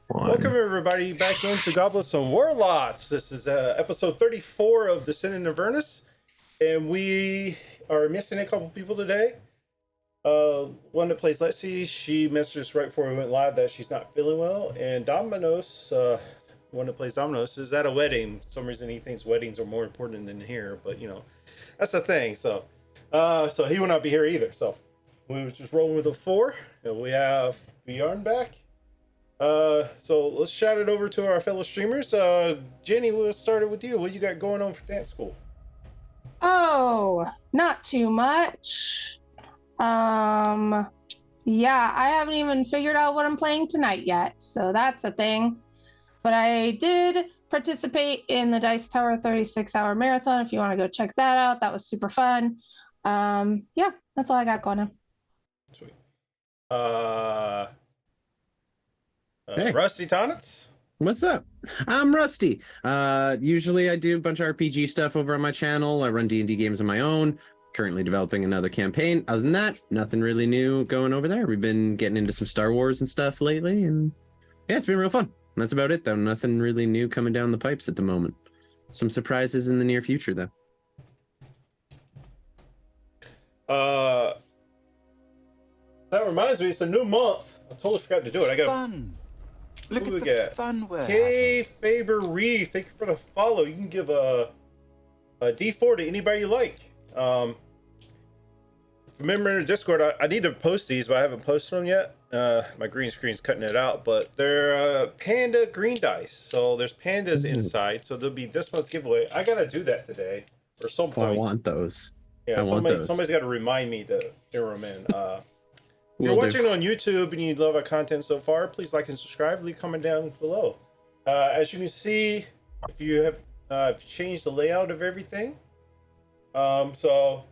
Welcome everybody back into Goblets and Warlocks. This is episode 34 of Descendant of Avernus, and we are missing a couple people today. One that plays Lexi, she messaged us right before we went live that she's not feeling well, and Dominos, one that plays Dominos, is at a wedding. For some reason he thinks weddings are more important than here, but you know, that's the thing. So he will not be here either. So we were just rolling with the four, and we have Bjorn back. So let's shout it over to our fellow streamers. Jenny, we'll start it with you. What you got going on for dance school? Oh, not too much. Yeah, I haven't even figured out what I'm playing tonight yet, so that's a thing. But I did participate in the Dice Tower 36-hour marathon. If you want to go check that out, that was super fun. Yeah, that's all I got going on. Sweet. Hey. Rusty Tonnets? What's up? I'm Rusty. Usually I do a bunch of RPG stuff over on my channel. I run D&D games on my own. Currently developing another campaign. Other than that, nothing really new going over there. We've been getting into some Star Wars and stuff lately, and yeah, it's been real fun. That's about it, though. Nothing really new coming down the pipes at the moment. Some surprises in the near future, though. That reminds me, it's a new month. I totally forgot to do it. I got fun. Look at the fun we're K Faber Reeve, thank you for the follow. You can give a D4 to anybody you like. Remember in the Discord, I need to post these, but I haven't posted them yet. My green screen's cutting it out, but they're panda green dice. So there's pandas inside, so there'll be this month's giveaway. I gotta do that today or some point. I want those. Yeah, somebody's got to remind me to enter them in. If you're watching on YouTube and you love our content so far, please like and subscribe. Leave a comment down below. As you can see, if you have I've changed the layout of everything. So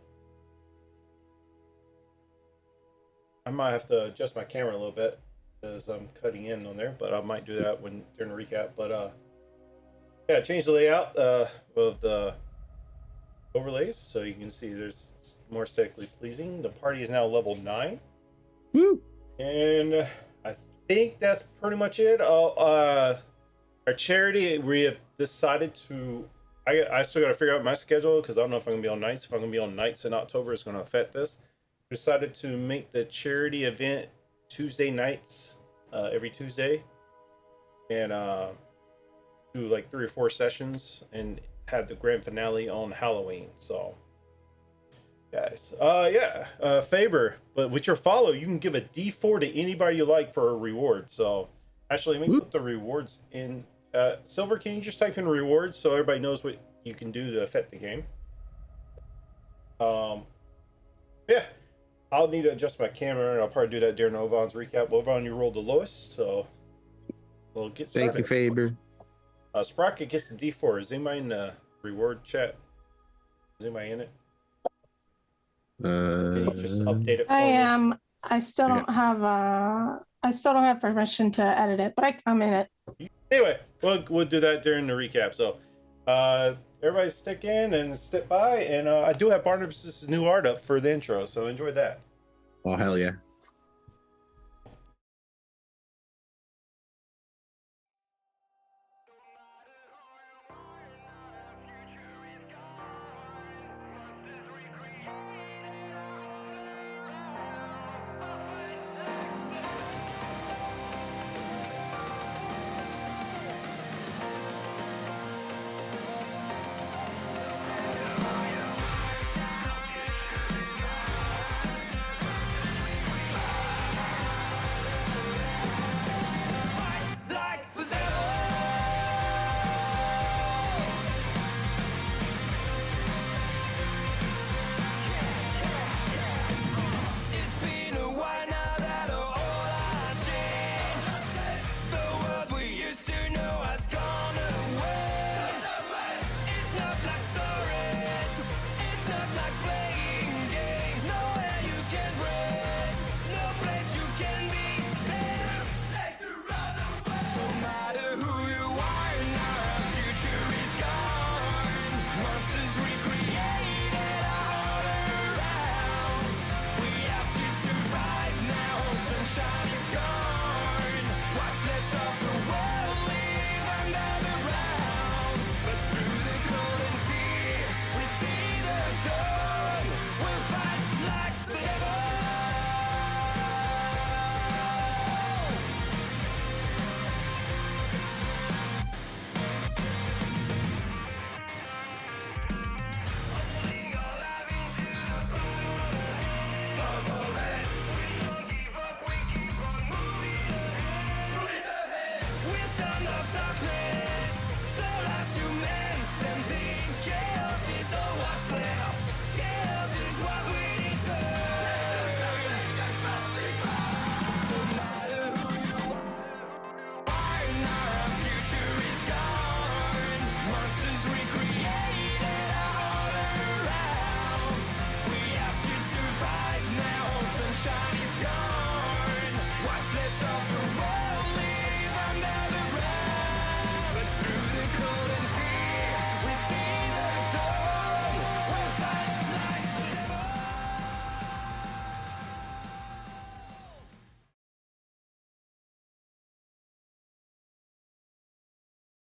I might have to adjust my camera a little bit because I'm cutting in on there, but I might do that during the recap. But yeah, change the layout of the overlays so you can see there's more aesthetically pleasing. The party is now level 9. Woo! And I think that's pretty much it. Our charity, we have decided to. I still got to figure out my schedule because I don't know if I'm gonna be on nights. If I'm gonna be on nights in October, it's gonna affect this. We decided to make the charity event Tuesday nights, every Tuesday, and do like 3 or 4 sessions, and have the grand finale on Halloween. So. Guys, Faber, but with your follow, you can give a D4 to anybody you like for a reward. So, actually, let me put the rewards in. Silver, can you just type in rewards so everybody knows what you can do to affect the game? Yeah, I'll need to adjust my camera, and I'll probably do that during Ovan's recap. Ovan, you rolled the lowest, so we'll get started. Thank you, Faber. Sprocket gets the D4. Is anybody in the reward chat? Is anybody in it? Can you just update it for I me? am. I still don't have permission to edit it, but I'm in it. Anyway, we'll do that during the recap. So everybody stick in and stick by, and I do have Barnabas' new art up for the intro, so enjoy that. Oh, hell yeah.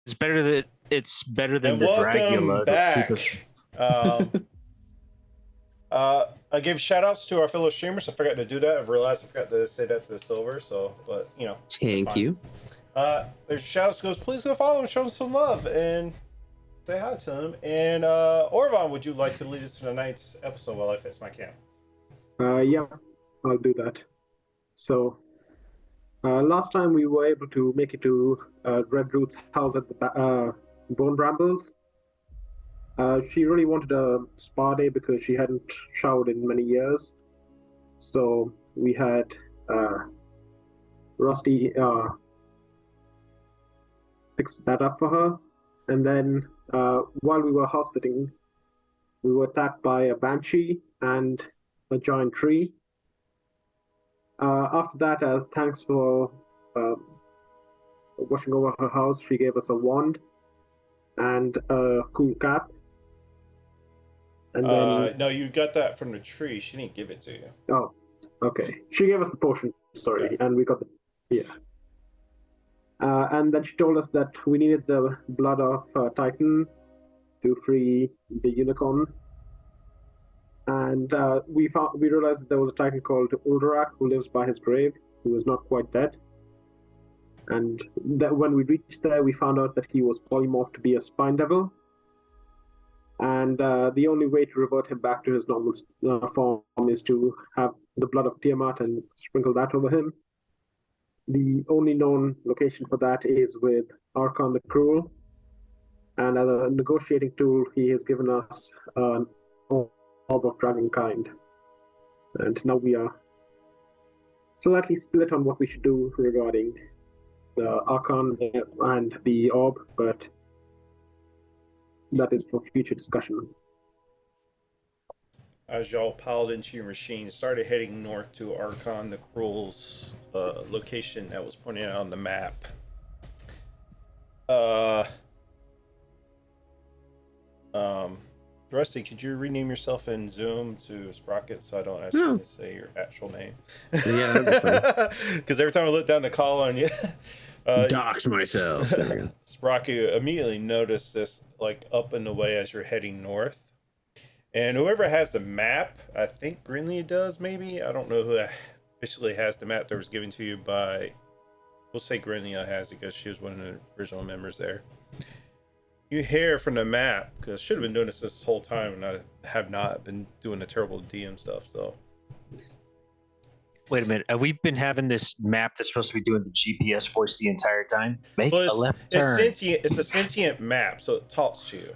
It's better than And the welcome Dragula. back. I gave shout outs to our fellow streamers. I forgot to do that. I've realized I forgot to say that to Silver. So, but you know. Thank you. There's shout outs goes. Please go follow and show them some love and say hi to them. And Orvon, would you like to lead us to tonight's episode while I fix my cam? Yeah, I'll do that. So, last time we were able to make it to Red Root's house at the Bone Brambles. She really wanted a spa day because she hadn't showered in many years. So we had Rusty fix that up for her. And then while we were house sitting, we were attacked by a banshee and a giant tree. After that, as thanks for watching over her house, she gave us a wand and a cool cap. And then, no, you got that from the tree. She didn't give it to you. Oh, okay. She gave us the potion, sorry, and we got the and then she told us that we needed the blood of Titan to free the unicorn. And we realized that there was a Titan called Uldarak who lives by his grave, who is not quite dead. And that when we reached there, we found out that he was polymorphed to be a spine devil. And the only way to revert him back to his normal form is to have the blood of Tiamat and sprinkle that over him. The only known location for that is with Archon the Cruel. And as a negotiating tool, he has given us an orb of dragonkind. And now we are slightly split on what we should do regarding the Archon and the orb, but that is for future discussion. As y'all piled into your machine, started heading north to Archon the Cruel's location that was pointed out on the map. Rusty, could you rename yourself in Zoom to Sprocket so I don't actually say your actual name? Yeah, that'd be fun. Because every time I look down the call on you, dox myself. Sprocket immediately noticed this like up and away as you're heading north. And whoever has the map, I think Greenlee does maybe. I don't know who officially has the map that was given to you by, we'll say Greenlee has it because she was one of the original members there. You hear from the map, because I should have been doing this whole time, and I have not been doing the terrible DM stuff. So, wait a minute. Have we been having this map that's supposed to be doing the GPS voice the entire time? Make a left turn. It's a sentient map, so it talks to you.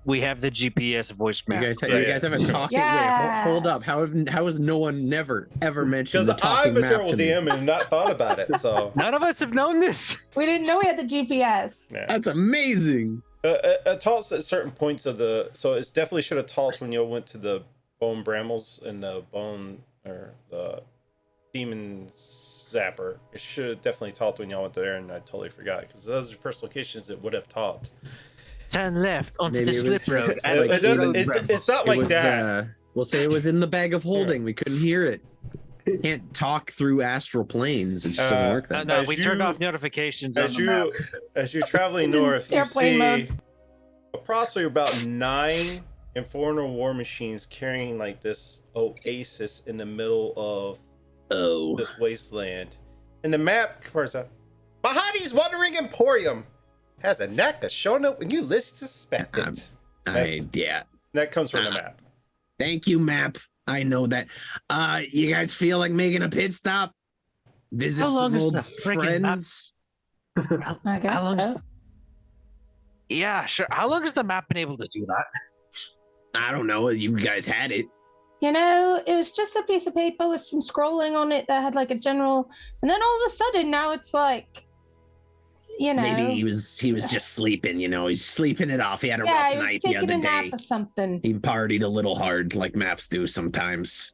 We have the GPS voice map. You guys haven't talked. Yes. Wait, hold up. How has no one ever mentioned the Because talking I'm a map terrible to me? DM and not thought about it. So None of us have known this. We didn't know we had the GPS. yeah. That's amazing. It talks at certain points of the. So it's definitely should have talked when you went to the Bone Brambles and the Bone or the Demon Zapper. It should have definitely talked when y'all went there, and I totally forgot because those are the first locations it would have talked. Turn left onto Maybe the it was slip road. just, and like, It doesn't. Road It's not like that. We'll say it was in the bag of holding. We couldn't hear it. Can't talk through astral planes. It just doesn't work that. No, As we turned off notifications on As the map. you're traveling north, you airplane see mode. approximately about 9 Infernal War Machines carrying like this oasis in the middle of this wasteland. And the map compares up. Bahadi's Wandering Emporium has a knack of showing up when you least suspect it. That comes from the map. Thank you, map. I know that. You guys feel like making a pit stop? Visit How long some is old the friggin' map? friends? I guess How long so. is- Yeah, sure. How long has the map been able to do that? I don't know. You guys had it. You know, it was just a piece of paper with some scrolling on it that had like a general, and then all of a sudden now it's like, you know, Maybe he was just sleeping. You know, he's sleeping it off. He had a yeah, rough he was night the taking other a nap day. or something. He partied a little hard, like maps do sometimes.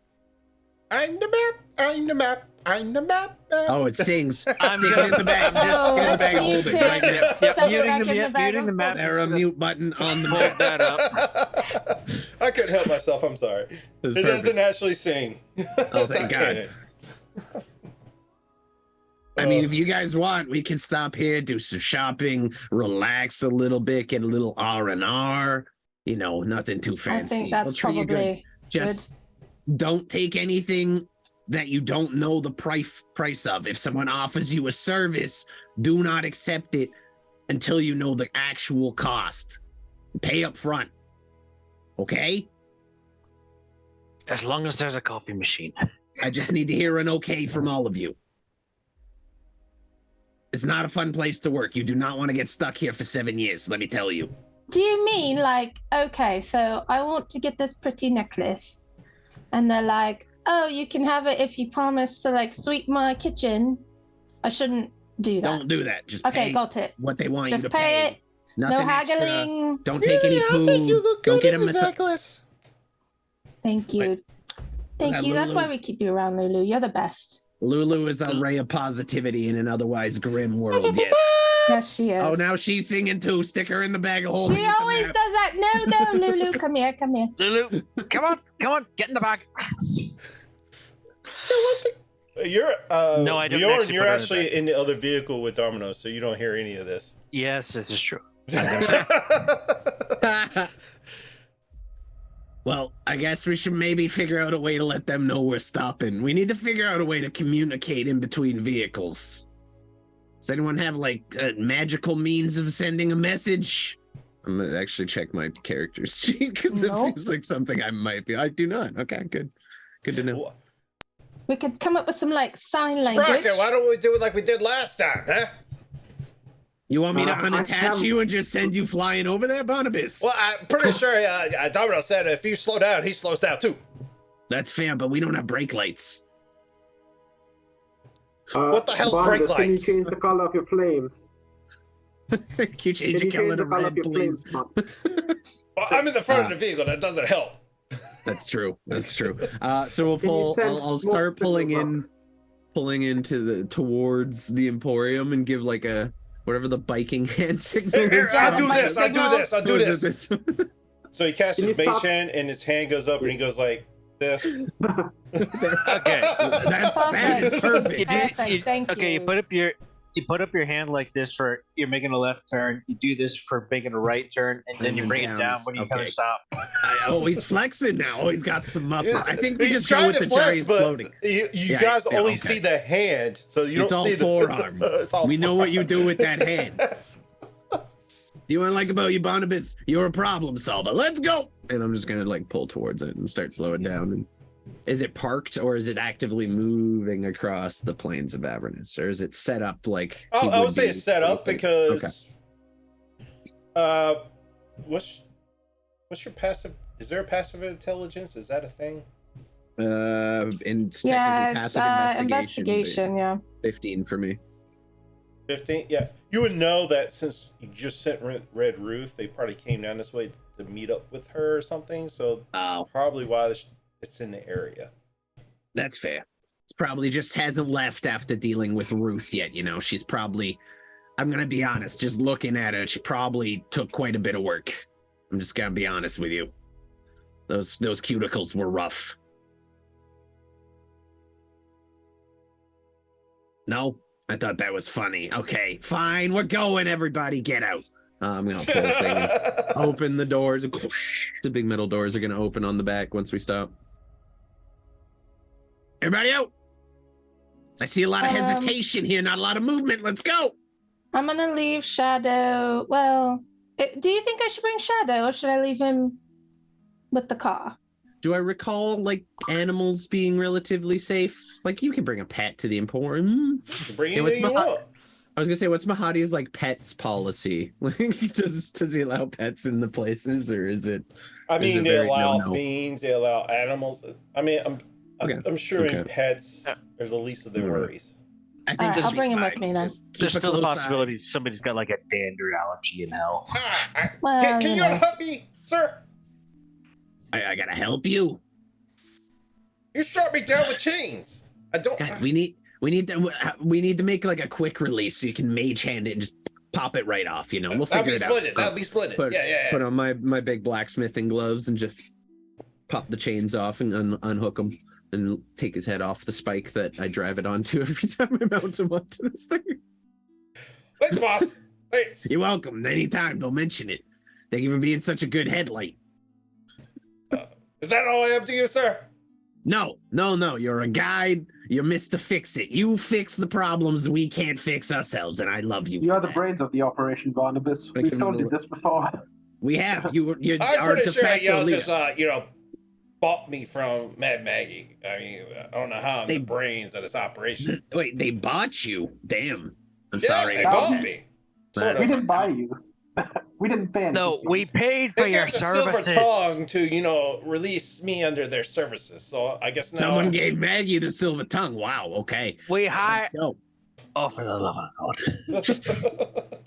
I'm the map. I'm the map. I'm the map. Oh, it sings. I'm Stick it in the bag. I'm Just Oh, stick it in the let's bag of mute holding it. right now. Stuff it muting back the in the bag muting of the map. holding. There's a mute button on the Pull map. that up. I couldn't help myself. I'm sorry. was It doesn't perfect. actually sing. Oh, thank God. I mean, if you guys want, we can stop here, do some shopping, relax a little bit, get a little R&R. You know, nothing too fancy. I think that's probably just don't take anything that you don't know the price of. If someone offers you a service, do not accept it until you know the actual cost. Pay up front. Okay? As long as there's a coffee machine. I just need to hear an okay from all of you. It's not a fun place to work. You do not want to get stuck here for 7 years, let me tell you. Do you mean like, okay, so I want to get this pretty necklace, and they're like, oh, you can have it if you promise to like sweep my kitchen? I shouldn't do that. Don't do that. Just okay, pay got it. what they want Just you to pay it. Nothing no haggling. Extra. Don't take any food. I think you look good Don't get in a the necklace. Thank you. Thank you. That's why we keep you around, Lulu. You're the best. Lulu is a ray of positivity in an otherwise grim world, yes. Yes, she is. Oh, now she's singing too. Stick her in the bag of holding. She always does that. No, Lulu, come here, come here. Lulu, come on, get in the bag. You're no, I don't. Bjorn, you're actually in the other vehicle with Domino, so you don't hear any of this. Yes, this is true. Well, I guess we should maybe figure out a way to let them know we're stopping. We need to figure out a way to communicate in between vehicles. Does anyone have like a magical means of sending a message? I'm gonna actually check my character's sheet because it seems like something I might be. I do not. Okay, good to know. We could come up with some like sign language. Sprocket, why don't we do it like we did last time, huh? You want me to unattach you and just send you flying over there, Barnabas? Well, I'm pretty sure Domino said if you slow down, he slows down too. That's fair, but we don't have brake lights. What the hell's brake lights? Can you change the color of your flames? Can you change the color to red, please? Well, I'm in the front of the vehicle. That doesn't help. That's true. So we'll pull. I'll start pulling into towards the Emporium and give like a whatever the biking hand signal is. I'll do this. So he casts his mage hand and his hand goes up and he goes like this. Okay, that is perfect. Thank you. You put up your hand like this for you're making a left turn. You do this for making a right turn, and then you bring it down when you kind of stop. He's flexing now. He's got some muscle. I think we He's just go with the giant floating. You guys only see the hand, so you don't see the forearm. We know what you do with that hand. You want to like about you, Barnabas? You're a problem solver. Let's go. And I'm just gonna like pull towards it and start slowing down. And is it parked or is it actively moving across the plains of Avernus, or is it set up like? I would say it's set up because. What's your passive? Is there a passive intelligence? Is that a thing? It's investigation. Yeah. 15 for me. 15. Yeah, you would know that since you just sent Red Ruth, they probably came down this way to meet up with her or something. So that's probably why it's in the area. That's fair. It probably just hasn't left after dealing with Ruth yet. You know, she's probably. I'm gonna be honest. Just looking at her, she probably took quite a bit of work. I'm just gonna be honest with you. Those cuticles were rough. No, I thought that was funny. Okay, fine. We're going. Everybody, get out. I'm gonna pull the thing and open the doors. And whoosh, the big metal doors are gonna open on the back once we stop. Everybody out. I see a lot of hesitation here, not a lot of movement. Let's go. I'm gonna leave Shadow. Well, do you think I should bring Shadow, or should I leave him with the car? Do I recall like animals being relatively safe? Like you can bring a pet to the Emporium. Bring anything you want. I was gonna say, what's Mahadi's like pets policy? Like, does he allow pets in the places, or is it? I mean, they allow fiends. They allow animals. I mean, I'm sure in pets, there's the least of their worries. I think I'll bring him with me then. There's still the possibility somebody's got like a dander allergy in hell. Can you help me, sir? I gotta help you. You strap me down with chains. I don't. God, we need to make like a quick release so you can mage hand it and just pop it right off. You know, we'll figure it out. That'll be split. Yeah. Put on my big blacksmithing gloves and just pop the chains off and unhook them. and take his head off the spike that I drive it onto every time I mount him onto this thing. Thanks, boss. Thanks. You're welcome. Anytime, don't mention it. Thank you for being such a good headlight. Is that all I have to you, sir? No. You're a guide. You're Mr. Fix-It. You fix the problems we can't fix ourselves, and I love you. You are the brains of the Operation Barnabas. We've told you this before. We have. You're I'm our pretty de sure facto y'all leader. just, bought me from Mad Maggie. I mean, I don't know how I'm the brains of this operation. Wait, they bought you? Damn. I'm Yeah, sorry. they bought me. We didn't buy you. We didn't pay anything. No, we paid for They your got the services. silver tongue to, release me under their services. So I guess now Someone gave Maggie the silver tongue. Wow, okay. We hired. No. Oh, for the love of God.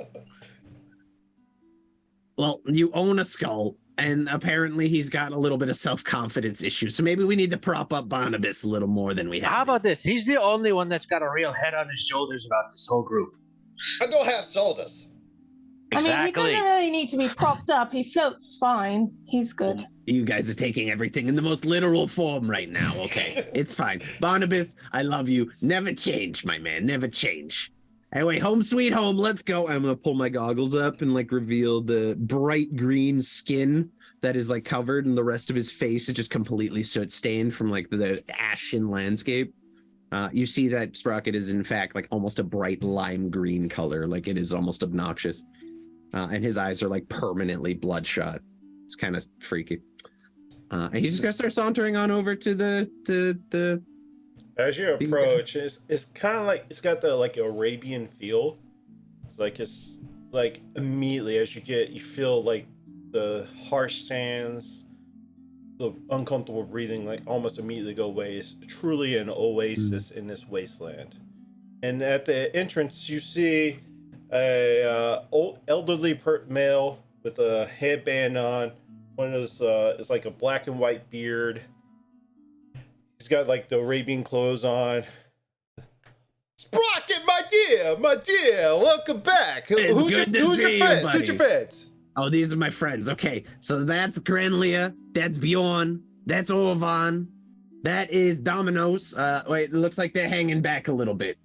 Well, you own a skull, and apparently he's got a little bit of self-confidence issues. So maybe we need to prop up Barnabas a little more than we have. How about this? He's the only one that's got a real head on his shoulders about this whole group. I don't have shoulders. Exactly. I mean, he doesn't really need to be propped up. He floats fine. He's good. You guys are taking everything in the most literal form right now. Okay, it's fine. Barnabas, I love you. Never change, my man. Never change. Anyway, home sweet home. Let's go. I'm going to pull my goggles up and reveal the bright green skin that is covered, and the rest of his face is just completely soot stained from the ashen landscape. You see that Sprocket is in fact almost a bright lime green color. It is almost obnoxious. And his eyes are permanently bloodshot. It's kind of freaky. And he's just gonna start sauntering on over to the. As you approach, it's kind of it's got the Arabian feel. It's immediately as you feel the harsh sands, the uncomfortable breathing almost immediately go away. It's truly an oasis in this wasteland. And at the entrance, you see a old elderly male with a headband on. One of those it's a black and white beard. He's got the Arabian clothes on. Sprocket, my dear, welcome back. Who's your friends? Who's your friends? Oh, these are my friends. Okay, so that's Grenlia, that's Bjorn, that's Orvan, that is Dominos. Wait, it looks like they're hanging back a little bit.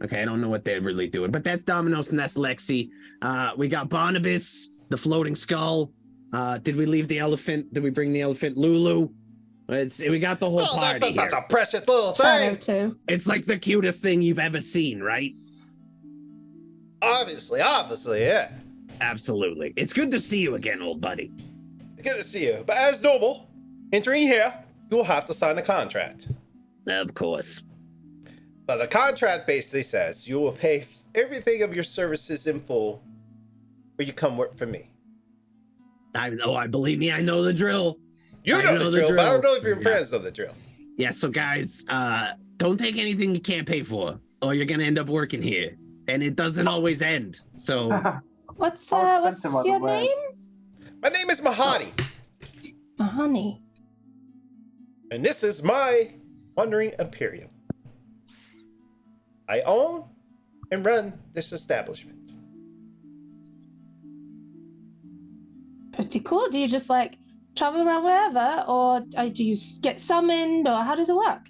Okay, I don't know what they're really doing, but that's Dominos and that's Lexi. We got Barnabas, the floating skull. Did we leave the elephant? Did we bring the elephant? Lulu. We got the whole party That's here. a precious little Shadow thing. too. It's the cutest thing you've ever seen, right? Obviously, yeah. Absolutely. It's good to see you again, old buddy. Good to see you. But as normal, entering here, you will have to sign a contract. Of course. But the contract basically says you will pay everything of your services in full when you come work for me. Believe me, I know the drill. You know the drill, but I don't know if your friends know the drill. Yeah, so guys, don't take anything you can't pay for, or you're gonna end up working here. And it doesn't always end. So What's your name? My name is Mahadi. Mahani. And this is my Wandering Emporium. I own and run this establishment. Pretty cool. Do you just travel around wherever, or do you get summoned, or how does it work?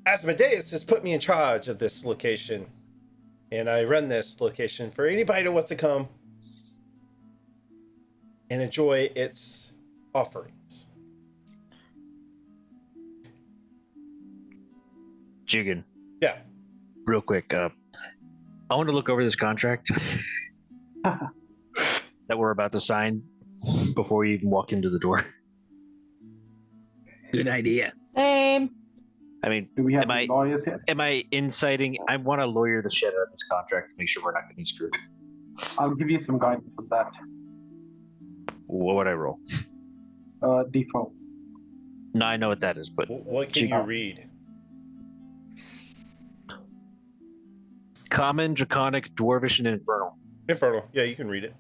Asmodeus has put me in charge of this location, and I run this location for anybody that wants to come and enjoy its offerings. Jigen. Yeah. Real quick, I want to look over this contract that we're about to sign before we even walk into the door. good idea. I mean, Do we have any lawyers yet? am I inciting? I want to lawyer the shit out of this contract to make sure we're not getting screwed. I'll give you some guidance on that. What would I roll? Default. No, I know what that is, but What can you read? Common, Draconic, Dwarvish, and Infernal. Infernal. Yeah, you can read it.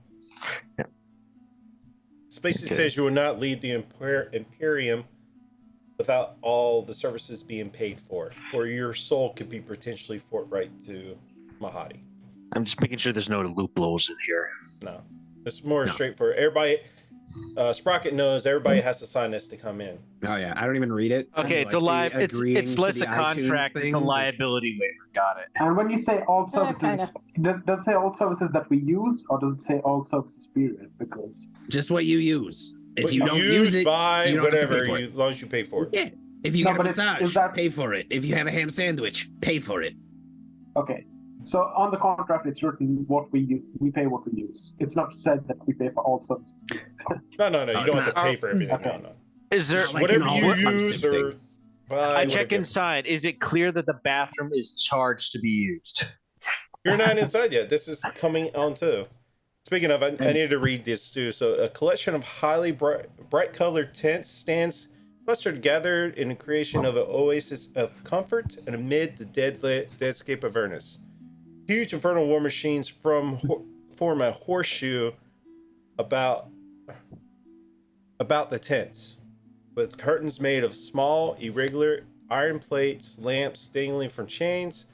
Yeah. It basically Okay. says you will not leave the Emporium without all the services being paid for, or your soul could be potentially forthright to Mahadi. I'm just making sure there's no loopholes in here. No, it's more straightforward. Everybody, Sprocket knows everybody has to sign this to come in. Oh yeah, I don't even read it. Okay, it's a it's less a contract, it's a liability waiver. Got it. And when you say all services, kinda. does it say all services that we use, or does it say all services period? Because just what you use. If What you don't use it, buy you don't have to whatever, pay for it. as long as you pay for it. Yeah. If you No, get a but is massage, that- pay for it. If you have a ham sandwich, pay for it. okay, so on the contract it's written what we use, we pay what we use. It's not said that we pay for all services. No, you No, don't it's have to not. pay for everything. Okay. No. Is there Not like Whatever in you all use or buy, I check whatever. inside. Is it clear that the bathroom is charged to be used? You're not inside yet. This is coming on too. Speaking of, I needed to read this too. So, a collection of highly bright colored tents stands clustered together in the creation of an oasis of comfort and amid the deadscape of Avernus. Huge infernal war machines form a horseshoe about the tents, with curtains made of small, irregular iron plates, lamps dangling from chains,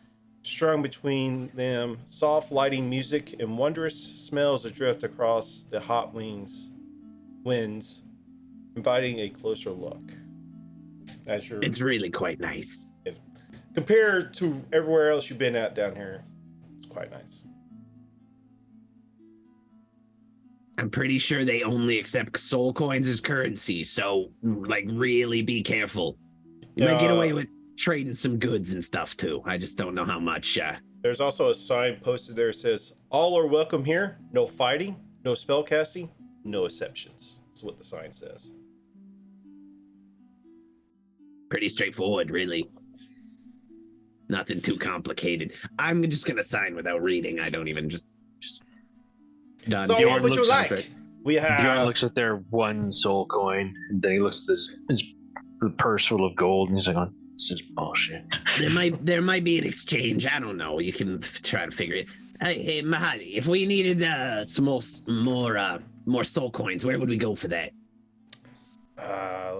strung between them, soft lighting music and wondrous smells adrift across the hot winds, inviting a closer look. It's really quite nice. Compared to everywhere else you've been at down here, it's quite nice. I'm pretty sure they only accept soul coins as currency, so like really be careful. You might get away with trading some goods and stuff too. I just don't know how much. There's also a sign posted there that says, "All are welcome here. No fighting, no spellcasting, no exceptions." That's what the sign says. Pretty straightforward, really. Nothing too complicated. I'm just gonna sign without reading. I don't even just done. So what would you like? Contract. We Bjorn have looks at their one soul coin, and then he looks at his purse full of gold, and he's like, "This is bullshit." There might be an exchange. I don't know. You can try to figure it. Hey, Mahadi, if we needed some more soul coins, where would we go for that?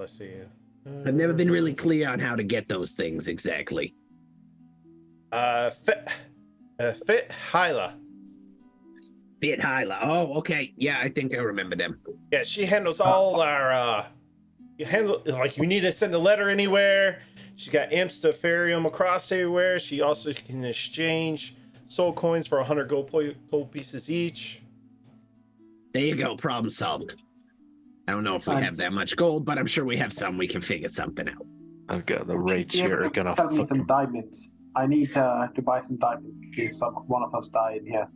let's see. I've never been really clear on how to get those things exactly. Fit Hyla. Fit Hyla. Oh, okay. Yeah, I think I remember them. Yeah, she handles all our. You need to send a letter anywhere. She got imps to ferry them across everywhere. She also can exchange soul coins for 100 gold pieces each. There you go. Problem solved. I don't know if we have that much gold, but I'm sure we have some. We can figure something out. I've got the rates here. Are gonna sell me some diamonds. I need to buy some diamonds in case one of us die in here.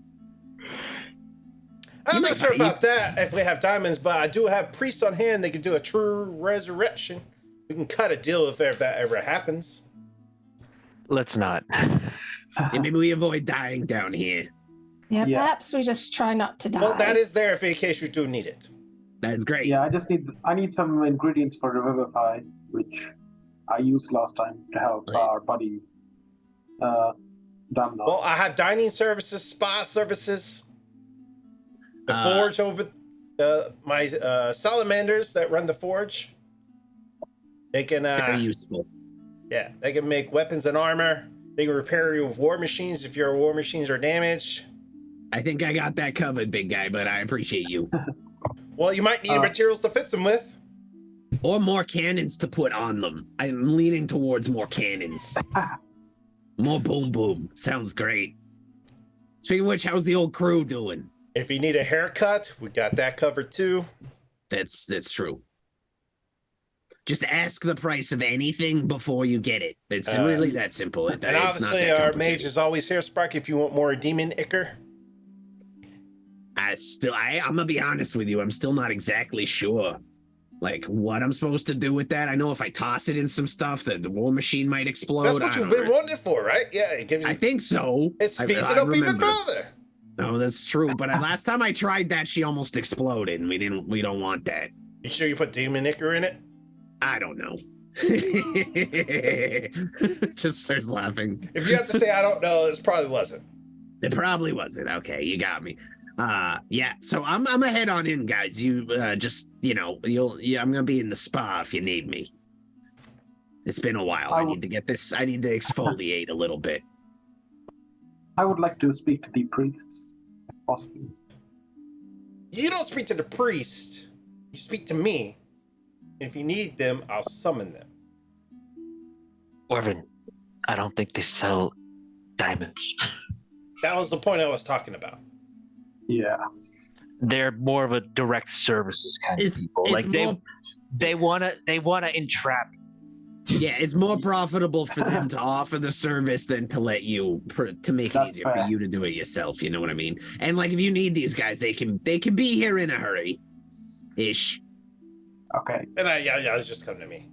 I'm not sure about that if we have diamonds, but I do have priests on hand. They can do a true resurrection. We can cut a deal if that ever happens. Let's not. Yeah, maybe we avoid dying down here. Yeah, perhaps we just try not to die. Well, that is there in case you do need it. That's great. Yeah, I need some ingredients for Revivify, which I used last time to help our buddy Damnos. Well, I have dining services, spa services. The forge over my salamanders that run the forge. They can very useful. Yeah, they can make weapons and armor. They can repair your war machines if your war machines are damaged. I think I got that covered, big guy, but I appreciate you. Well, you might need materials to fit them with. Or more cannons to put on them. I'm leaning towards more cannons. More boom boom. Sounds great. Speaking of which, how's the old crew doing? If you need a haircut, we got that covered too. That's true. Just ask the price of anything before you get it. It's really that simple. And obviously, our mage is always here, Spark, if you want more demon ichor. I'm gonna be honest with you. I'm still not exactly sure, like, what I'm supposed to do with that. I know if I toss it in some stuff, that the war machine might explode. That's what you've been wanting it for, right? Yeah, it gives you... I think so. It speeds it up even further. No, that's true. But last time I tried that, she almost exploded, and we don't want that. You sure you put demon ichor in it? I don't know. Just starts laughing. If you have to say I don't know, it probably wasn't. It probably wasn't. Okay, you got me. Yeah. So I'm gonna head on in, guys. You just I'm gonna be in the spa if you need me. It's been a while. I need to get this. I need to exfoliate a little bit. I would like to speak to the priests, if possible. You don't speak to the priest. You speak to me. And if you need them, I'll summon them. Orvin, I don't think they sell diamonds. That was the point I was talking about. Yeah. They're more of a direct services kind of people. Like they wanna entrap. Yeah, it's more profitable for them to offer the service than to let you to make it easier for you to do it yourself. You know what I mean? And like, if you need these guys, they can be here in a hurry, ish. Okay. And I was just coming to me.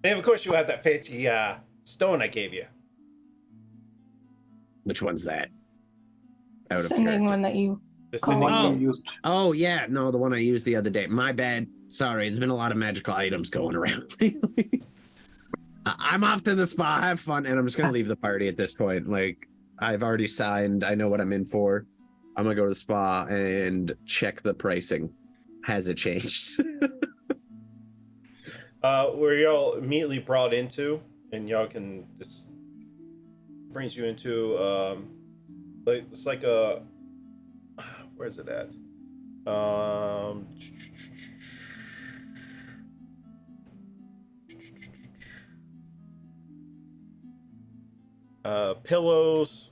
And of course, you have that fancy stone I gave you. Which one's that? Sending one that you. Oh yeah, no, the one I used the other day. My bad. Sorry, there's been a lot of magical items going around lately. I'm off to the spa. Have fun, and I'm just gonna leave the party at this point. Like, I've already signed. I know what I'm in for. I'm gonna go to the spa and check the pricing. Has it changed? Where y'all immediately brought into, and y'all can this brings you into it's like a where is it at? Pillows,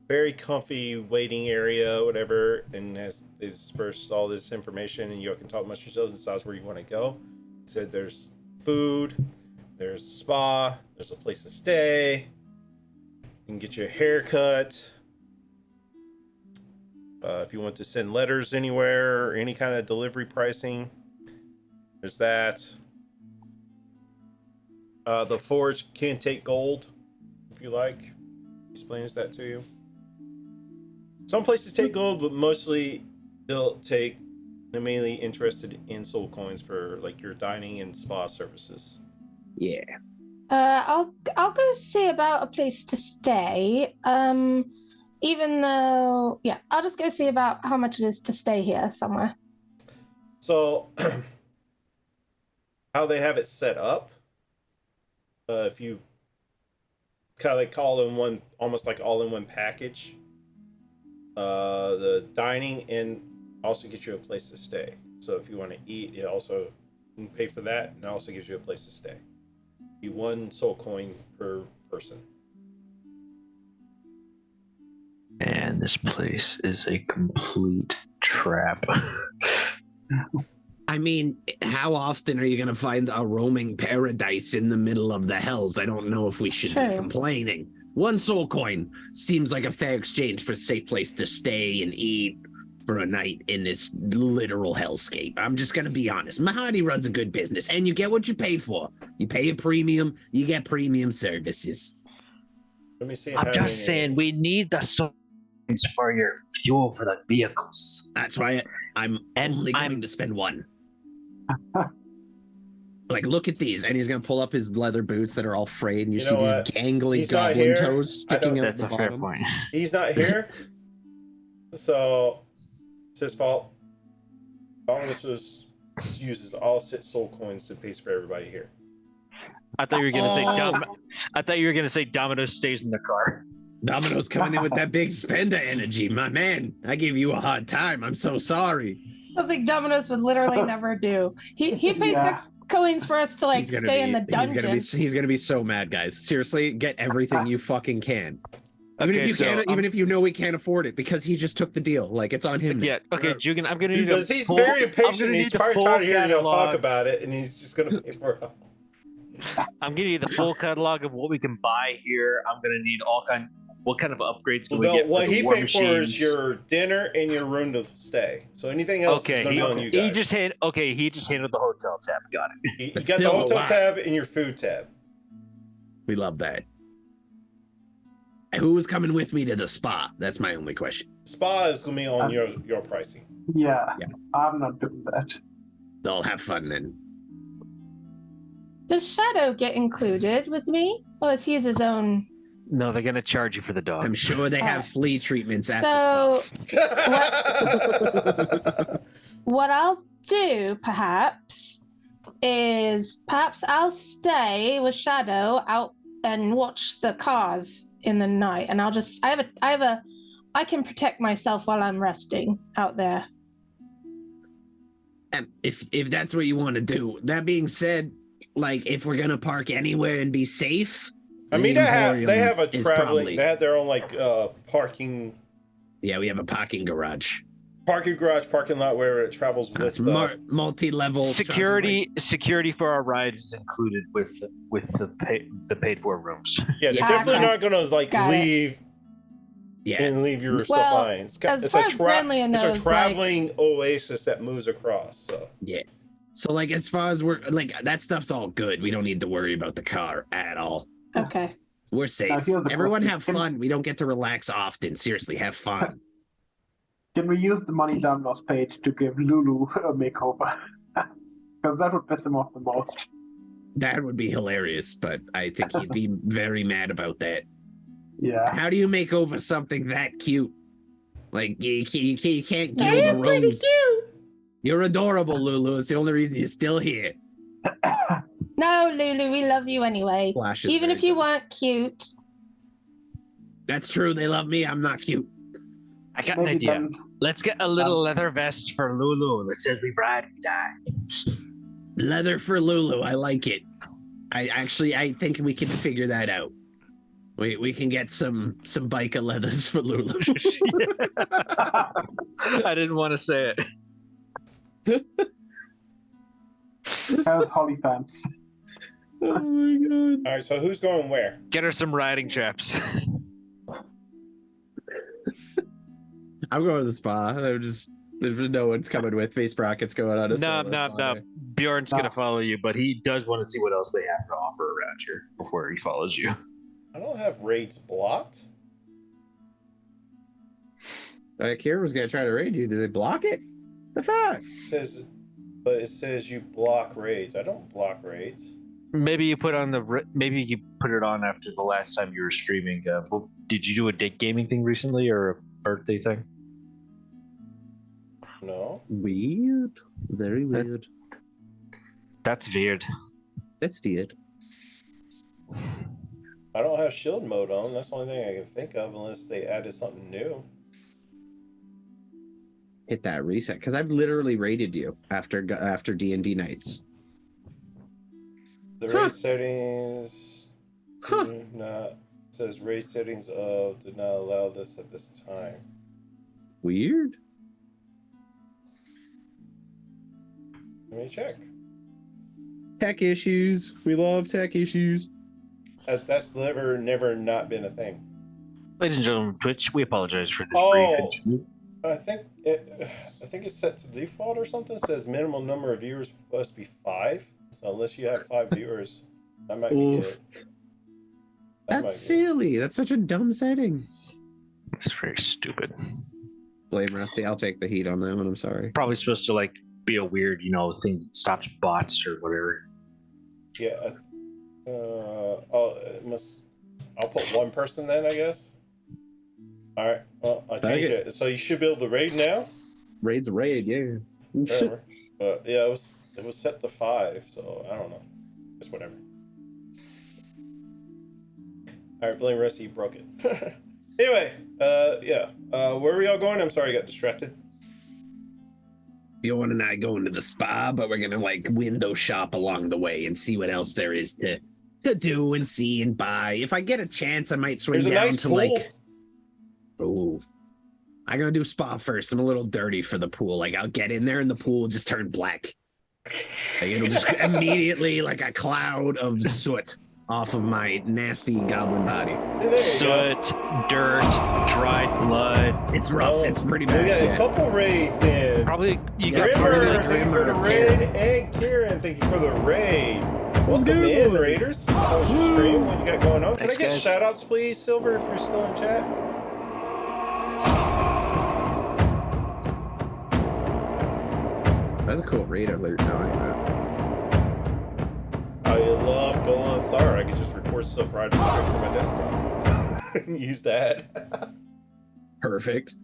very comfy waiting area, whatever, and has they dispersed all this information, and you can talk amongst yourselves and decide where you want to go. He said there's food, there's a spa, there's a place to stay, you can get your hair cut. If you want to send letters anywhere or any kind of delivery pricing, there's that. The forge can take gold if you like. He explains that to you. Some places take gold, but mostly they're mainly interested in soul coins for like your dining and spa services. Yeah. I'll go see about a place to stay. Even though, yeah, I'll just go see about how much it is to stay here somewhere. So, how they have it set up, if you kind of like almost like all in one package, the dining and also gets you a place to stay. So if you want to eat, it also can pay for that, and it also gives you a place to stay. You 1 soul coin per person. And this place is a complete trap. I mean, how often are you going to find a roaming paradise in the middle of the hells? I don't know if we should be complaining. 1 soul coin seems like a fair exchange for a safe place to stay and eat for a night in this literal hellscape. I'm just going to be honest. Mahadi runs a good business, and you get what you pay for. You pay a premium, you get premium services. Let me see. I'm just saying, we need the soul coins for your fuel for the vehicles. That's why I'm only going to spend 1. Like, look at these, and he's gonna pull up his leather boots that are all frayed, and you see these gangly goblin toes sticking out the bottom. That's a fair point. He's not here, so it's his fault. Avernus uses all 6 soul coins to pay for everybody here. I thought you were gonna say I thought you were gonna say Domino stays in the car. Domino's coming in with that big spender energy, my man. I gave you a hard time. I'm so sorry. Something Domino's would literally never do. He pays 6 coins for us to like stay in the dungeon. He's gonna be so mad, guys. Seriously, get everything you fucking can. Even if you know we can't afford it, because he just took the deal. Like, it's on him. Yeah. Okay, Jugan, I'm gonna need because he's very impatient. He's probably tired of hearing y'all talk about it, and he's just gonna pay for it. I'm gonna need the full catalog of what we can buy here. I'm gonna need what kind of upgrades can we get? What he paid for is your dinner and your room to stay. So anything else is gonna be on you guys. He just handled the hotel tab. Got it. You got the hotel tab and your food tab. We love that. Who's coming with me to the spa? That's my only question. Spa is gonna be on your pricing. Yeah, I'm not doing that. They'll have fun then. Does Shadow get included with me? Or is he his own? No, they're gonna charge you for the dog. I'm sure they have flea treatments at the spa. What I'll do, perhaps, is I'll stay with Shadow out and watch the cars in the night, and I can protect myself while I'm resting out there. And if that's what you want to do. That being said, like if we're gonna park anywhere and be safe, I mean, they have a traveling. They have their own like parking. Yeah, we have a parking garage, parking lot where it travels with multi-level security. Security for our rides is included with the paid for rooms. Yeah, they're definitely not gonna like leave. Yeah, and leave your stuff behind. It's a traveling oasis that moves across. So yeah. So like as far as we're like that stuff's all good. We don't need to worry about the car at all. Okay. We're safe. Everyone have fun. We don't get to relax often. Seriously, have fun. Can we use the money Damnos paid to give Lulu a makeover? Because that would piss him off the most. That would be hilarious, but I think he'd be very mad about that. Yeah. How do you make over something that cute? Like you can't give the rooms. You're adorable, Lulu. It's the only reason you're still here. No, Lulu, we love you anyway. Even if you weren't cute. That's true. They love me. I'm not cute. I got an idea. Let's get a little leather vest for Lulu that says we ride and die. Leather for Lulu. I like it. I think we can figure that out. We can get some biker leathers for Lulu. I didn't want to say it. That was Holly fans. Oh my god. All right, so who's going where? Get her some riding chaps. I'm going to the spa. There's no one's coming with me. Sprocket's going on a No. Bjorn's gonna follow you, but he does want to see what else they have to offer around here before he follows you. I don't have raids blocked. Kira was gonna try to raid you. Did they block it? The fuck? It says you block raids. I don't block raids. Maybe you put it on after the last time you were streaming. Did you do a gaming thing recently or a birthday thing? No. Weird. Very weird. That's weird. That's weird. I don't have shield mode on. That's the only thing I can think of, unless they added something new. Hit that reset, because I've literally raided you after D&D nights. The raid settings says raid settings did not allow this at this time. Weird. Let me check. Tech issues. We love tech issues. That's never not been a thing. Ladies and gentlemen of Twitch, we apologize for this brief. I think it's set to default or something. It says minimum number of viewers supposed to be 5. So unless you have 5 viewers, that might be it. That's silly. That's such a dumb setting. It's very stupid. Blame Rusty. I'll take the heat on that one. I'm sorry. Probably supposed to be a weird, thing that stops bots or whatever. Yeah. I'll put one person then, I guess. All right. Well, I changed it. So you should be able to raid now. Raid's a raid, yeah. Whatever. But yeah, it was set to 5, so I don't know. It's whatever. All right, blame Rusty. You broke it. Anyway, yeah. Where are we all going? I'm sorry, I got distracted. Bjorn and I going to the spa, but we're gonna window shop along the way and see what else there is to do and see and buy. If I get a chance, I might swing down to pool. Oh, I'm gonna do spa first. I'm a little dirty for the pool. I'll get in there and the pool will just turn black. It'll just immediately a cloud of soot off of my nasty goblin body. Soot, dirt, dried blood. It's rough. It's pretty bad. We got a couple raids in. Probably you got Grimmer, thank you for the raid, and Kieran, thank you for the raid. Welcome in, Raiders. How was your stream? What you got going on? Can I get shout outs, please, Silver, if you're still in chat? That's a cool raid alert. I like that. I love Go On Star. I can just record stuff right from my desktop and use that. Perfect.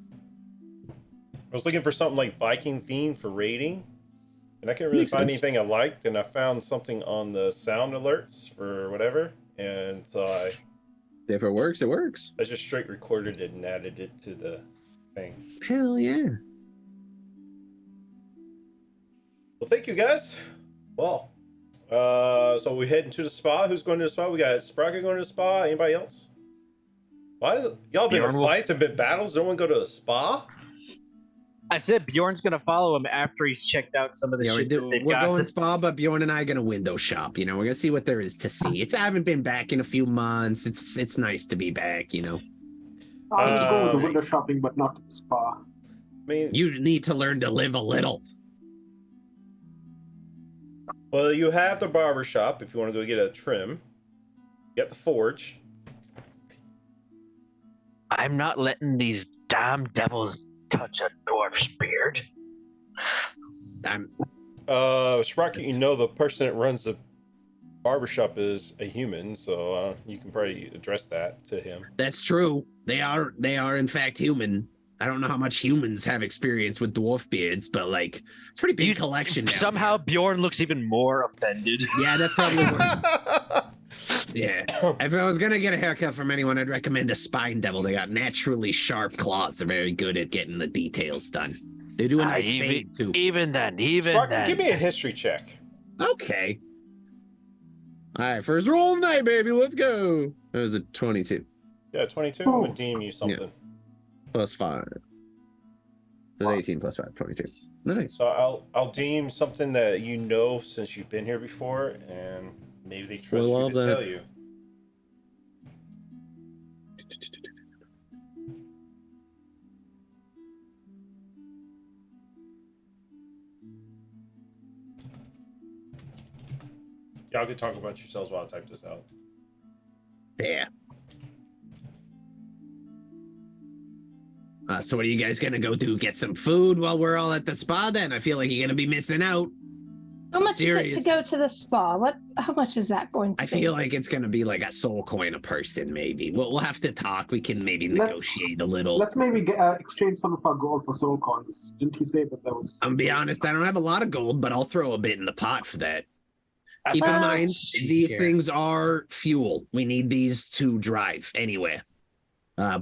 I was looking for something like Viking theme for raiding, and I couldn't really find anything I liked, and I found something on the sound alerts for whatever, and so if it works, it works. I just straight recorded it and added it to the thing. Hell yeah. Well, thank you guys. Well, so we heading to the spa. Who's going to the spa? We got Sprocket going to the spa. Anybody else? Why y'all been in fights and been battles? No one go to a spa? I said Bjorn's gonna follow him after he's checked out some of the shit that they've we're got. going spa, but Bjorn and I are gonna window shop. You know, we're gonna see what there is to see. I haven't been back in a few months. It's nice to be back. You know. I'll just go with the window shopping, but not the spa. I mean, you need to learn to live a little. Well, you have the barber shop if you want to go get a trim. You got the forge. I'm not letting these damn devils touch a dwarf's beard. Sprocket, you know the person that runs the barbershop is a human, so you can probably address that to him. That's true. They are in fact human. I don't know how much humans have experience with dwarf beards, but like it's a pretty big collection. Somehow Bjorn looks even more offended. Yeah, that's probably worse. Yeah. If I was gonna get a haircut from anyone, I'd recommend a spine devil. They got naturally sharp claws. They're very good at getting the details done. They do a nice fade too. Even then. Sprocket, give me a history check. Okay. All right, first roll of the night, baby. Let's go. It was a 22. Yeah, 22. I'm gonna deem you something. Yeah. Plus 5. It was 18 plus 5, 22. Nice. So I'll deem something that you know since you've been here before, and maybe they trust you to tell you. Y'all can talk about yourselves while I type this out. Yeah. So what are you guys gonna go do? Get some food while we're all at the spa then? I feel like you're gonna be missing out. How much is it to go to the spa? How much is that going to be? I feel like it's gonna be like a soul coin a person, maybe. We'll have to talk. We can maybe negotiate a little. Let's maybe exchange some of our gold for soul coins. Didn't he say that was... I'm be honest, I don't have a lot of gold, but I'll throw a bit in the pot for that. Keep in mind, these things are fuel. We need these to drive anywhere.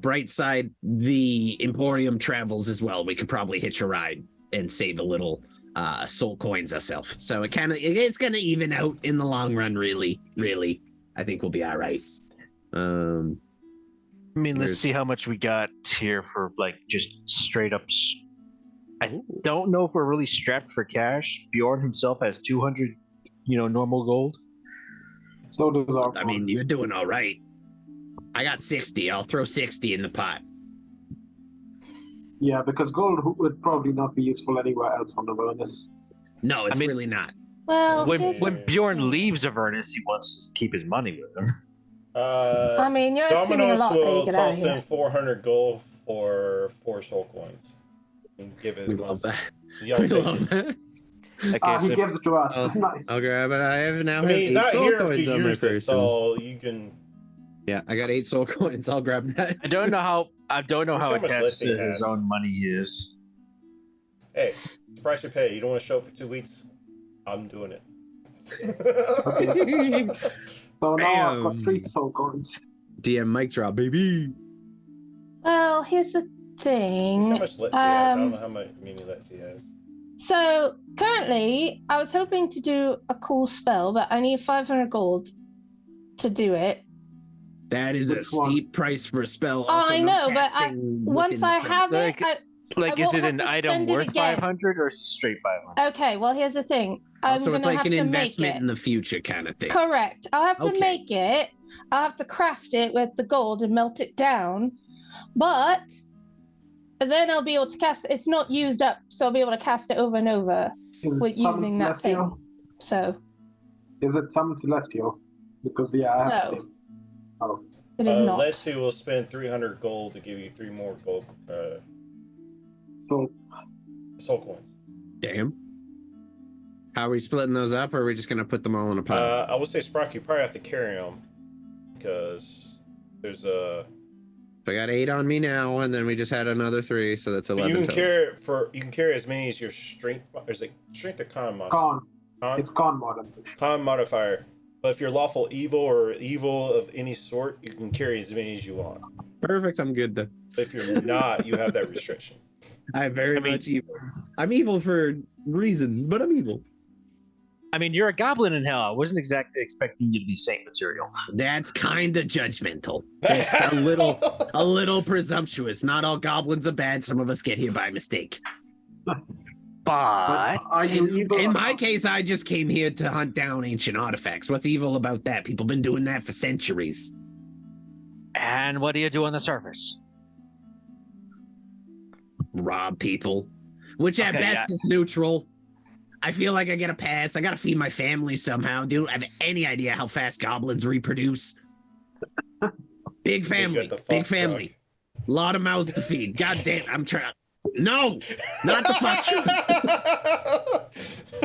Bright side, the Emporium travels as well. We could probably hitch a ride and save a little soul coins ourselves. So it's gonna even out in the long run. Really, I think we'll be all right. I mean, let's see how much we got here for like just straight up. I don't know if we're really strapped for cash. Bjorn himself has 200, normal gold. So does our. I mean, you're doing all right. I got 60. I'll throw 60 in the pot. Yeah, because gold would probably not be useful anywhere else on Avernus. No, it's really not. Well, when Bjorn leaves Avernus, he wants to keep his money with him. I mean, you're assuming a lot that you get out of here. Toss in 400 gold for 4 soul coins. And give it. We love that. We love that. Okay, he gives it to us. Nice. I'll grab it. I have now. He's not soul here coins to on my use it, person. so you can. Yeah, I got 8 soul coins. I'll grab that. I don't know how attached to his own money he is. Hey, the price you pay. You don't want to show up for 2 weeks? I'm doing it. So now I've got 3 soul coins. DM mic drop, baby. Well, here's the thing. How much Lexi has? I don't know how many Lexi has. So currently, I was hoping to do a cool spell, but I need 500 gold to do it. That is a steep price for a spell. Also, I know, but once I have it, is it an item worth 500 or is it straight 500? Okay, well, here's the thing. So it's like an investment in the future kind of thing. Correct. I'll have to make it. I'll have to craft it with the gold and melt it down. But then I'll be able to cast it. It's not used up, so I'll be able to cast it over and over with using that thing. So. Is it summon celestial? Because I have to say. Oh. It is not. Lexi will spend 300 gold to give you 3 more gold soul coins. Damn. How are we splitting those up, or are we just gonna put them all in a pile? I would say Sprock, you probably have to carry them because there's a. I got 8 on me now, and then we just had another 3, so that's 11. You can carry as many as your strength. Is it strength or con modifier? Con. It's con modifier. Con modifier. But if you're lawful evil or evil of any sort, you can carry as many as you want. Perfect. I'm good then. But if you're not, you have that restriction. I'm very much evil. I'm evil for reasons, but I'm evil. I mean, you're a goblin in hell. I wasn't exactly expecting you to be saint material. That's kind of judgmental. It's a little presumptuous. Not all goblins are bad. Some of us get here by mistake. But are you evil? In my case, I just came here to hunt down ancient artifacts. What's evil about that? People been doing that for centuries. And what do you do on the surface? Rob people, which at best is neutral. I feel like I get a pass. I gotta feed my family somehow. Don't have any idea how fast goblins reproduce. Big family, big family. A lot of mouths to feed. God damn, I'm trying. No, not the fuck truck.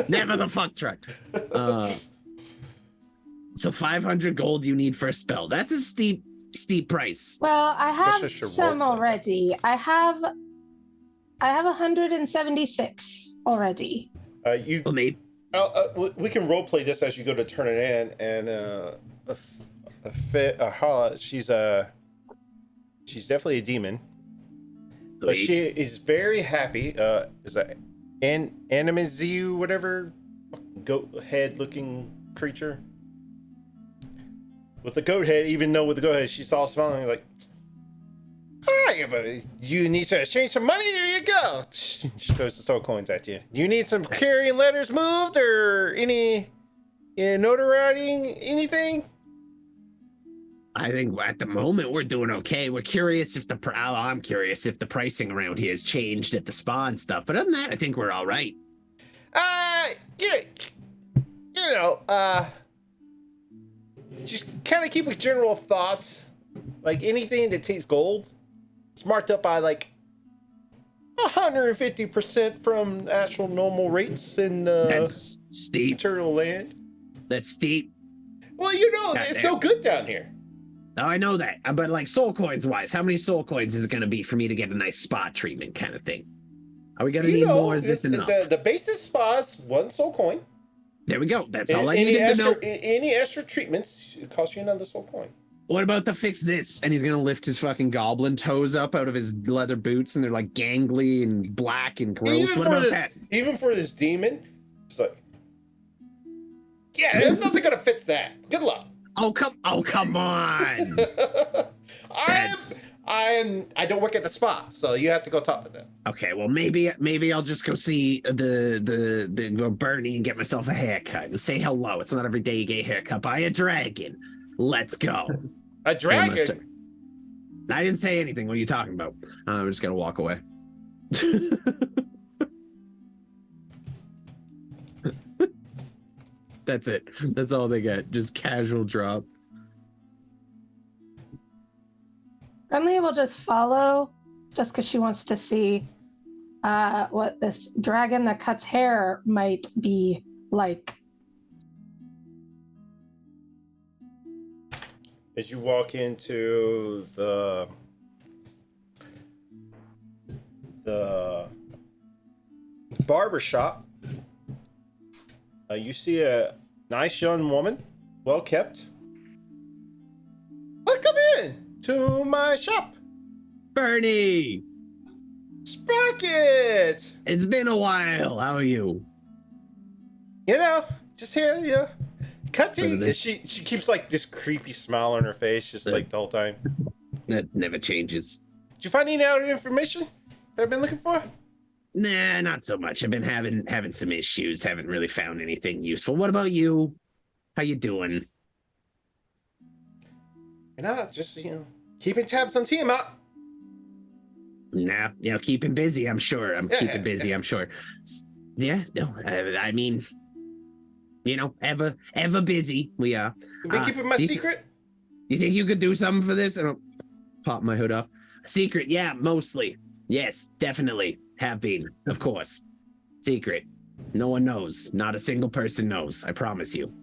Never the fuck truck. So 500 gold you need for a spell. That's a steep price. Well, I have some already. I have 176 already. Maybe. We can role play this as you go to turn it in, and she's definitely a demon, but she is very happy. Is a Animazu, whatever, goat head looking creature with the goat head. Even though with the goat head, she's all smiling like, "Hi, buddy. You need to exchange some money? There you go." She throws the soul coins at you. Do you need some carrying letters moved or any notarizing anything? I think at the moment we're doing okay. We're curious if I'm curious if the pricing around here has changed at the spa and stuff. But other than that, I think we're all right. Just kind of keep with general thoughts. Like anything that takes gold, it's marked up by like 150% from actual normal rates in that's steep. Eternal Land. That's steep. Well, it's no good down here. Oh, I know that. But like soul coins wise, how many soul coins is it going to be for me to get a nice spa treatment kind of thing? Are we going to need more? Is this enough? The basic spa is 1 soul coin. There we go. That's all I needed to know. Any extra treatments cost you another soul coin. What about the fix this? And he's gonna lift his fucking goblin toes up out of his leather boots, and they're like gangly and black and gross. What about that? Even for this demon, it's like, yeah, there's nothing gonna fix that. Good luck. Oh come on. I don't work at the spa, so you have to go talk to them. Okay, well maybe I'll just go see the Bernie and get myself a haircut and say hello. It's not every day you get a haircut by a dragon. Let's go. A dragon? I didn't say anything. What are you talking about? I'm just gonna walk away. That's it. That's all they get. Just casual drop. Friendly will just follow, just because she wants to see what this dragon that cuts hair might be like. As you walk into the barber shop, you see a nice young woman, well kept. Welcome in to my shop, Bernie. Sprocket. It's been a while. How are you? Just here, cutting. And she keeps like this creepy smile on her face, just like the whole time. That never changes. Did you find any other information that I've been looking for? Nah, not so much. I've been having some issues. Haven't really found anything useful. What about you? How you doing? Just keeping tabs on Tiamat. Nah, keeping busy. I'm sure. I'm keeping busy. I'm sure. Yeah, no. I mean, ever busy. We are. You been keeping my secret? You think you could do something for this? I don't pop my hood off. Secret, yeah, mostly. Yes, definitely. Have been, of course. Secret. No one knows. Not a single person knows. I promise you.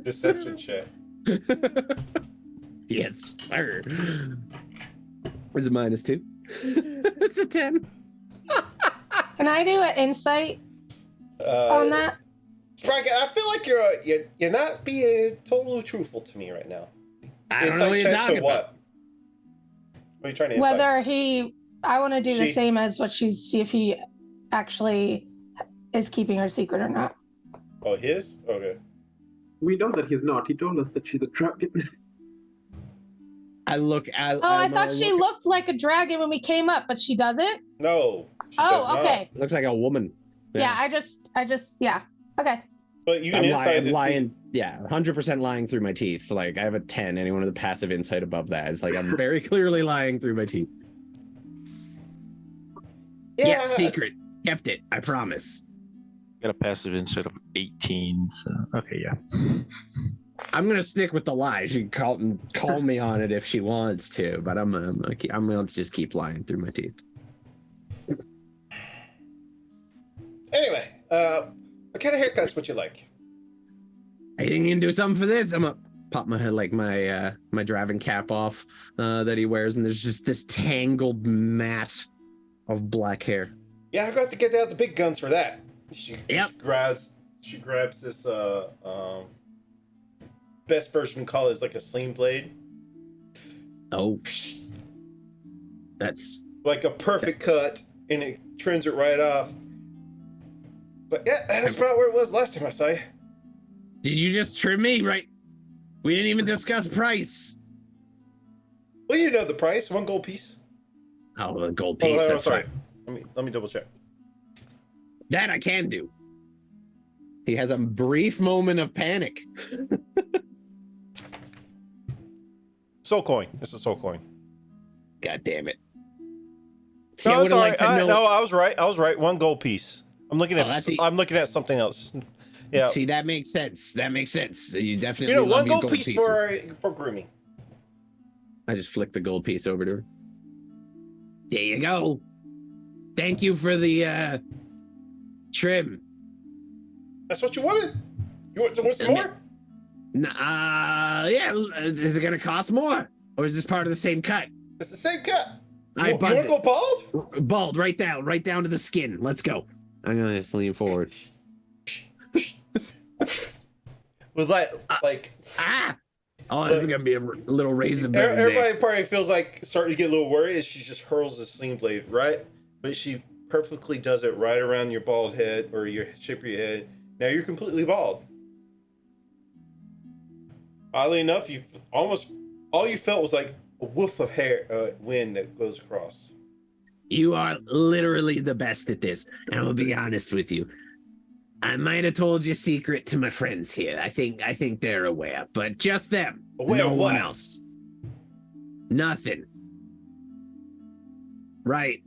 Deception check. Yes, sir. It's a -2. It's a 10. Can I do an insight on that? Sprocket, I feel like you're not being totally truthful to me right now. I don't know what you're talking about. What are you trying to insight? I want to do the same as what see if he actually is keeping her secret or not. Oh, his? Okay. We know that he's not. He told us that she's a dragon. I look at. Oh, I thought she looked like a dragon when we came up, but she doesn't. No. She does not. Okay. Looks like a woman. Yeah, I just, yeah. Okay. But you can I'm lying. Yeah, 100% lying through my teeth. Like I have a 10. Anyone with a passive insight above that? It's like I'm very clearly lying through my teeth. Yeah, secret. Kept it. I promise. Got a passive insight of 18. So okay, yeah. I'm gonna stick with the lie. She can call me on it if she wants to, but I'm gonna just keep lying through my teeth. Anyway, what kind of haircuts would you like? I think you can do something for this. I'm gonna pop my head like my driving cap off that he wears, and there's just this tangled mat of black hair. Yeah, I got to get out the big guns for that. She grabs this best version call is like a sling blade. Oh, that's like a perfect cut, and it trims it right off. But yeah, that's about where it was last time I saw you. Did you just trim me? Right? We didn't even discuss price. Well, you know the price, 1 gold piece. Oh, the gold piece. That's sorry. fine. Let me double check. That I can do. He has a brief moment of panic. Soul coin. It's a soul coin. God damn it. See, no, I was right. 1 gold piece. I'm looking at something else. Yeah. See, that makes sense. You definitely 1 gold piece for grooming. I just flicked the gold piece over to her. There you go. Thank you for the trim. That's what you wanted? You want some more? Yeah. Is it gonna cost more? Or is this part of the same cut? It's the same cut. You want to go bald? Bald, right down to the skin. Let's go. I'm gonna just lean forward. Was like oh, this is gonna be a little razor blade. Everybody probably feels like starting to get a little worried as she just hurls the sling blade, right? But she perfectly does it right around your bald head or your shape of your head. Now you're completely bald. Oddly enough, you almost all you felt was like a woof of hair, wind that goes across. You are literally the best at this, and I'm gonna be honest with you. I might have told your secret to my friends here. I think they're aware, but just them. Aware no of one what? else. Nothing. Right.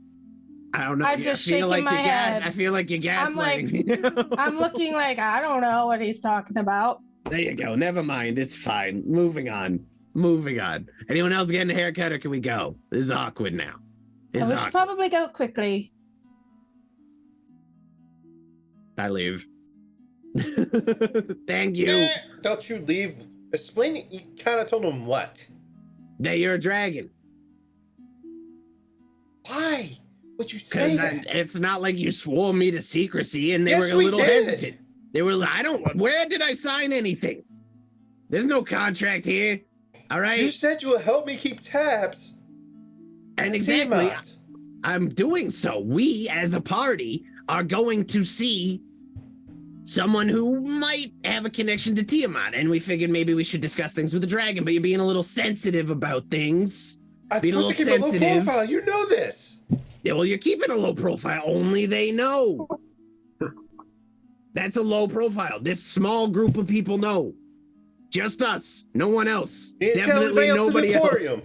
I don't know. I'm just shaking my head. I feel like you're gaslighting me. I'm looking like I don't know what he's talking about. There you go. Never mind. It's fine. Moving on. Anyone else getting a haircut, or can we go? This is awkward now. We should probably go quickly. I leave. Thank you. Don't you leave? Explain it. You kind of told him what? That you're a dragon. Why would you say that? It's not like you swore me to secrecy and they were a little hesitant. They were, where did I sign anything? There's no contract here. All right. You said you would help me keep tabs. And exactly, I'm doing so. We, as a party, are going to see someone who might have a connection to Tiamat, and we figured maybe we should discuss things with the dragon, but you're being a little sensitive about things. I'm supposed to keep a low profile. You know this. Yeah, well, you're keeping a low profile. Only they know. That's a low profile. This small group of people know. Just us. No one else. Definitely nobody else.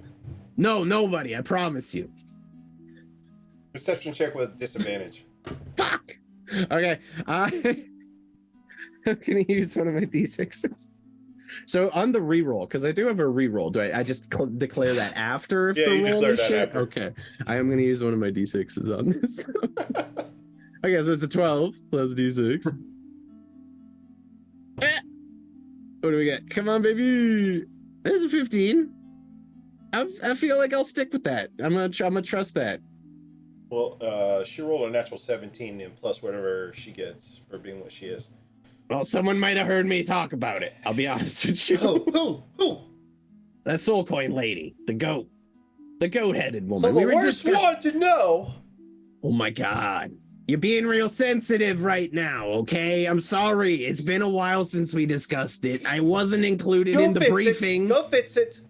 No, nobody. I promise you. Perception check with disadvantage. Fuck. Okay. I'm gonna use one of my d6s. So on the reroll, because I do have a reroll. Do I just declare that after if the roll is shit? After. Okay. I am gonna use one of my d6s on this. Okay, so it's a 12 plus d6. What do we get? Come on, baby. There's a 15. I feel like I'll stick with that. I'm gonna trust that. Well, she rolled a natural 17 and plus whatever she gets for being what she is. Well, someone might have heard me talk about it. I'll be honest with you. Who? That soul coin lady, the goat. The goat-headed woman. So the worst one to know. Oh my god. You're being real sensitive right now, okay? I'm sorry. It's been a while since we discussed it. I wasn't included in the briefing. Go fix it.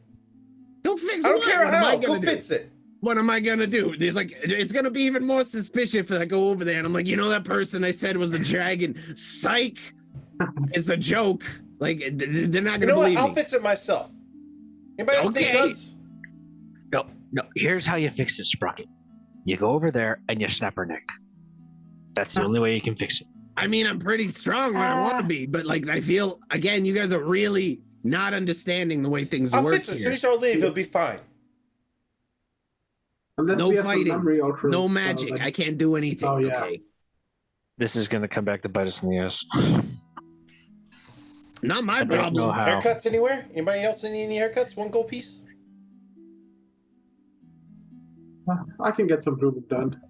Go fix I don't what? care What am I how. gonna Go do? fix it. What am I gonna do? There's like, it's gonna be even more suspicious if I go over there and I'm like, you know, that person I said was a dragon. Psych. It's a joke. Like, they're not You gonna know what? believe I'll me. fix it myself. Anybody else think Okay. guns? No. Here's how you fix it, Sprocket. You go over there and you snap her neck. That's the only way you can fix it. I mean, I'm pretty strong when I want to be, but like, I feel, again, you guys are really not understanding the way things I'll work fix it. As soon here. as y'all leave, it'll be fine. Unless No we have some fighting, memory altering, no magic. like- I can't do anything. Oh, yeah. Okay, This is going to come back to bite us in the ass. not my I don't know problem. how. Haircuts anywhere? Anybody else need any haircuts? One gold piece? I can get some grooming done.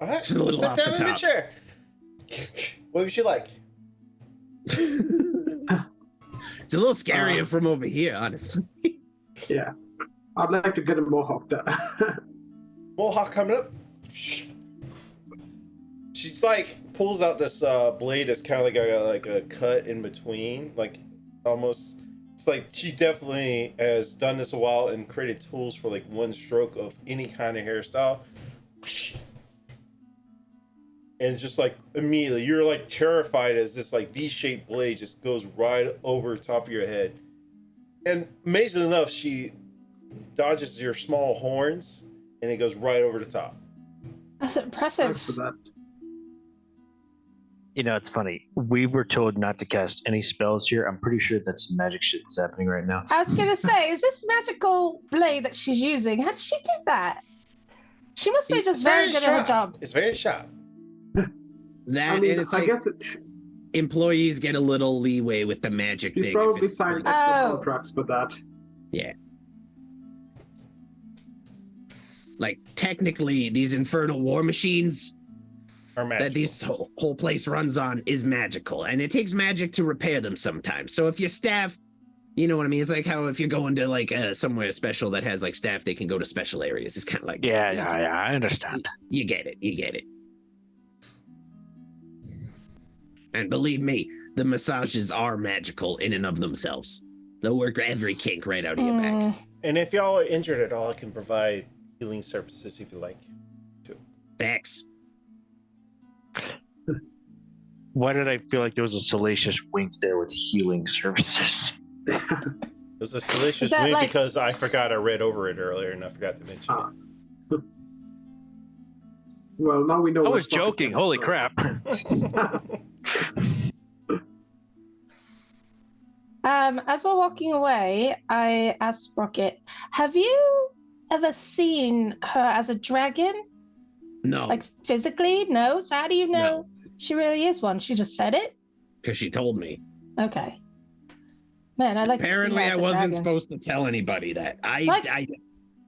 All right. Just a little Sit off down the in the top. chair. What would you like? It's a little scarier from over here, honestly. Yeah. I'd like to get a mohawk done. Mohawk coming up. She's like pulls out this blade that's kind of like a cut in between, like almost. It's like she definitely has done this a while and created tools for like one stroke of any kind of hairstyle. And just like immediately, you're like terrified as this like V-shaped blade just goes right over top of your head. And amazingly enough, she dodges your small horns and it goes right over the top. That's Thanks impressive. for that. You know, it's funny. We were told not to cast any spells here. I'm pretty sure that's some magic shit that's happening right now. I was gonna say, is this magical blade that she's using? How did she do that? She must be just very good at her job. It's very sharp. That I mean, and it's I like guess employees get a little leeway with the magic she's thing. probably if it's signed like- extra Oh. contracts for that. like technically, these infernal war machines Or magical. that this whole place runs on is magical, and it takes magic to repair them sometimes. So if your staff, you know what I mean? It's like how if you're going to like somewhere special that has like staff, they can go to special areas. It's kind of like Yeah, I understand. You get it. And believe me, the massages are magical in and of themselves. They'll work every kink right out of your back. And if y'all are injured at all, I can provide healing services if you like. Thanks. Why did I feel like there was a salacious wink there with healing services? It was a salacious that win like- because I forgot I read over it earlier and I forgot to mention Ah. Well, now we know. I what was fucking- joking. Holy crap. As we're walking away, I asked Sprocket, have you ever seen her as a dragon? No, Like physically? No? So how do you know she really is one? She just said it? because she told me. Okay. Man, I'd like Apparently, to see her I as a wasn't dragon. supposed to tell anybody that. Like-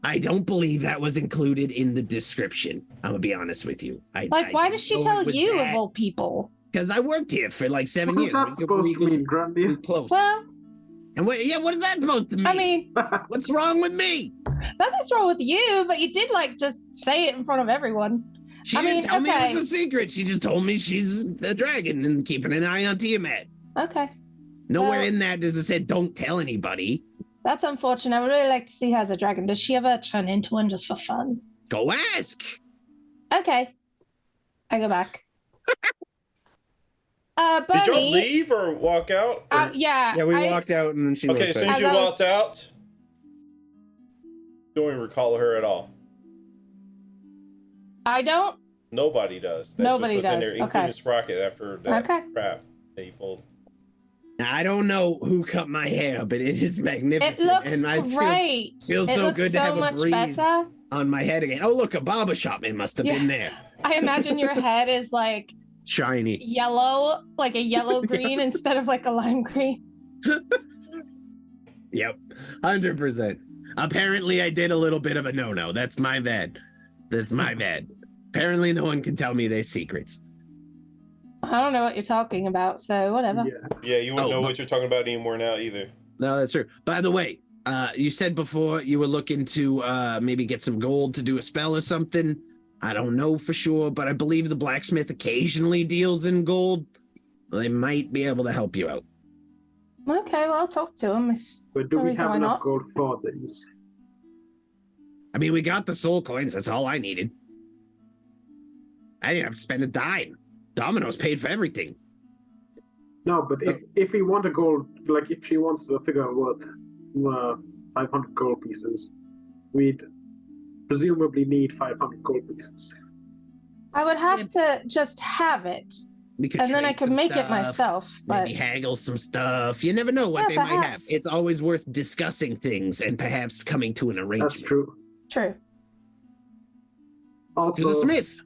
I don't believe that was included in the description. I'm gonna be honest with you. Like, why does she tell you of all people? Because I worked here for like 7 What is years. that We could- supposed we to could mean, be Grundy? close. Well, And what? Yeah, what is that supposed to mean? I mean, what's wrong with me? nothing's wrong with you, but you did like just say it in front of everyone. She I didn't mean, tell me okay. it was a secret. She just told me she's a dragon and keeping an eye on Tiamat. Okay. Nowhere Well- in that does it say don't tell anybody. That's unfortunate. I would really like to see her as a dragon. Does she ever turn into one just for fun? Go ask. Okay. I go back. Did y'all Bernie. leave or walk out? Or- Yeah. Yeah, we I- walked out and she Okay, looked as soon back. as you As I walked was- out, don't even recall her at all. I don't. Nobody does. That Nobody just was in does, there, including okay. Sprocket after that Okay. crap that he pulled. I don't know who cut my hair, but it is It magnificent. looks and I great. feels it so looks good to so have a much breeze. better. on my head again. Oh, look, a barbershop. It must have Yeah. been there. I imagine your head is like Shiny. yellow, like a yellow green instead of like a lime green. Yep, 100%. Apparently, I did a little bit of a no-no. That's my bad. That's my bad. Apparently, no one can tell me their secrets. I don't know what you're talking about, so whatever. Yeah. Yeah, you wouldn't Oh, know but- what you're talking about anymore now either. No, that's true. By the way, you said before you were looking to maybe get some gold to do a spell or something. I don't know for sure, but I believe the blacksmith occasionally deals in gold. They might be able to help you out. Okay, well, I'll talk to him. But do No we reason have why enough not. gold for these? I mean, we got the soul coins. That's all I needed. I didn't have to spend a dime. Domino's paid for everything. No, but if we want a gold, like if she wants a figure worth 500 gold pieces, we'd presumably need 500 gold pieces. I would have to just have it, and then I could make it myself. But Maybe haggle some stuff. You never know what they might have. perhaps. It's always worth discussing things and perhaps coming to an arrangement. That's true. True. Also, To the smith.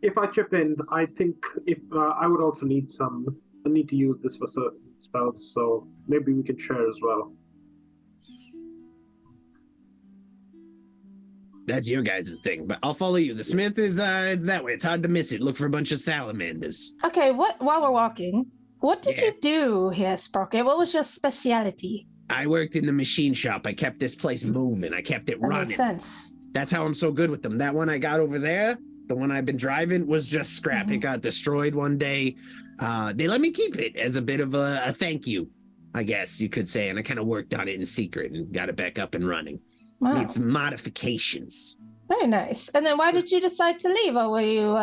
if I chip in, I think if I would also need I need to use this for certain spells, so maybe we can share as well. That's your guys' thing, but I'll follow you. The smith is it's that way. It's hard to miss it. Look for a bunch of salamanders. Okay, while we're walking, what did Yeah. you do here, Sprocket? What was your speciality? I worked in the machine shop. I kept this place moving. I kept it That running. makes sense. That's how I'm so good with them. That one I got over there, the one I've been driving, was just scrap. It got destroyed one day. They let me keep it as a bit of a thank you, I guess you could say. And I kind of worked on it in secret and got it back up and running. Wow, Made some modifications. very nice. And then why did you decide to leave? Or were you?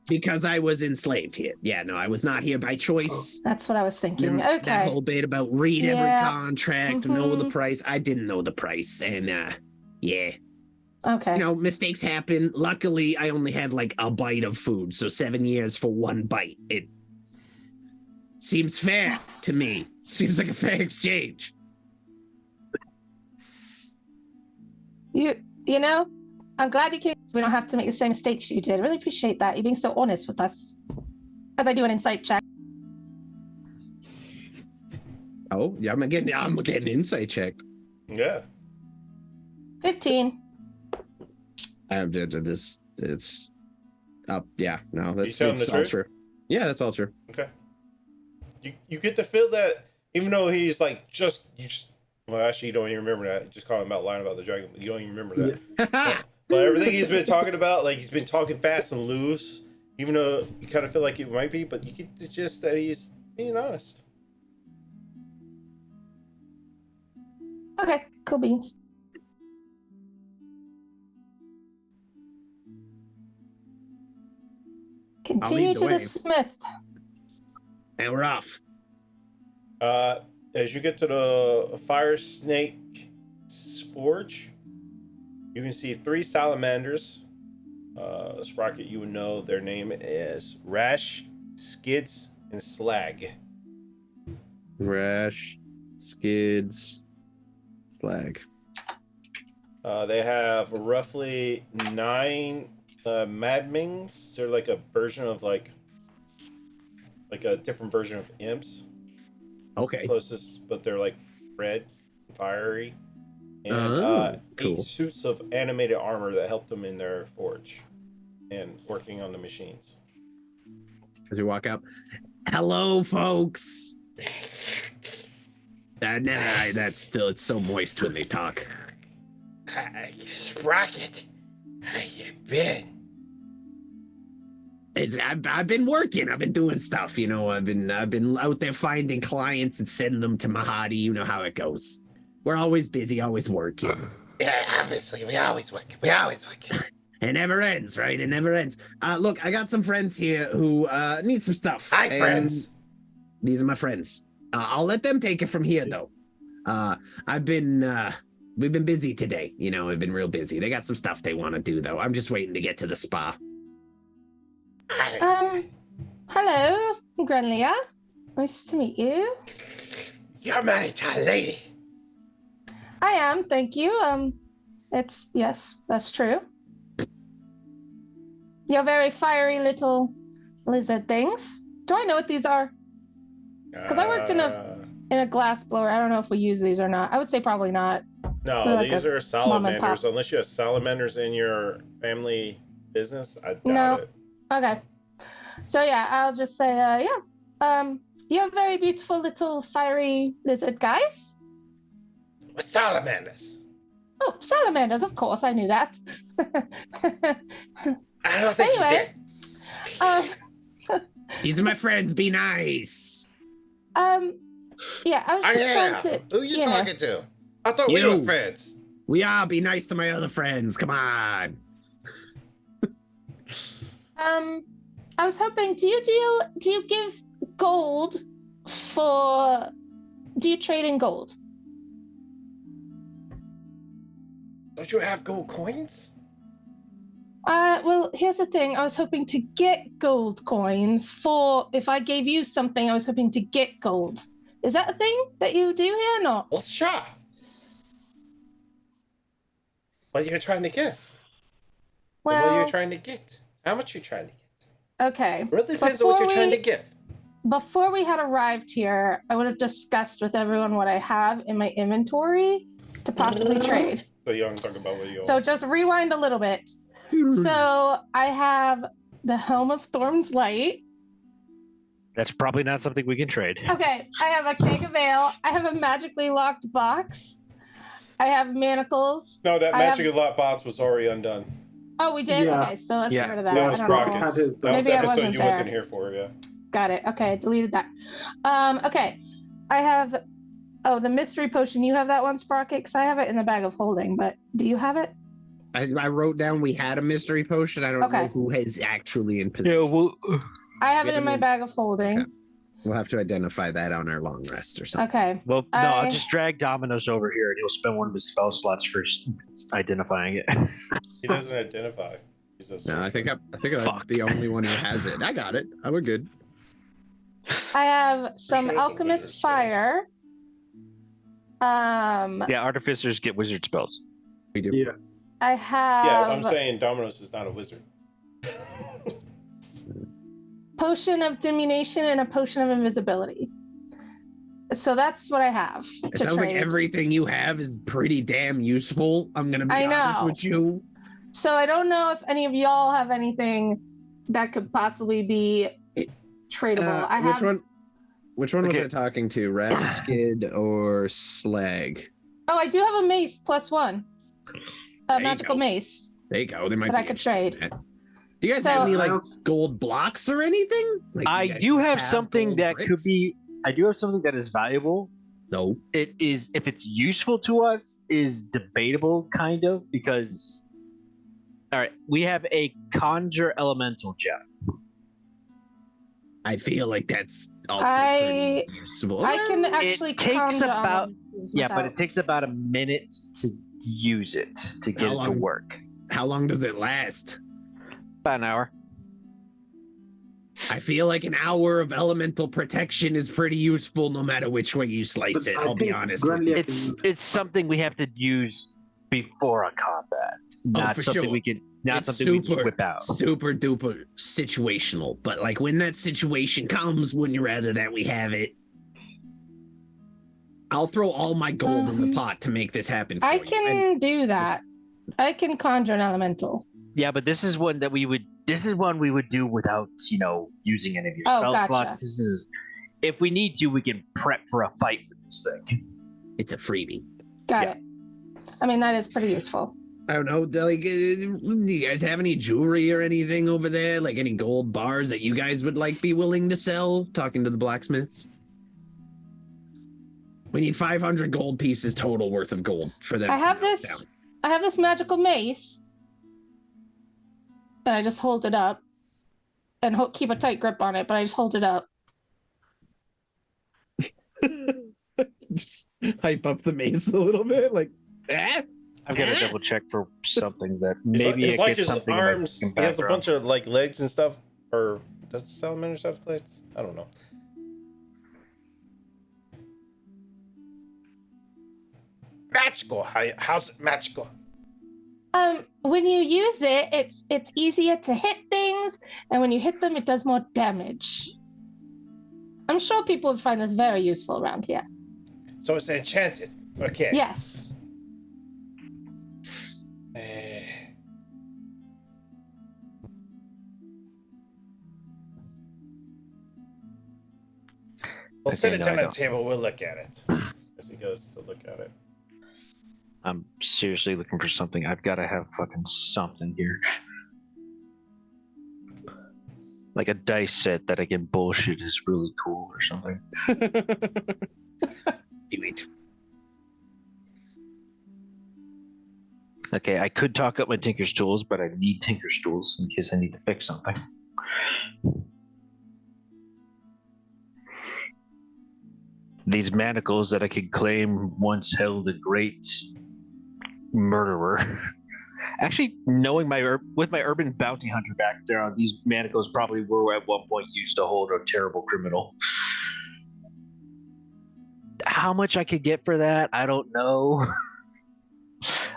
Because I was enslaved here. Yeah, no, I was not here by choice. That's what I was thinking. Remember Okay. That whole bit about read every Yeah. contract, know the Mhm. price. I didn't know the price. And yeah, Okay. you know, mistakes happen. Luckily, I only had like a bite of food. So 7 years for one bite. It seems fair to me. Seems like a fair exchange. You know, I'm glad you came. So we don't have to make the same mistakes you did. I really appreciate that. You being so honest with us. As I do an insight check. Oh, yeah, I'm getting insight checked. Yeah. 15. It's up. Yeah, no, that's telling it's the all truth? true. Yeah, that's all true. Okay. You get the feel that even though he's like well, actually, you don't even remember that. Just call him about lying about the dragon. You don't even remember that. But everything he's been talking about, like he's been talking fast and loose, even though you kind of feel like it might be, but you get the gist that he's being honest. Okay, cool beans. Continue lead the to the way. smith. And we're off. As you get to the fire snake forge, you can see 3 salamanders. Sprocket, you would know their name is Rash, Skids, and Slag. Rash, Skids, Slag. They have roughly 9 madmings. They're like a version of like a different version of imps. Okay. Closest, but they're like red, fiery, and cool. 8 suits of animated armor that helped them in their forge and working on the machines. As we walk up, hello, folks. That's still, it's so moist when they talk. Sprocket, how you been? I've been working. I've been doing stuff. You know, I've been out there finding clients and sending them to Mahadi. You know how it goes. We're always busy, always working. Yeah, obviously, we always working. It never ends, right? It never ends. Look, I got some friends here who need some stuff. Hi, and friends. These are my friends. I'll let them take it from here, though. We've been busy today. You know, we've been real busy. They got some stuff they want to do, though. I'm just waiting to get to the spa. Hello, Grenlia. Nice to meet you. You're married to a lady. I am, thank you. Yes, that's true. You're very fiery little lizard things. Do I know what these are? Because I worked in a glass blower. I don't know if we use these or not. I would say probably not. No, They're like these a are mom and pop. salamanders. Unless you have salamanders in your family business, I doubt No. it. Okay. So yeah, I'll just say, you're very beautiful little fiery lizard guys. With salamanders. Oh, salamanders, of course, I knew that. I don't think Anyway, These are my friends. Be nice. yeah, I was just trying to. Who you know. talking to? I thought we You. were friends. We are. Be nice to my other friends. Come on. I was hoping. Do you give gold for? Do you trade in gold? Don't you have gold coins? Well, here's the thing. I was hoping to get gold coins for if I gave you something. I was hoping to get gold. Is that a thing that you do here or not? Well, sure. What are you trying to give? What are Well, you trying to get? How much are you trying to get? okay. It really depends on what you're trying to give. Before we had arrived here, I would have discussed with everyone what I have in my inventory to possibly trade. So you don't talk about what you So just rewind a little bit. So I have the Helm of Thorn's Light. That's probably not something we can trade. Okay, I have a Keg of Ale. I have a magically locked box. I have manacles. No, that magic lock box was already undone. Oh, we did? Yeah. Okay, so let's Yeah. get rid of that. That I was don't know. Sprockets. That was Maybe the I episode wasn't you there. wasn't here for, yeah. Got it. Okay, I deleted that. Okay. I have the mystery potion. You have that one, Sprocket? Because I have it in the bag of holding, but do you have it? I wrote down we had a mystery potion. I don't know who is actually in possession. Yeah, well, I have it in my bag of holding. Okay. We'll have to identify that on our long rest or something. Okay. well, no, I'll just drag Domino's over here, and he'll spend one of his spell slots for identifying it. He doesn't identify. He's a No, I think I'm Fuck. the only one who has it. I got it. We're good. I have some sure it's a alchemist wizard spell. fire. Yeah, artificers get wizard spells. We do. Yeah. I have Yeah, I'm saying Domino's is not a wizard. potion of diminution and a potion of invisibility. So that's what I have. It to sounds like trade. everything you have is pretty damn useful. I'm gonna be I honest know. with you. So I don't know if any of y'all have anything that could possibly be tradable. I have. Which one was Okay. I talking to? Rat, Skid, or Slag? Oh, I do have a mace +1. There A you magical go. mace. There you go. They might That be I could interested in trade. that. Do you guys So- have any like gold blocks or anything? Like, I you guys do just have something gold that bricks? could be. I do have something that is valuable. No. It is, if it's useful to us, is debatable, kind of, because. All right, we have a conjure elemental gem. I feel like that's also I- pretty useful. I can actually takes conjure about- elements Yeah, but it without- takes about a minute to use it to get How it to long? work. How long does it last? About an hour. I feel like an hour of elemental protection is pretty useful no matter which way you slice But it. I I'll be think honest with Grandia you. It's something we have to use before a combat, not for something sure. we can, not It's something we just super- whip out. Super duper situational. But like when that situation comes, wouldn't you rather that we have it? I'll throw all my gold in the pot to make this happen for I you. can do that. I can conjure an elemental. Yeah, but this is one that we would. This is one we would do without, using any of your Oh, spell gotcha. slots. This is, if we need to, we can prep for a fight with this thing. It's a freebie. Got Yeah. it. I mean, that is pretty useful. I don't know. Like, do you guys have any jewelry or anything over there? Like any gold bars that you guys would like be willing to sell? Talking to the blacksmiths. We need 500 gold pieces total worth of gold for them. I to have melt this. down. I have this magical mace. And I just hold it up, and keep a tight grip on it. But I just hold it up. Just hype up the mace a little bit, like, I've got to double check for something that It's maybe it's it like gets his something in my arms. He fucking has a background. bunch of like legs and stuff. Or does salamander have legs? I don't know. Magical. How's it magical? When you use it, it's easier to hit things, and when you hit them, it does more damage. I'm sure people would find this very useful around here. So it's enchanted. Okay. Yes. We'll Okay, set it no, down I on the don't. table. We'll look at it. As he goes to look at it. I'm seriously looking for something. I've got to have fucking something here. Like a dice set that I can bullshit is really cool or something. Okay, I could talk up my Tinker's Tools, but I need Tinker's Tools in case I need to fix something. These manacles that I could claim once held a great murderer. Actually, knowing with my urban bounty hunter background, these manacles probably were at one point used to hold a terrible criminal. How much I could get for that, I don't know.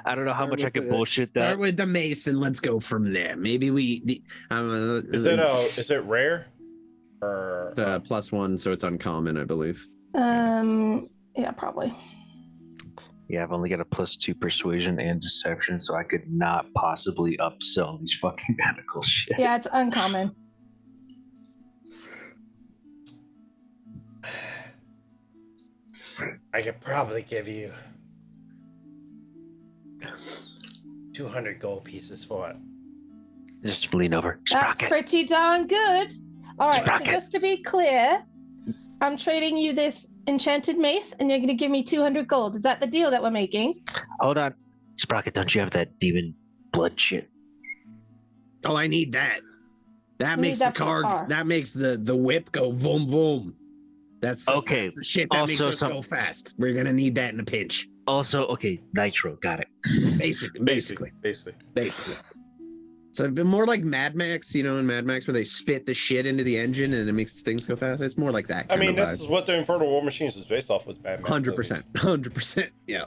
I don't know how much I could bullshit that. Start with the mace and let's go from there. Maybe Is it rare? Or +1, so it's uncommon, I believe. Yeah, probably. Yeah, I've only got a +2 persuasion and deception, so I could not possibly upsell these fucking manacles shit. Yeah, it's uncommon. I could probably give you 200 gold pieces for it. Just lean over. That's Sprocket. pretty darn good. All right, Sprocket. so just to be clear, I'm trading you this enchanted mace, and you're going to give me 200 gold. Is that the deal that we're making? Hold on. Sprocket, don't you have that demon blood shit? Oh, I need that. That You makes need the that for the car. car. That makes the whip go vroom vroom. That's the, Okay, That's the shit that makes also us some- go fast. We're gonna need that in a pinch. Also, okay, nitro, got it. Basically. It's a bit more like Mad Max, you know, in Mad Max where they spit the shit into the engine and it makes things go fast. It's more like that. I Kind mean, of this vibe. is what the Infernal War Machines was based off, was Batman. 100%. Yeah.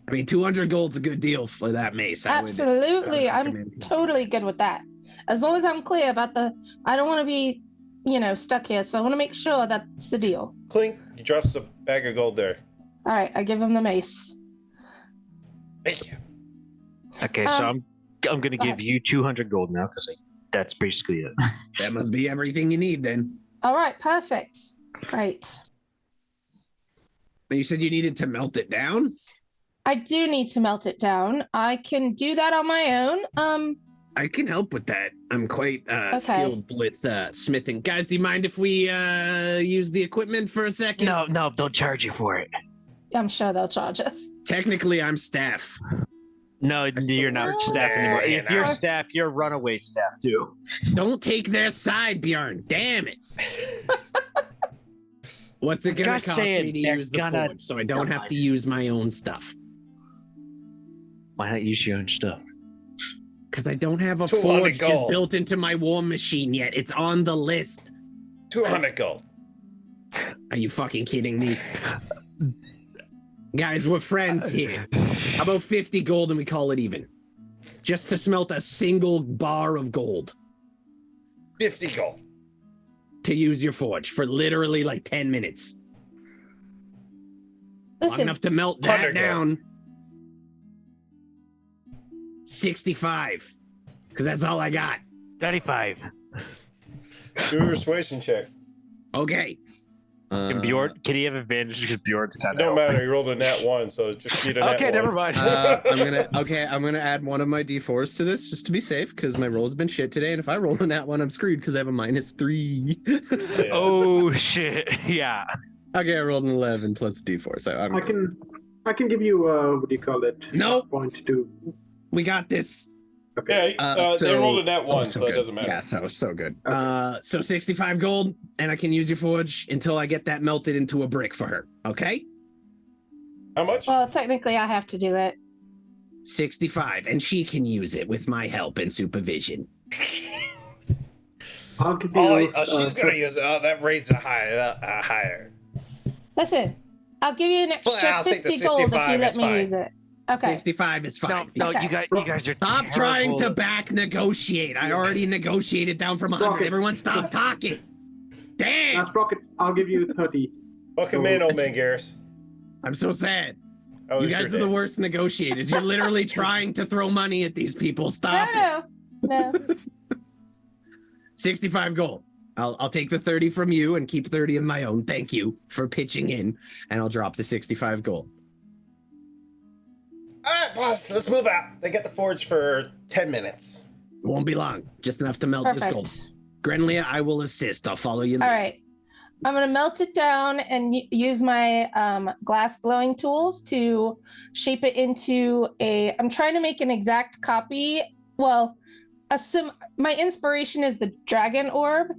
I mean, 200 gold's a good deal for that mace. Absolutely. I would I'm recommend. totally good with that. As long as I'm clear about I don't want to be, stuck here. So I want to make sure that's the deal. Clink, he drops a bag of gold there. All right, I give him the mace. Thank you. Okay, so I'm gonna go give ahead. you 200 gold now because that's basically it. That must be everything you need then. All right, perfect. Great. You said you needed to melt it down? I do need to melt it down. I can do that on my own. I can help with that. I'm quite skilled with smithing. Guys, do you mind if we use the equipment for a second? No, don't charge you for it. I'm sure they'll charge us. Technically, I'm staff. No, you're not staff anymore. Yeah, If you're no. staff, you're runaway staff too. Don't take their side, Bjorn. Damn it. What's it gonna Just cost saying, me to they're use the gonna- forge so I don't have to use my own stuff? Why not use your own stuff? Because I don't have a 200 forge just gold. built into my war machine yet. It's on the list. 200 gold. Are you fucking kidding me? Guys, we're friends here. How about 50 gold and we call it even? Just to smelt a single bar of gold 50 gold. to use your forge for literally like 10 minutes. Long Listen, enough to melt that 100 gold. down. 65. Because that's all I got. 35. Do a persuasion check. Okay. And Bjorn, can he have advantage because Bjorn's kind It of don't matter. He rolled a nat 1, so just beat a nat Okay, 1. never mind. I'm gonna add one of my d4s to this just to be safe because my roll's been shit today, and if I roll a nat 1, I'm screwed because I have a -3. Yeah. Oh shit! Yeah. Okay, I rolled an 11 plus d4, so I'm good. I can give you what do you call it? Nope. Point to. We got this. Okay. Yeah, they rolled a nat 1, so it good. doesn't matter. Yeah, so good. Okay. So 65 gold, and I can use your forge until I get that melted into a brick for her. Okay? How much? well, technically, I have to do it. 65, and she can use it with my help and supervision. I'll give you. She's going to use it. Oh, that rate's higher. Listen, I'll give you an extra I'll take the 50 gold if you 65, let it's me fine. use it. Okay. 65 is fine. No, Okay. you guys are Stop trying to terrible. back negotiate. I already negotiated down from 100. Rocket. Everyone stop talking. Damn. Sprocket, I'll give you 30. Fucking man, old man, Garrus. I'm so sad. How You was guys your are the day? worst negotiators. You're literally trying to throw money at these people. Stop it. No. 65 gold. I'll take the 30 from you and keep 30 of my own. Thank you for pitching in. And I'll drop the 65 gold. right, boss, let's move out. They get the forge for 10 minutes. It won't be long. Just enough to melt this gold. Perfect. Grenlia, I will assist. I'll follow you. All right. I'm going to melt it down and use my glass blowing tools to shape it into I'm trying to make an exact copy. Well, my inspiration is the dragon orb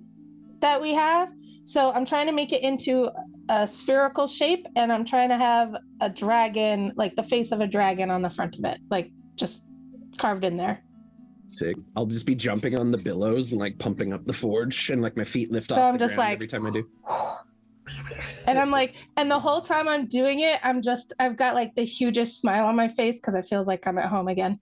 that we have. So I'm trying to make it into a spherical shape, and I'm trying to have a dragon, like the face of a dragon on the front of it, like just carved in there. Sick. I'll just be jumping on the billows and like pumping up the forge, and like my feet lift So off I'm the just ground like, every time I do. And I'm like, and the whole time I'm doing it, I've got like the hugest smile on my face because it feels like I'm at home again.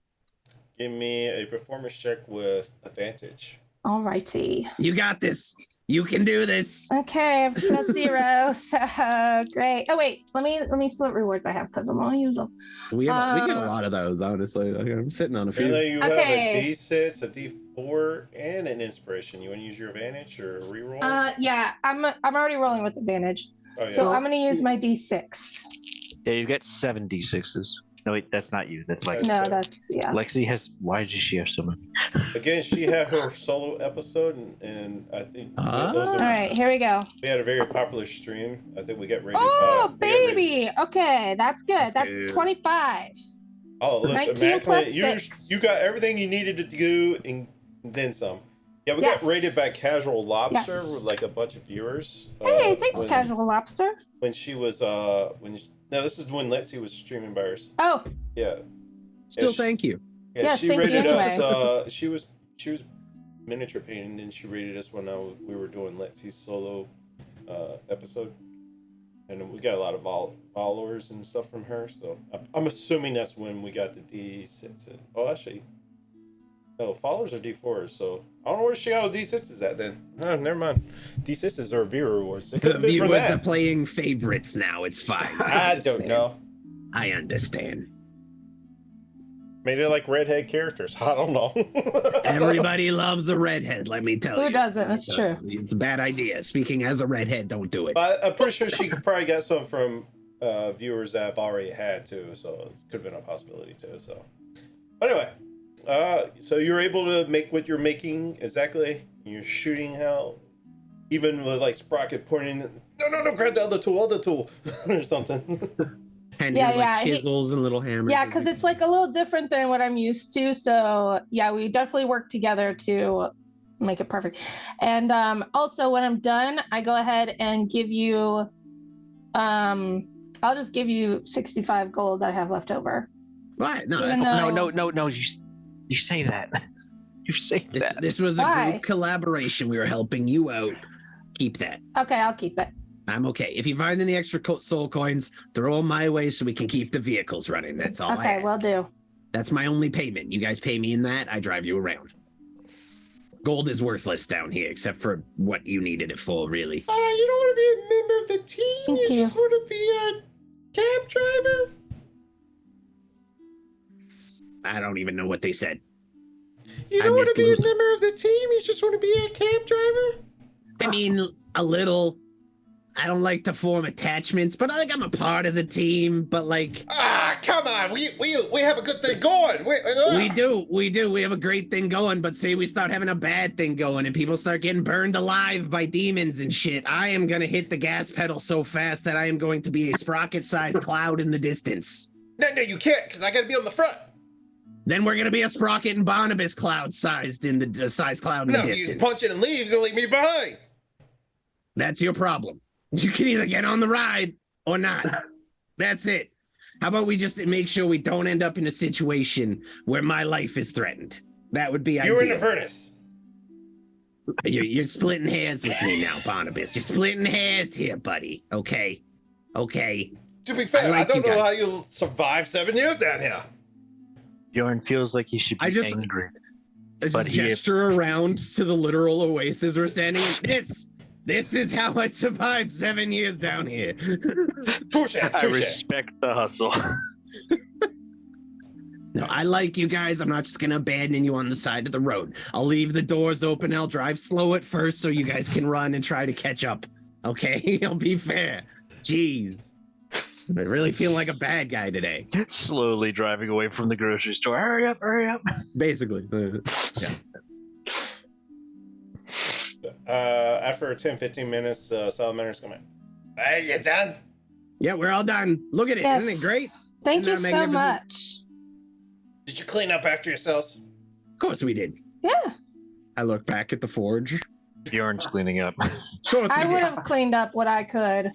Give me a performance check with advantage. All righty. You got this. You can do this. Okay, I've plus 0. So great. Oh wait, let me see what rewards I have because I'm gonna use them. We get a lot of those, honestly. Like, I'm sitting on a few. You have Okay. a D6, a D4, and an inspiration. You want to use your advantage or reroll? Yeah, I'm already rolling with advantage. Oh, yeah. So I'm gonna use my D6. Yeah, you get 7 d6s. No, wait, that's not you. That's Lexi. No, that's yeah. Lexi has. Why does she have so many? Again, she had her solo episode, and I think All right, here we go. we had a very popular stream. I think we got rated. Oh, we got rated- baby. Okay, that's good. That's good. 25. Oh, listen, 19 plus immaculate. 6. You got everything you needed to do, and then some. Yeah, we Yes. got rated by Casual Lobster Yes. with like a bunch of viewers. Hey, thanks, when, Casual Lobster. When she was no, this is when Lexi was streaming by herself. Oh, Yeah. Still, Yeah, thank you. Yeah, Yes, she thank you rated anyway. us. She was miniature painting, and she rated us when we were doing Lexi's solo episode, and we got a lot of followers and stuff from her. So I'm assuming that's when we got the D6. Oh, actually, no, followers are D4s. So I don't know where she got the D6s at then. Oh, never mind. D6s are viewer rewards. It could The have been for viewers are that. playing favorites now. It's fine. I don't know. I understand. Made it like redhead characters. I don't know. Everybody loves a redhead, let me tell you. who doesn't? That's true. It's a bad idea. Speaking as a redhead, don't do it. But I'm pretty sure she probably got some from viewers that have already had too, so it could have been a possibility too. So, but anyway, so you're able to make what you're making exactly. You're shooting out, even with like Sprocket pointing. No, grab the other tool, or something. And Yeah, like yeah, chisels and little hammers. Yeah, because it's like a little different than what I'm used to. So yeah, we definitely work together to make it perfect. And also when I'm done, I go ahead and give you I'll just give you 65 gold that I have left over. What? No, Even that's though- No. You say that. You say that. this was a Why? group collaboration. We were helping you out. Keep that. Okay, I'll keep it. I'm okay. If you find any extra soul coins, throw them my way so we can keep the vehicles running. That's all I Okay, ask. will do. That's my only payment. You guys pay me in that, I drive you around. Gold is worthless down here, except for what you needed it for, really. You don't want to be a member of the team. Thank you. Just want to be a cab driver. I don't even know what they said. You I don't want to missed be a Lulu. member of the team. You just want to be a cab driver. I mean, a little. I don't like to form attachments, but I think I'm a part of the team. But like, Come on. We have a good thing going. we do. We have a great thing going. But say we start having a bad thing going, and people start getting burned alive by demons and shit. I am gonna hit the gas pedal so fast that I am going to be a sprocket-sized cloud in the distance. No, you can't, because I got to be on the front. Then we're gonna be a Sprocket and Barnabas cloud-sized in the sized cloud in the No, if you distance. punch it and leave, you're going to leave me behind. That's your problem. You can either get on the ride or not. That's it. How about we just make sure we don't end up in a situation where my life is threatened? That would be You ideal. were in Avernus. You're splitting hairs with me now, Barnabas. You're splitting hairs here, buddy. Okay. To be fair, I, like don't you know guys. how you'll survive 7 years down here. Bjorn feels like he should be I just- angry. I just But he- gesture around to the literal oasis we're standing in. This is how I survived 7 years down here. Touche. I respect the hustle. No, I like you guys. I'm not just gonna abandon you on the side of the road. I'll leave the doors open. I'll drive slow at first so you guys can run and try to catch up. Okay? I'll be fair. Jeez. I really feel like a bad guy today. Slowly driving away from the grocery store. Hurry up, hurry up. Basically. Yeah. After 10-15 minutes, Salamander's coming. Hey, you done? Yeah, we're all done. Look at it. Yes. Isn't it great? Thank you Isn't that so magnificent? much. Did you clean up after yourselves? Of course we did. Yeah, I look back at the forge. Bjorn's cleaning up. Of course I we would did. have cleaned up what I could. I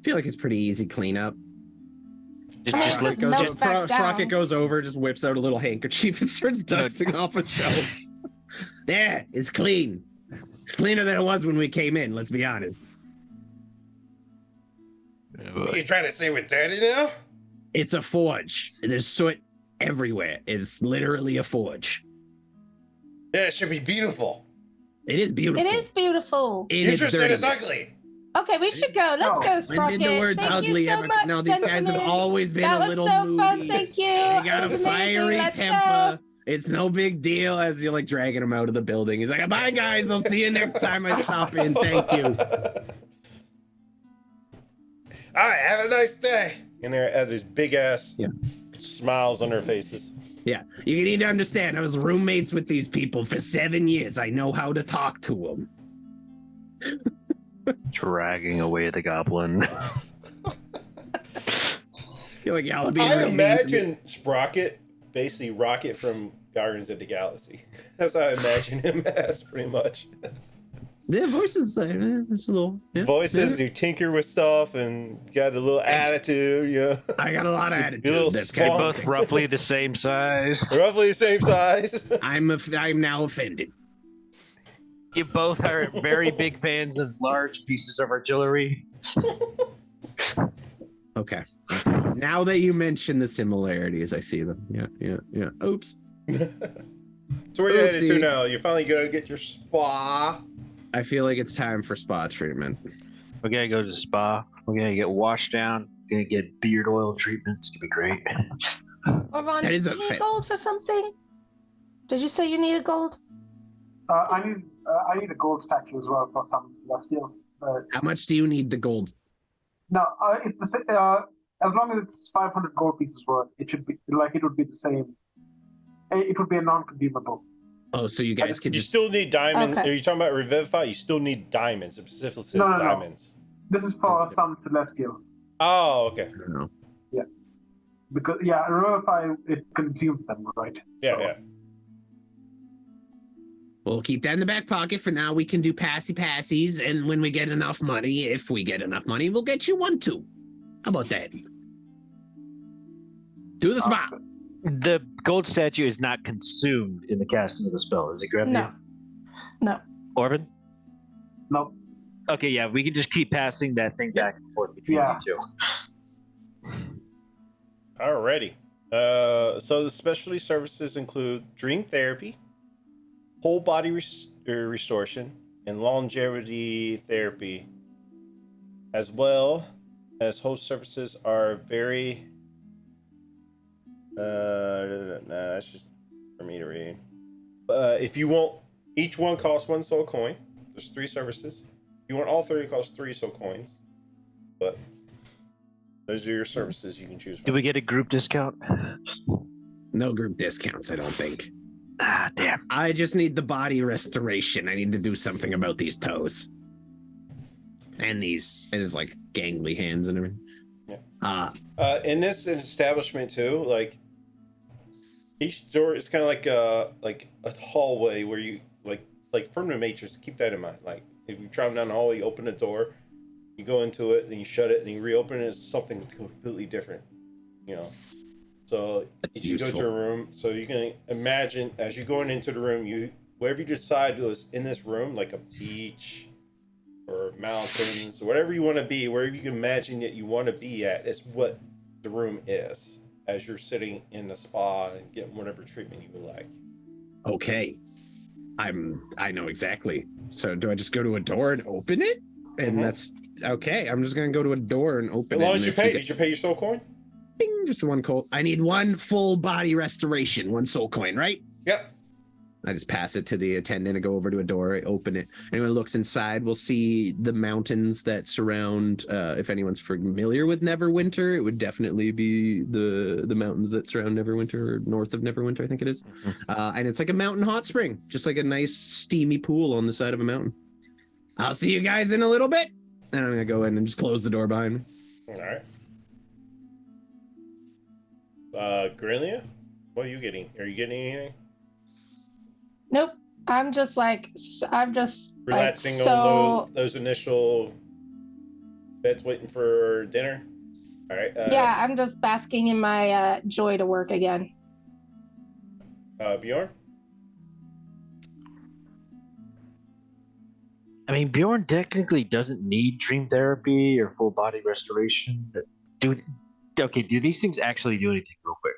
feel like it's pretty easy cleanup. Just, I mean, just it look, just melts back down. Sprocket goes over, just whips out a little handkerchief and starts dusting off a shelf. There, it's clean. It's cleaner than it was when we came in, let's be honest. You trying to say we're dirty now? It's a forge. There's soot everywhere. It's literally a forge. Yeah, it should be beautiful. It is beautiful. It is beautiful. In You its just said it's dirtiness. ugly. Okay, we should go. Let's go, When Sprocket. did the words Thank ugly you so ever? much, No, these guys have gentlemen. always been That a was little so moody. fun. Thank you. They got It a was fiery amazing. Let's temper. go. It's no big deal as you're like dragging him out of the building. He's like, bye guys, I'll see you next time I stop in. Thank you. All right, have a nice day. And they have these big ass smiles on their faces. Yeah, you need to understand, I was roommates with these people for 7 years. I know how to talk to them. dragging away the goblin. You're like, y'all are being I real mean to me. imagine Sprocket basically Rocket from Guardians of the Galaxy. That's how I imagine him as, pretty much. Yeah, voices, it's a little. Yeah, Voices, you tinker with stuff and got a little attitude, you know. I got a lot of attitude. little That's They're kind both roughly the same size. Roughly the same size. I'm now offended. You both are very big fans of large pieces of artillery. Okay. Now that you mention the similarities, I see them. Yeah. Oops. So where you headed to Oopsie. now? You're finally gonna get your spa. I feel like it's time for spa treatment. We're gonna go to the spa. We're gonna get washed down. Gonna get beard oil treatment. It's gonna be great. Orvon, That do is you a need fit. gold for something? Did you say you needed gold? I need a gold statue as well for some celestials. How much do you need the gold? No, it's the same. As long as it's 500 gold pieces worth, it should be it would be the same. It would be a non-consumable. Oh, so you guys can You just. still need diamonds. Okay. Are you talking about Revivify? You still need diamonds. It specifically says No. diamonds. This is for some celestial. Oh, okay. I don't know. Because Revivify, it consumes them, right? Yeah, So- yeah. We'll keep that in the back pocket. For now, we can do passies, and when we get enough money, if we get enough money, we'll get you one too. How about that? Do the spa. The gold statue is not consumed in the casting of the spell. Is it, Grevy? No. No. Orvin? No. Okay, yeah, we can just keep passing that thing back and forth between Yeah. you two. Alrighty. So the specialty services include dream therapy, whole body restoration, and longevity therapy, as well as host services are very. That's just for me to read. If you want, each one costs 1 soul coin. There's 3 services. If you want all 3, it costs 3 soul coins. But those are your services you can choose from. Do we get a group discount? No group discounts, I don't think. Ah, damn. I just need the body restoration. I need to do something about these toes. And these. It is like gangly hands and everything. Yeah. In this establishment too, like each door is kind of like a hallway where you like from the Matrix. Keep that in mind. Like if you travel down the hallway, you open the door, you go into it, then you shut it, then you reopen it. It's something completely different, you know. So That's if you go useful. to a room, so you can imagine as you're going into the room, whatever you decide was in this room, like a beach or mountains, whatever you want to be, wherever you can imagine that you want to be at, is what the room is as you're sitting in the spa and getting whatever treatment you would like. Okay. I know exactly. So do I just go to a door and open it? And Mhm. that's okay. I'm just gonna go to a door and open As it. long and as you if pay, get- did you pay your soul coin? Bing, just one coin. I need 1 full body restoration, 1 soul coin, right? Yep. I just pass it to the attendant. I go over to a door, I open it. Anyone who looks inside will see the mountains that surround, if anyone's familiar with Neverwinter, it would definitely be the mountains that surround Neverwinter, or north of Neverwinter, I think it is. And it's like a mountain hot spring, just like a nice steamy pool on the side of a mountain. I'll see you guys in a little bit. And I'm gonna go in and just close the door behind me. All right. Grillia, what are you getting? Are you getting anything? Nope. I'm just Relaxing so on those initial beds, waiting for dinner. All right. yeah, I'm just basking in my joy to work again. Bjorn. I mean, Bjorn technically doesn't need dream therapy or full body restoration. Do these things actually do anything real quick?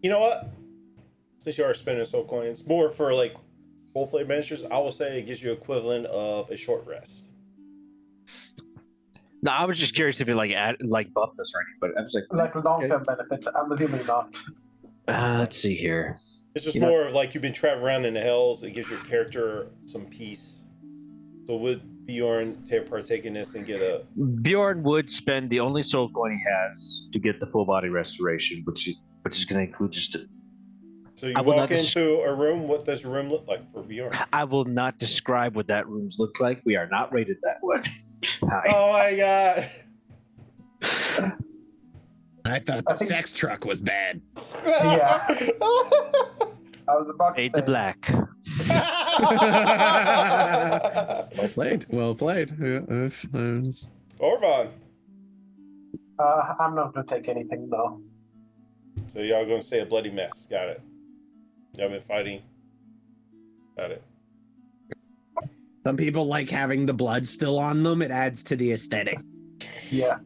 You know what? Since you are spending soul coins, more for like roleplay measures, I will say it gives you equivalent of a short rest. No, I was just curious if it buffed us or anything, but I was like long-term benefit. I'm assuming not. Let's see here. It's just more of like you've been traveling around in the hells. It gives your character some peace. So would Bjorn partake in this and get a... Bjorn would spend the only soul coin he has to get the full body restoration, which is going to include just a... So you walk into a room. What does your room look like for Bjorn? I will not describe what that room's look like. We are not rated that way. Oh my god! I thought the sex truck was bad. Yeah. I was about to Fade say. to black. Well played. Well played. Orvon. I'm not going to take anything, though. So y'all gonna say a bloody mess. Got it. Y'all been fighting. Got it. Some people like having the blood still on them. It adds to the aesthetic. Yeah.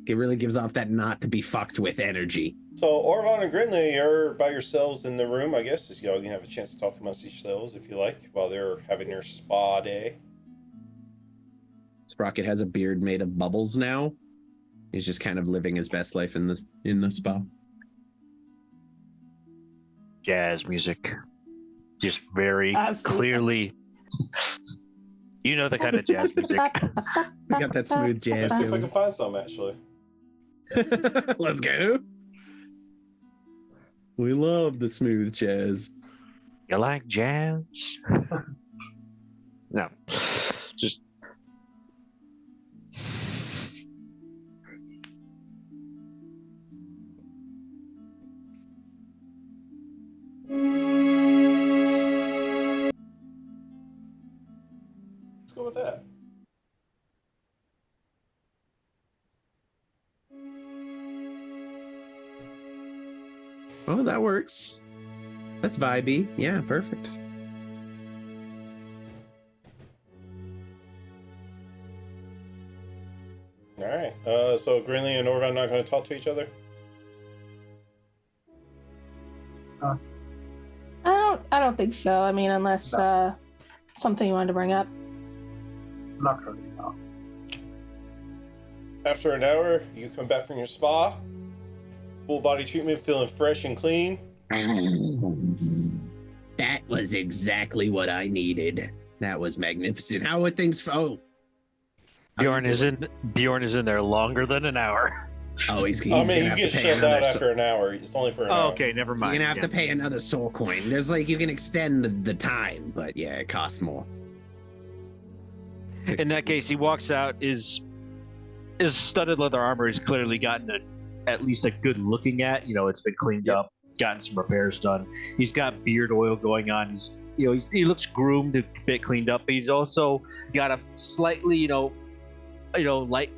It really gives off that not to be fucked with energy. So Orvon and Grinley, you're by yourselves in the room, I guess. Y'all can have a chance to talk amongst yourselves if you like, while they're having their spa day. Sprocket has a beard made of bubbles now. He's just kind of living his best life in the spa. Jazz music. Just very clearly. You know the kind of jazz music. We got that smooth jazz. Let's see if I can find some, actually. Let's go. We love the smooth jazz. You like jazz? No. Just... Let's go with that. Oh, that works. That's vibey. Yeah, perfect. All right. So Grinley and Orvon not going to talk to each other? I don't think so. I mean, unless something you wanted to bring up. Not really, no. After an hour, you come back from your spa. Full body treatment, feeling fresh and clean. That was exactly what I needed. That was magnificent. How would things... Oh. Bjorn is in there longer than an hour. Oh, he's I mean, you get shoved out after an hour. It's only for an hour. Okay, never mind. You're gonna have to pay another soul coin. There's like, you can extend the time, but yeah, it costs more. In that case, he walks out. His studded leather armor has clearly gotten at least a good looking at. You know, it's been cleaned up, gotten some repairs done. He's got beard oil going on. He looks groomed, a bit cleaned up. But he's also got a slightly, light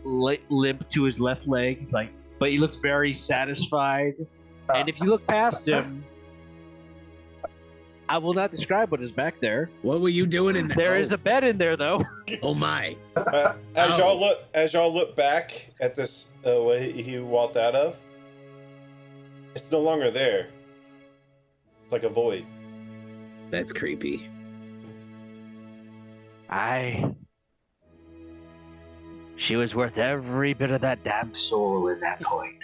limp to his left leg. But he looks very satisfied. And if you look past him, I will not describe what is back there. What were you doing in there? There is a bed in there, though. Oh my! As y'all look back at this way he walked out of, it's no longer there. It's like a void. That's creepy. She was worth every bit of that damn soul in that coin.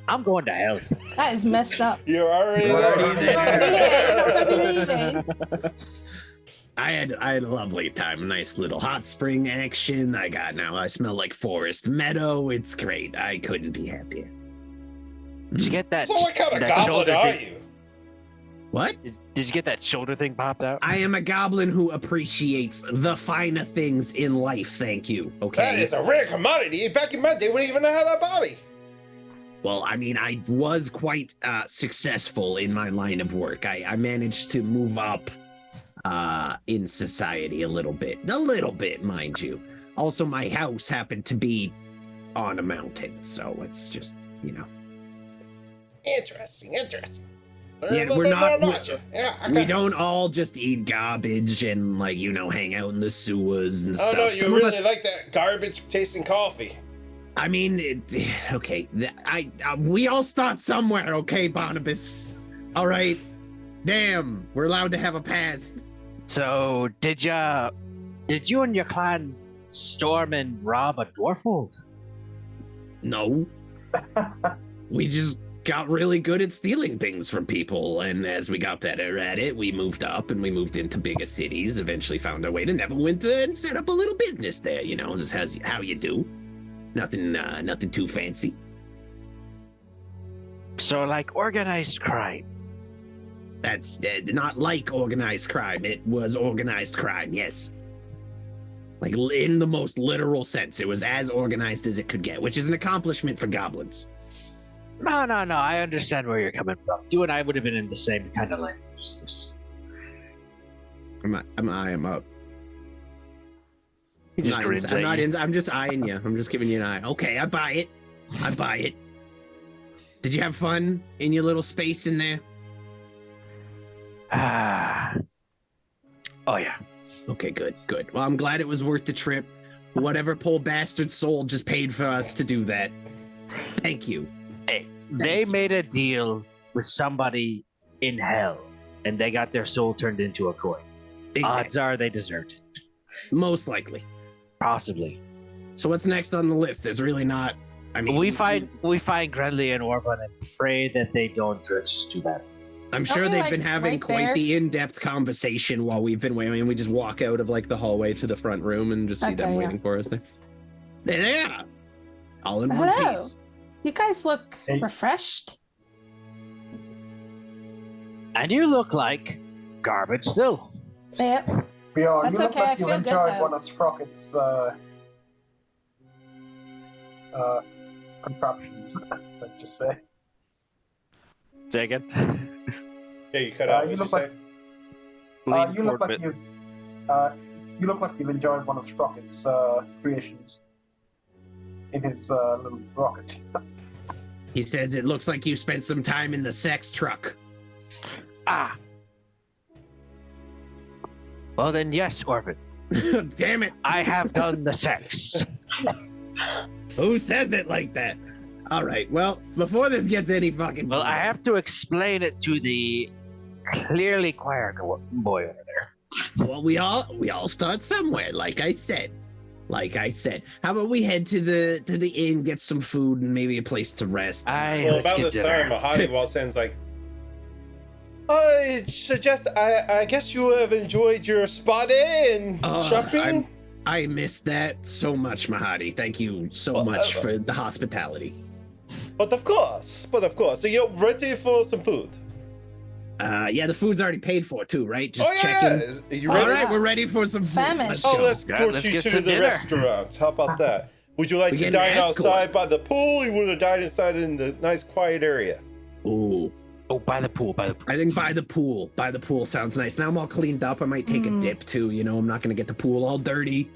I'm going to hell. That is messed up. You're already Leaving. I had a lovely time. A nice little hot spring action. I smell like forest meadow. It's great. I couldn't be happier. Did you get that? So what kind of that goblin shoulder are thing? you? What? Did you get that shoulder thing popped out? I am a goblin who appreciates the finer things in life. Thank you. Okay. That is a rare commodity. Back in my day, we didn't even know how that body. Well, I mean, I was quite successful in my line of work. I managed to move up in society a little bit, mind you. Also, my house happened to be on a mountain, so it's just, Interesting. Yeah, we're not. We don't all just eat garbage and hang out in the sewers and stuff. Oh no, you really like that garbage tasting coffee. I mean, okay. We all start somewhere, okay, Barnabas. All right. Damn, we're allowed to have a past. So, did you and your clan storm and rob a dwarfhold? No. We just got really good at stealing things from people, and as we got better at it, we moved up and we moved into bigger cities, eventually found our way to Neverwinter and set up a little business there, just how you do. Nothing too fancy. So, like organized crime. That's not like organized crime. It was organized crime, yes. Like, in the most literal sense. It was as organized as it could get, which is an accomplishment for goblins. No. I understand where you're coming from. You and I would have been in the same kind of line of business. I am up. He just grins at you. I'm just eyeing you. I'm just giving you an eye. Okay, I buy it. Did you have fun in your little space in there? Oh yeah. Okay, good. Well, I'm glad it was worth the trip. Whatever poor bastard soul just paid for us to do that. Thank you. Hey, they made a deal with somebody in hell, and they got their soul turned into a coin. Exactly. Odds are they deserved it. Most likely. Possibly. So what's next on the list? There's really not. I mean, we find Grenly and Orban and pray that they don't drift us too bad. I'm sure they've been having quite the in-depth conversation while we've been waiting. We just walk out of the hallway to the front room and just see them waiting for us there. There they are. All in one piece. You guys look refreshed. And you look like garbage still. Yep. Bjorn, That's you look okay, like I you feel good, enjoyed though. one of Sprocket's contraptions, let's just say. Say again? Yeah, you cut out. You What'd look you like say? you look like you've enjoyed one of Sprocket's creations in his little rocket. He says it looks like you spent some time in the sex truck. Ah. Well then, yes, Orbit. Damn it. I have done the sex. Who says it like that? All right, well, before this gets any fucking... Well, I have to explain it to the clearly choir boy over there. Well, we all start somewhere, like I said. How about we head to the inn, get some food, and maybe a place to rest? Well, about this time, Mahadi walks in like, I suggest, I guess you have enjoyed your spa day and shopping? I missed that so much, Mahadi. Thank you so much for the hospitality. But of course. So you're ready for some food? Yeah, the food's already paid for too, right? Just checking. Yeah. You ready? All right, we're ready for some food. Famished. Let's go to the restaurant. How about that? Would you like to dine outside by the pool? Or you want to dine inside in the nice quiet area? Ooh. Oh, by the pool. I think by the pool. By the pool sounds nice. Now I'm all cleaned up. I might take a dip too. I'm not gonna get the pool all dirty.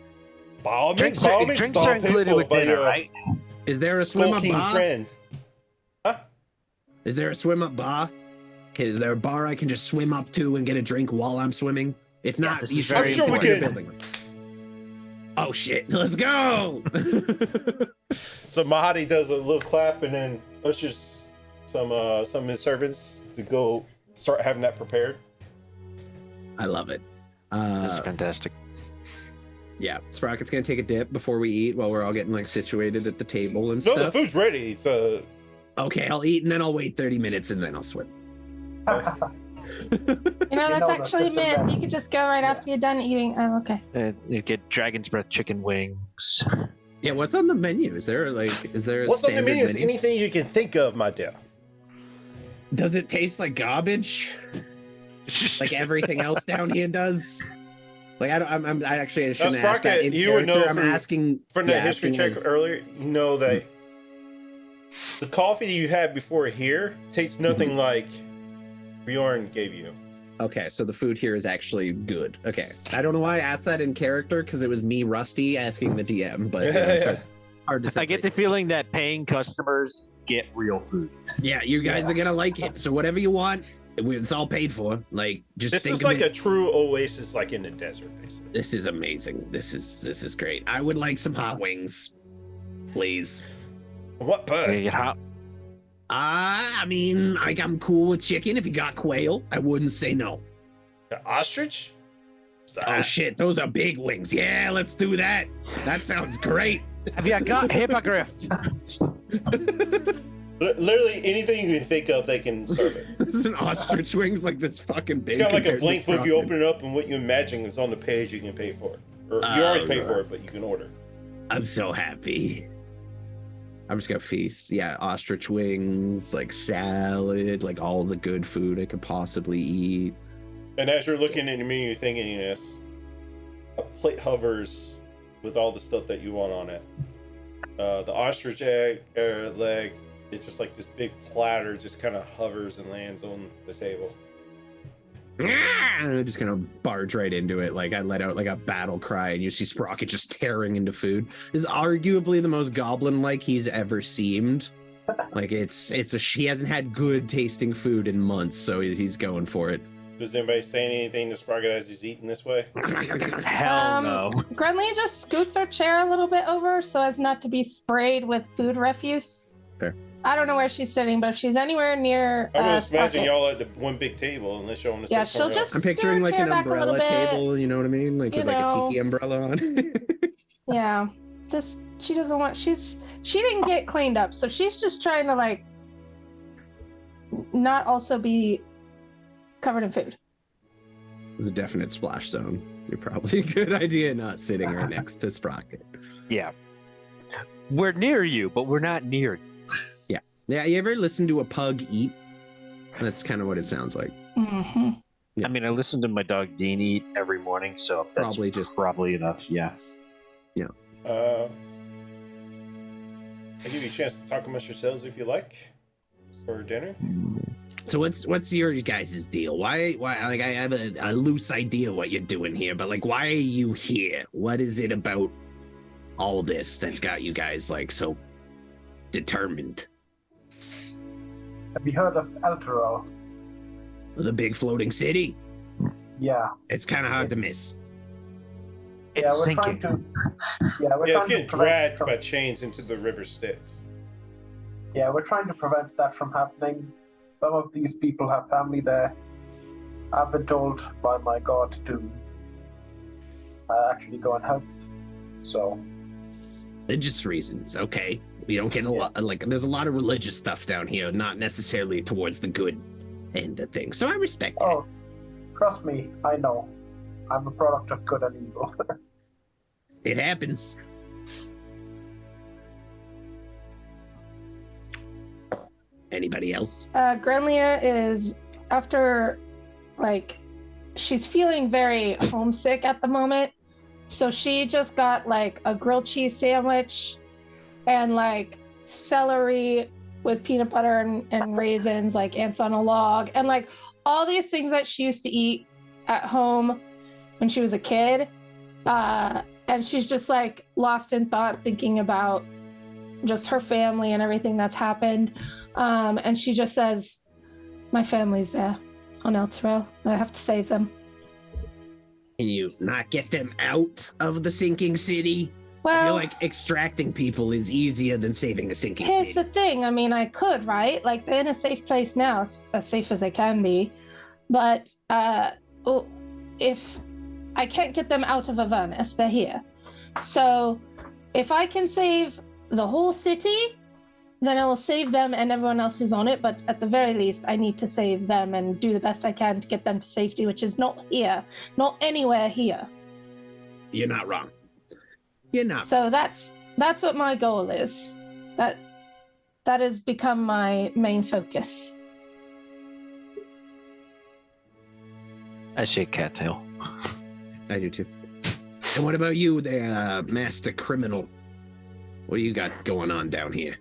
Drinks are included with dinner, right? Is there a swim up bar? Friend. Huh? Is there a swim up bar? Is there a bar I can just swim up to and get a drink while I'm swimming? If not, this is very I'm sure we can. Building. Oh shit! Let's go. So Mahadi does a little clap and then ushers some of his servants to go start having that prepared. I love it. This is fantastic. Yeah, Sprocket's gonna take a dip before we eat while we're all getting like situated at the table and No, stuff. the food's ready. So Okay, I'll eat and then I'll wait 30 minutes and then I'll swim. That's actually myth. You could just go right after you're done eating. Oh, okay. You get dragon's breath chicken wings. Yeah, what's on the menu? Is there a what's on the standard menu? Is anything you can think of, my dear. Does it taste like garbage? Like everything else down here does? Like I shouldn't ask that in you would know I'm asking from that history check earlier. You know that the coffee you had before here tastes nothing like Bjorn gave you. Okay, so the food here is actually good. Okay, I don't know why I asked that in character because it was me, Rusty, asking the DM, but it's hard to say. I get the feeling that paying customers get real food. Yeah, you guys are gonna like it. So whatever you want, it's all paid for. Like, just this is like a true oasis, like in the desert, basically. This is amazing. This is great. I would like some hot wings, please. What bird? You get hot. I mean, like I'm cool with chicken. If you got quail, I wouldn't say no. The ostrich? Oh shit, those are big wings. Yeah, let's do that. That sounds great. Have you got hippogriff? Literally anything you can think of, they can serve it. This is an ostrich wings like this fucking big. It's got like a blank book. You open it up, and what you imagine is on the page. You can pay for it, or you already pay for it, but you can order. I'm so happy. I'm just gonna feast. Yeah, ostrich wings, like salad, like all the good food I could possibly eat. And as you're looking at the menu, you're thinking this, a plate hovers with all the stuff that you want on it. The ostrich leg, it's just like this big platter, just kind of hovers and lands on the table. And I'm just gonna barge right into it. Like I let out like a battle cry, and you see Sprocket just tearing into food. This is arguably the most goblin-like he's ever seemed. Like he hasn't had good tasting food in months, so he's going for it. Does anybody say anything to Sprocket as he's eating this way? Hell no. Grunley just scoots her chair a little bit over so as not to be sprayed with food refuse. Fair. I don't know where she's sitting, but if she's anywhere near. I'm just imagining y'all at the one big table, unless you want to. Yeah, she'll just. I'm picturing like an umbrella table. You know what I mean? Like with like a tiki umbrella on. Yeah, just she doesn't want. She didn't get cleaned up, so she's just trying to like not also be covered in food. There's a definite splash zone. You're probably a good idea not sitting right next to Sprocket. Yeah. We're near you, but we're not near you. Yeah, you ever listen to a pug eat? That's kind of what it sounds like. Mm-hmm. Yeah. I mean, I listen to my dog Dean eat every morning, so that's probably enough. Yeah. Yeah. I'll give you a chance to talk amongst yourselves if you like for dinner. So what's your guys' deal? Why like I have a loose idea what you're doing here, but like why are you here? What is it about all this that's got you guys like so determined? Have you heard of Elturel? The big floating city? Yeah. It's kind of hard to miss. It's sinking. It's getting dragged by chains into the river Styx. Yeah, we're trying to prevent that from happening. Some of these people have family there. I've been told by my god to actually go and help. So. Religious reasons, okay. We don't get a lot, like, there's a lot of religious stuff down here, not necessarily towards the good end of things. So I respect that. Oh, trust me, I know. I'm a product of good and evil. It happens. Anybody else? Grenlia is, after, like, she's feeling very homesick at the moment. So she just got, like, a grilled cheese sandwich and, like, celery with peanut butter and raisins, like ants on a log. And, like, all these things that she used to eat at home when she was a kid. And she's just, like, lost in thought thinking about just her family and everything that's happened. And she just says, my family's there on Elturel. I have to save them. Can you not get them out of the sinking city? Well, I feel like extracting people is easier than saving a sinking city. Here's the thing. I mean, I could, right? Like, they're in a safe place now, as safe as they can be. But if I can't get them out of Avernus. They're here. So if I can save the whole city, then I will save them and everyone else who's on it. But at the very least, I need to save them and do the best I can to get them to safety, which is not here, not anywhere here. You're not wrong. You're not. So that's what my goal is. That has become my main focus. I shake cattail. I do too. And what about you there, master criminal? What do you got going on down here?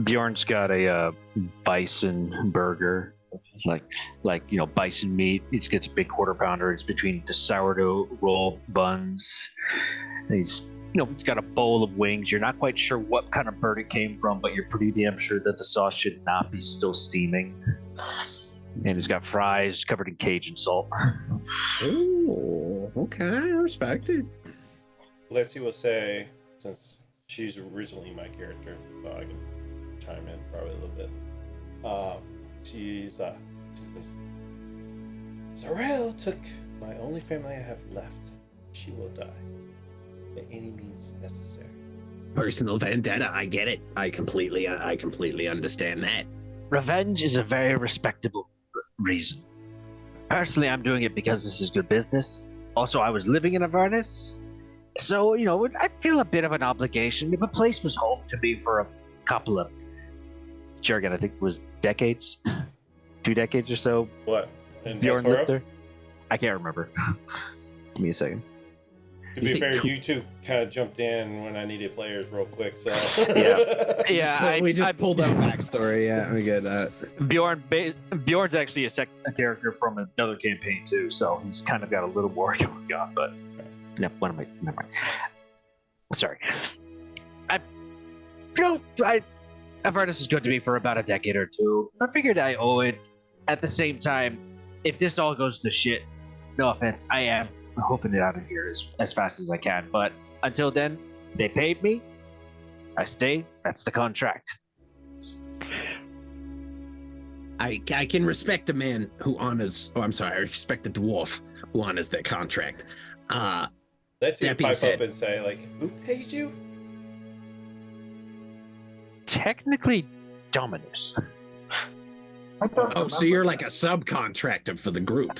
Bjorn's got a bison burger, like bison meat. He gets a big quarter pounder. It's between the sourdough roll buns. And he's got a bowl of wings. You're not quite sure what kind of bird it came from, but you're pretty damn sure that the sauce should not be still steaming. And he's got fries covered in Cajun salt. Oh, okay, I respect it. Lexi will say, since she's originally my character, so I can chime in probably a little bit. She says, Sorrel took my only family I have left. She will die by any means necessary. Personal vendetta, I get it. I completely understand that. Revenge is a very respectable reason. Personally, I'm doing it because this is good business. Also, I was living in Avernus, so I feel a bit of an obligation. If a place was home to me for a couple of, Jurgen, I think it was decades, 2 decades or so. What? In Bjorn Toro? lived there. I can't remember. Give me a second. To be fair, you two kind of jumped in when I needed players real quick, so Yeah. We just pulled up backstory. Yeah, we get that. Bjorn's actually a character from another campaign too, so he's kind of got a little more going on. But never mind. Sorry. Avernus was good to me for about a decade or two. I figured I owe it. At the same time, if this all goes to shit, no offense, I am hoofing it out of here as fast as I can. But until then, they paid me. I stay. That's the contract. I can respect a man who honors. Oh, I'm sorry. I respect a dwarf who honors their contract. let's you pipe up and say, like, who paid you? Technically, Dominus. Oh, so you're like a subcontractor for the group.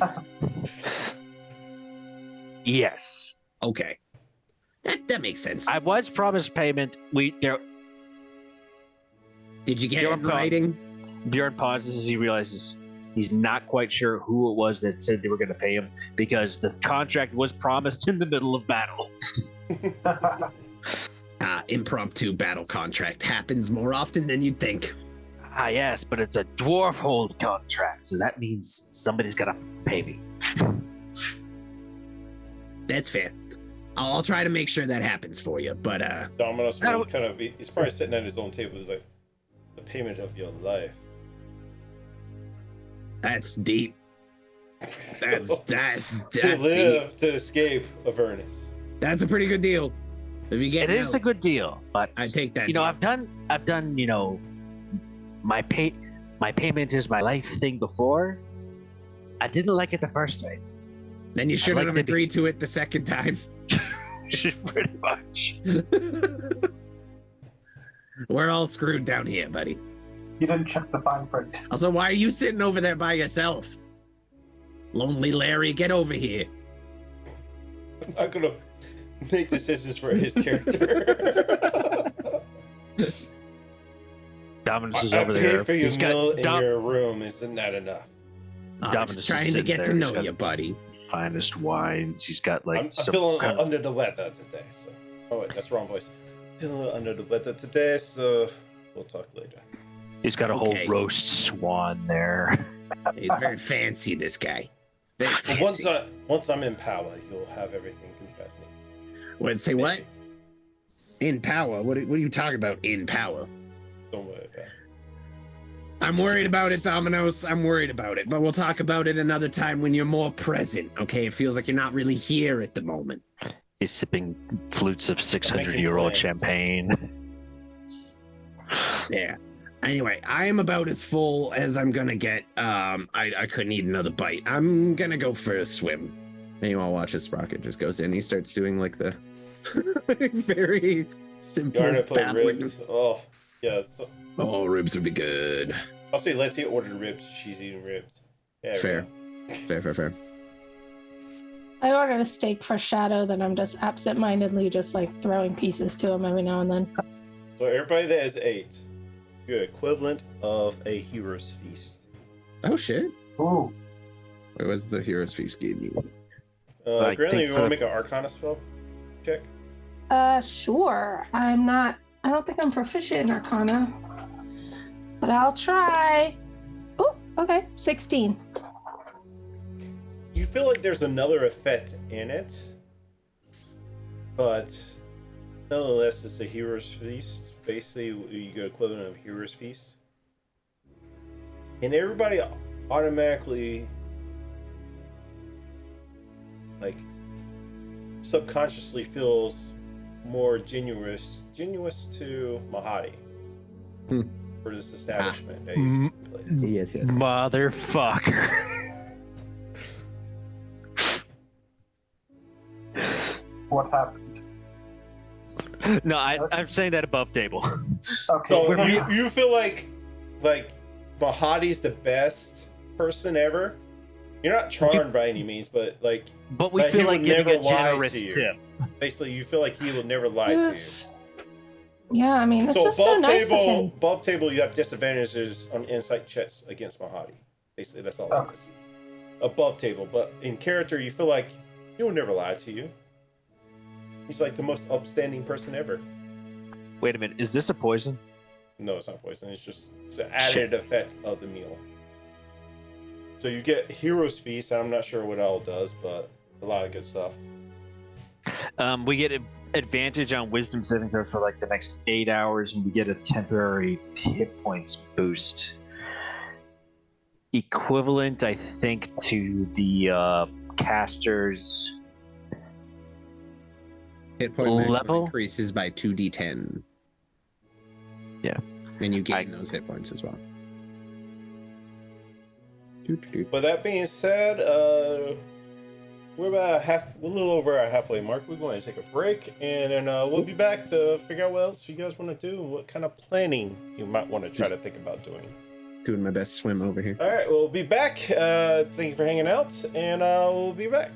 Yes. Okay. That makes sense. I was promised payment. Did you get it in writing? Bjorn pauses as he realizes he's not quite sure who it was that said they were going to pay him, because the contract was promised in the middle of battle. Impromptu battle contract happens more often than you'd think. Ah, yes, but it's a dwarf hold contract, so that means somebody's got to pay me. That's fair. I'll try to make sure that happens for you, but Dominus will kind of he's probably sitting at his own table. He's like, the payment of your life. That's deep. That's to live, deep. to escape Avernus. That's a pretty good deal. If you get it is a good deal, but I take that. You know, I've done my payment is my life thing before. I didn't like it the first time. Then you shouldn't have agreed to it the second time. Pretty much. We're all screwed down here, buddy. You didn't check the fine print. Also, why are you sitting over there by yourself? Lonely Larry, get over here. I'm not gonna make decisions for his character. Dominus is over there. I paid for your meal in your room. Isn't that enough? Dominus is trying to get to know you, buddy. Finest wines. He's got like. I'm feeling under the weather today. So, oh wait, that's the wrong voice. Feeling a little under the weather today, so we'll talk later. He's got a whole roast swan there. He's very fancy, this guy. Very fancy. Once I'm in power, you'll have everything you guys need. Wait, say what? In power? What are you talking about? In power? Don't worry about it. I'm worried about it, Dominos. I'm worried about it, but we'll talk about it another time when you're more present. Okay? It feels like you're not really here at the moment. He's sipping flutes of 600-year-old champagne. Yeah. Anyway, I am about as full as I'm gonna get. I couldn't eat another bite. I'm gonna go for a swim. And you all watch as Sprocket just goes in. He starts doing like the very simple Garnet put battling. ribs. Oh, yeah. So, Oh, ribs would be good. I'll say let's eat ordered ribs. She's eating ribs. Yeah, Fair. Fair. I ordered a steak for Shadow that I'm just absent-mindedly just like throwing pieces to him every now and then. So everybody that is 8, you're equivalent of a hero's feast. Oh shit. Oh, What was the hero's feast gave you? I Granny, think you for want to the- make an Arcana spell check? Sure. I don't think I'm proficient in Arcana, but I'll try. Oh, okay. 16. You feel like there's another effect in it, but nonetheless, it's a hero's feast. Basically, you get equivalent of hero's feast, and everybody automatically, like, subconsciously feels more genuous to Mahadi for this establishment that he's placed. Yes. Motherfucker. what happened? No, I'm saying that above table. Okay. So you feel like Mahadi's the best person ever. You're not charmed by any means, but like But we But he feel like would giving never a lie generous to you. tip. basically you feel like he will never lie to you. Yeah, I mean, it's just so nice of him. Above table, you have disadvantages on insight checks against Mahadi. Basically, that's all it is. Above table, but in character, you feel like he will never lie to you. He's like the most upstanding person ever. Wait a minute, is this a poison? No, it's not poison. It's an added effect of the meal. So you get Hero's Feast, and I'm not sure what all does, but a lot of good stuff. We get advantage on wisdom saving throws for like the next 8 hours, and we get a temporary hit points boost. Equivalent, I think, to the caster's Hit point maximum level increases by 2d10. Yeah. And you gain those hit points as well. But that being said, we're about a little over our halfway mark. We're going to take a break, and then we'll be back to figure out what else you guys want to do and what kind of planning you might want to try to think about doing. Doing my best swim over here. All right, we'll be back. Thank you for hanging out, and we'll be back.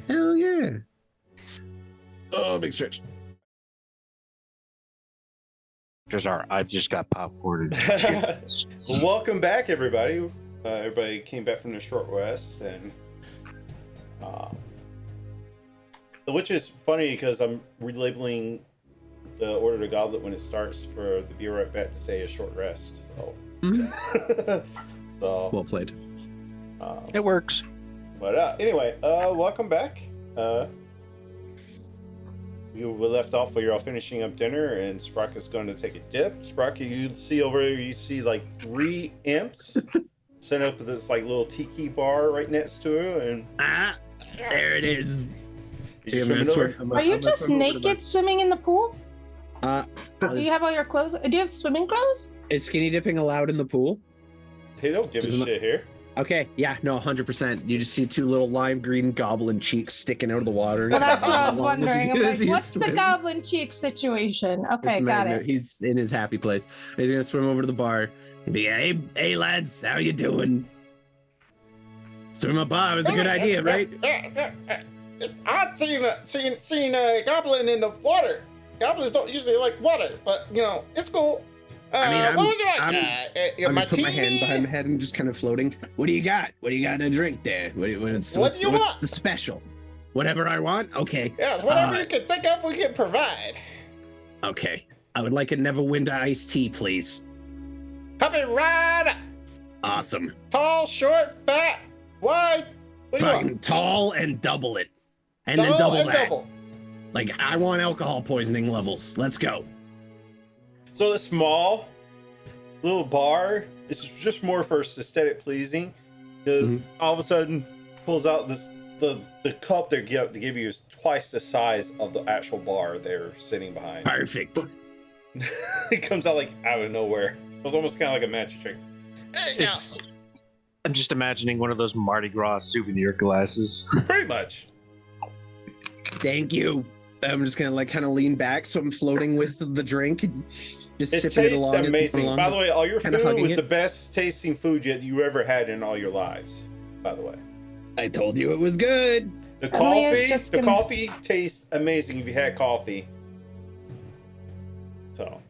Hell yeah. Oh, big stretch. I just got popcorn. Welcome back, everybody. Everybody came back from the short rest, and which is funny because I'm relabeling the Order of the Goblet when it starts for the Be Right Back to say a short rest. So, so Well played. It works. But anyway, welcome back. We left off where you're all finishing up dinner, and Sprocket's going to take a dip. Sprocket, you see over there, you see like 3 imps set up this like little tiki bar right next to her, and there it is. you swimming over? Are you just naked swimming in the pool? Do you have all your clothes? Do you have swimming clothes? Is skinny dipping allowed in the pool? They don't give a shit here. Okay, yeah, no, 100%. You just see 2 little lime green goblin cheeks sticking out of the water. Well, that's what I was wondering. I'm like, He what's the swims. goblin cheek situation? Okay, This got man, it. He's in his happy place. He's gonna swim over to the bar and be, hey lads, how you doing? Swim up bar was a good idea, right? I've seen a goblin in the water. Goblins don't usually like water, but you know it's cool. I mean, what would you like? I'm just put my hand behind my head and just kind of floating. What do you got? What do you got to drink there? What's want? the special? Whatever I want? Okay. Yeah, whatever you can think of, we can provide. Okay. I would like a Neverwinter iced tea, please. Coming right up. Awesome. Tall, short, fat, wide. What do you Fucking want? tall and double it. And then double and that. double. Like, I want alcohol poisoning levels. Let's go. So the small little bar is just more for aesthetic pleasing, because all of a sudden pulls out this the cup they give you is twice the size of the actual bar they're sitting behind. Perfect. It comes out like out of nowhere. It was almost kind of like a magic trick. Hey, now, I'm just imagining one of those Mardi Gras souvenir glasses. Pretty much. Thank you. I'm just gonna like kind of lean back so I'm floating with the drink and just It sipping it tastes along. amazing. By the way, all your kinda food hugging was it. the best tasting food you ever had in all your lives. By the way, I told you it was good. the Emily's coffee, just the gonna- coffee tastes amazing if you had coffee. So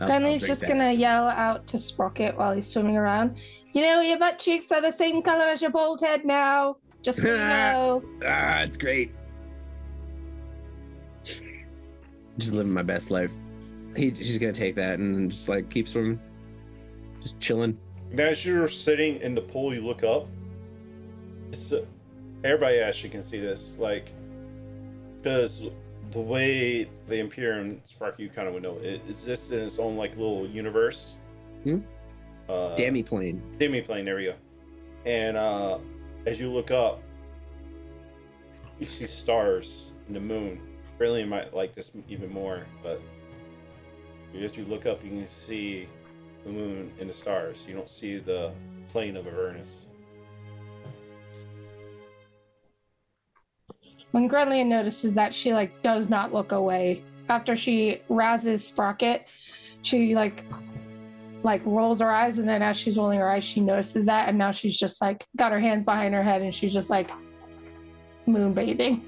Grenly's just gonna yell out to Sprocket while he's swimming around. You know, your butt cheeks are the same color as your bald head now. Just so you know. Ah, it's great. Just living my best life. She's gonna take that and just like keep swimming, just chilling. and as you're sitting in the pool, you look up. It's everybody actually can see this, like, because the way the Emporium, Sparky, you kind of would know, it exists in its own like little universe. Demi-plane. Demi-plane, there we go. And as you look up, you see stars and the moon. Brilliant might like this even more, but as you look up, you can see the moon and the stars. You don't see the plane of Avernus. When Grenly notices that, she like does not look away. After she rouses Sprocket, she like rolls her eyes, and then as she's rolling her eyes, she notices that, and now she's just like got her hands behind her head, and she's just like moonbathing.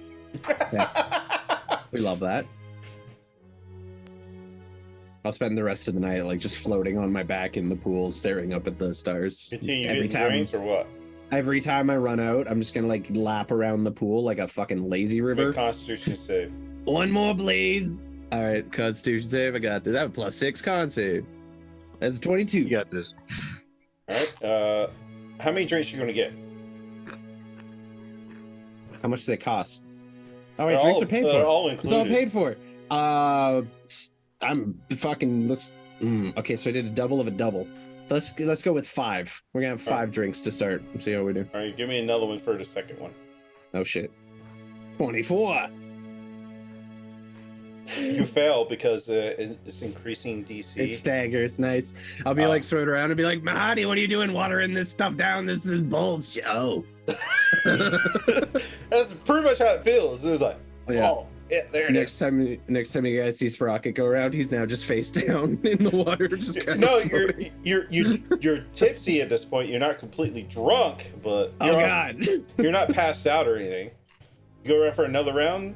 We love that. I'll spend the rest of the night like just floating on my back in the pool, staring up at the stars. Continue getting drinks or what? Every time I run out, I'm just gonna like lap around the pool like a fucking lazy river. Make Constitution save. One more, please. All right, Constitution save. I got this. I have a +6 con save. That's a 22. You got this. All right. How many drinks you gonna get? How much do they cost? Oh wait, They're drinks all- are paid they're for. all It's all included. paid for. I'm fucking. Okay, so I did a double of a double. So let's go with 5. We're gonna have 5 drinks to start. See how we do. All right, give me another one for the second one. Oh shit. 24. You fail because it's increasing DC. It staggers. Nice. I'll be like throwing around and be like, Mahadi, what are you doing watering this stuff down? This is bullshit. Oh. That's pretty much how it feels. It's like, Yeah. oh, yeah, there it is. Next time you guys see Sprocket go around, he's now just face down in the water, just kind No, of floating. you're tipsy at this point. You're not completely drunk, but Oh you're god. you're not passed out or anything. You go around for another round.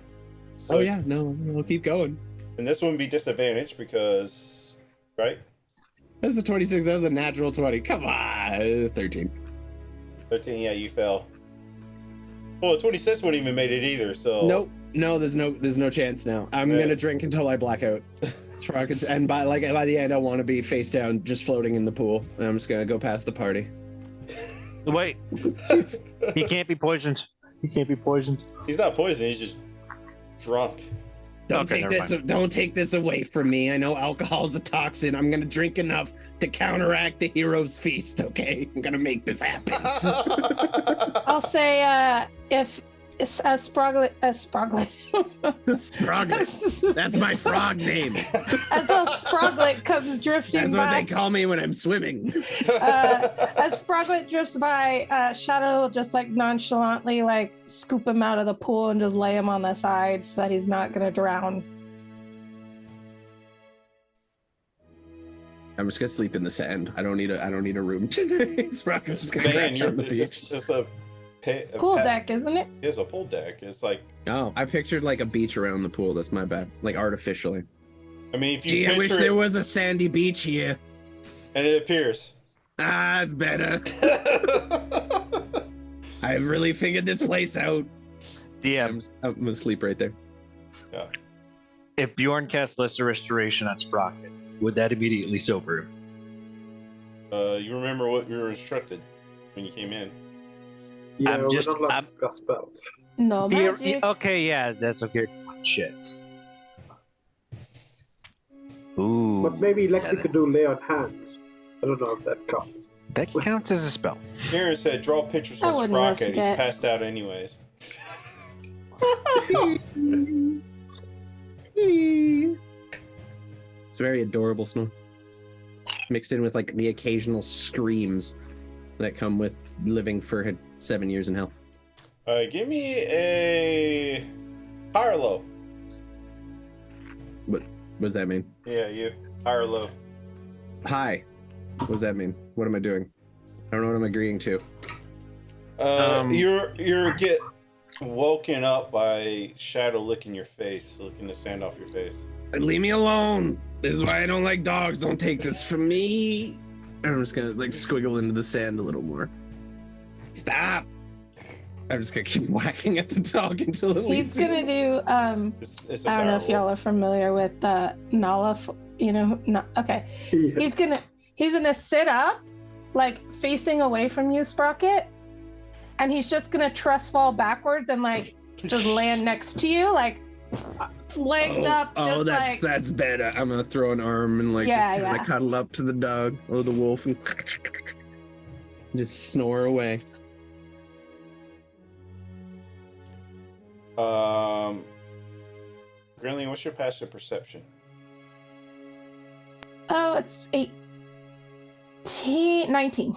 So, Oh yeah, no, we'll keep going. And this one would be disadvantaged because, right? That's a 26. That was a natural 20. Come on, 13. 13. Yeah, you fell. Well, 26 wouldn't even made it either. So Nope. No, there's no chance now. I'm Yeah. gonna drink until I black out. Sprockets, and by the end, I want to be face down, just floating in the pool, and I'm just gonna go past the party. Wait, he can't be poisoned. He can't be poisoned. He's not poisoned. He's just drunk. Don't Okay, take never this. mind. Don't take this away from me. I know alcohol's a toxin. I'm gonna drink enough to counteract the hero's feast. Okay, I'm gonna make this happen. I'll say if Sproglet Sproglet. That's my frog name. as little Sproglet comes drifting That's what by. they call me when I'm swimming. As Sproglet drifts by, Shadow will just like nonchalantly like scoop him out of the pool and just lay him on the side so that he's not gonna drown. I'm just gonna sleep in the sand. I don't need a room tonight. Sprocket's just gonna Man, crash on the beach. it's a Cool deck, isn't it? It's a pool deck. It's like, Oh, I pictured like a beach around the pool. That's my bad. Like artificially. I mean, if you Gee, I wish picture there it, was a sandy beach here. and it appears. Ah, it's better. I've really figured this place out. DM, I'm gonna sleep right there. Yeah. if Bjorn cast Lesser Restoration on Sprocket, would that immediately sober him? You remember what you were instructed when you came in. Yeah, I'm we're just- not allowed I'm- to discuss spells. No magic. Okay, yeah, that's okay. Shit. Ooh. But maybe Lexi yeah, could do lay on hands. I don't know if that counts. that counts as a spell. Karen said, draw pictures I of wouldn't risk Sprocket. He's it. passed out anyways. It's very adorable snore. Mixed in with like the occasional screams. that come with living for 7 years in hell. Give me a high or low. What does that mean? Yeah, you high or low. High. What does that mean? What am I doing? I don't know what I'm agreeing to. You're get woken up by Shadow licking your face, licking the sand off your face. Leave me alone. This is why I don't like dogs. Don't take this from me. I'm just gonna like squiggle into the sand a little more. Stop. I'm just gonna keep whacking at the dog until it leaves He's gonna do It's I don't know if y'all are familiar with Nala, okay. Yeah. He's gonna sit up, like facing away from you, Sprocket, and he's just gonna trust fall backwards and like just land next to you, like legs up. Oh, just that's better. I'm gonna throw an arm and like Yeah, just kind of cuddle up to the dog or the wolf and just snore away. Grinling, what's your passive perception? Oh, it's 19.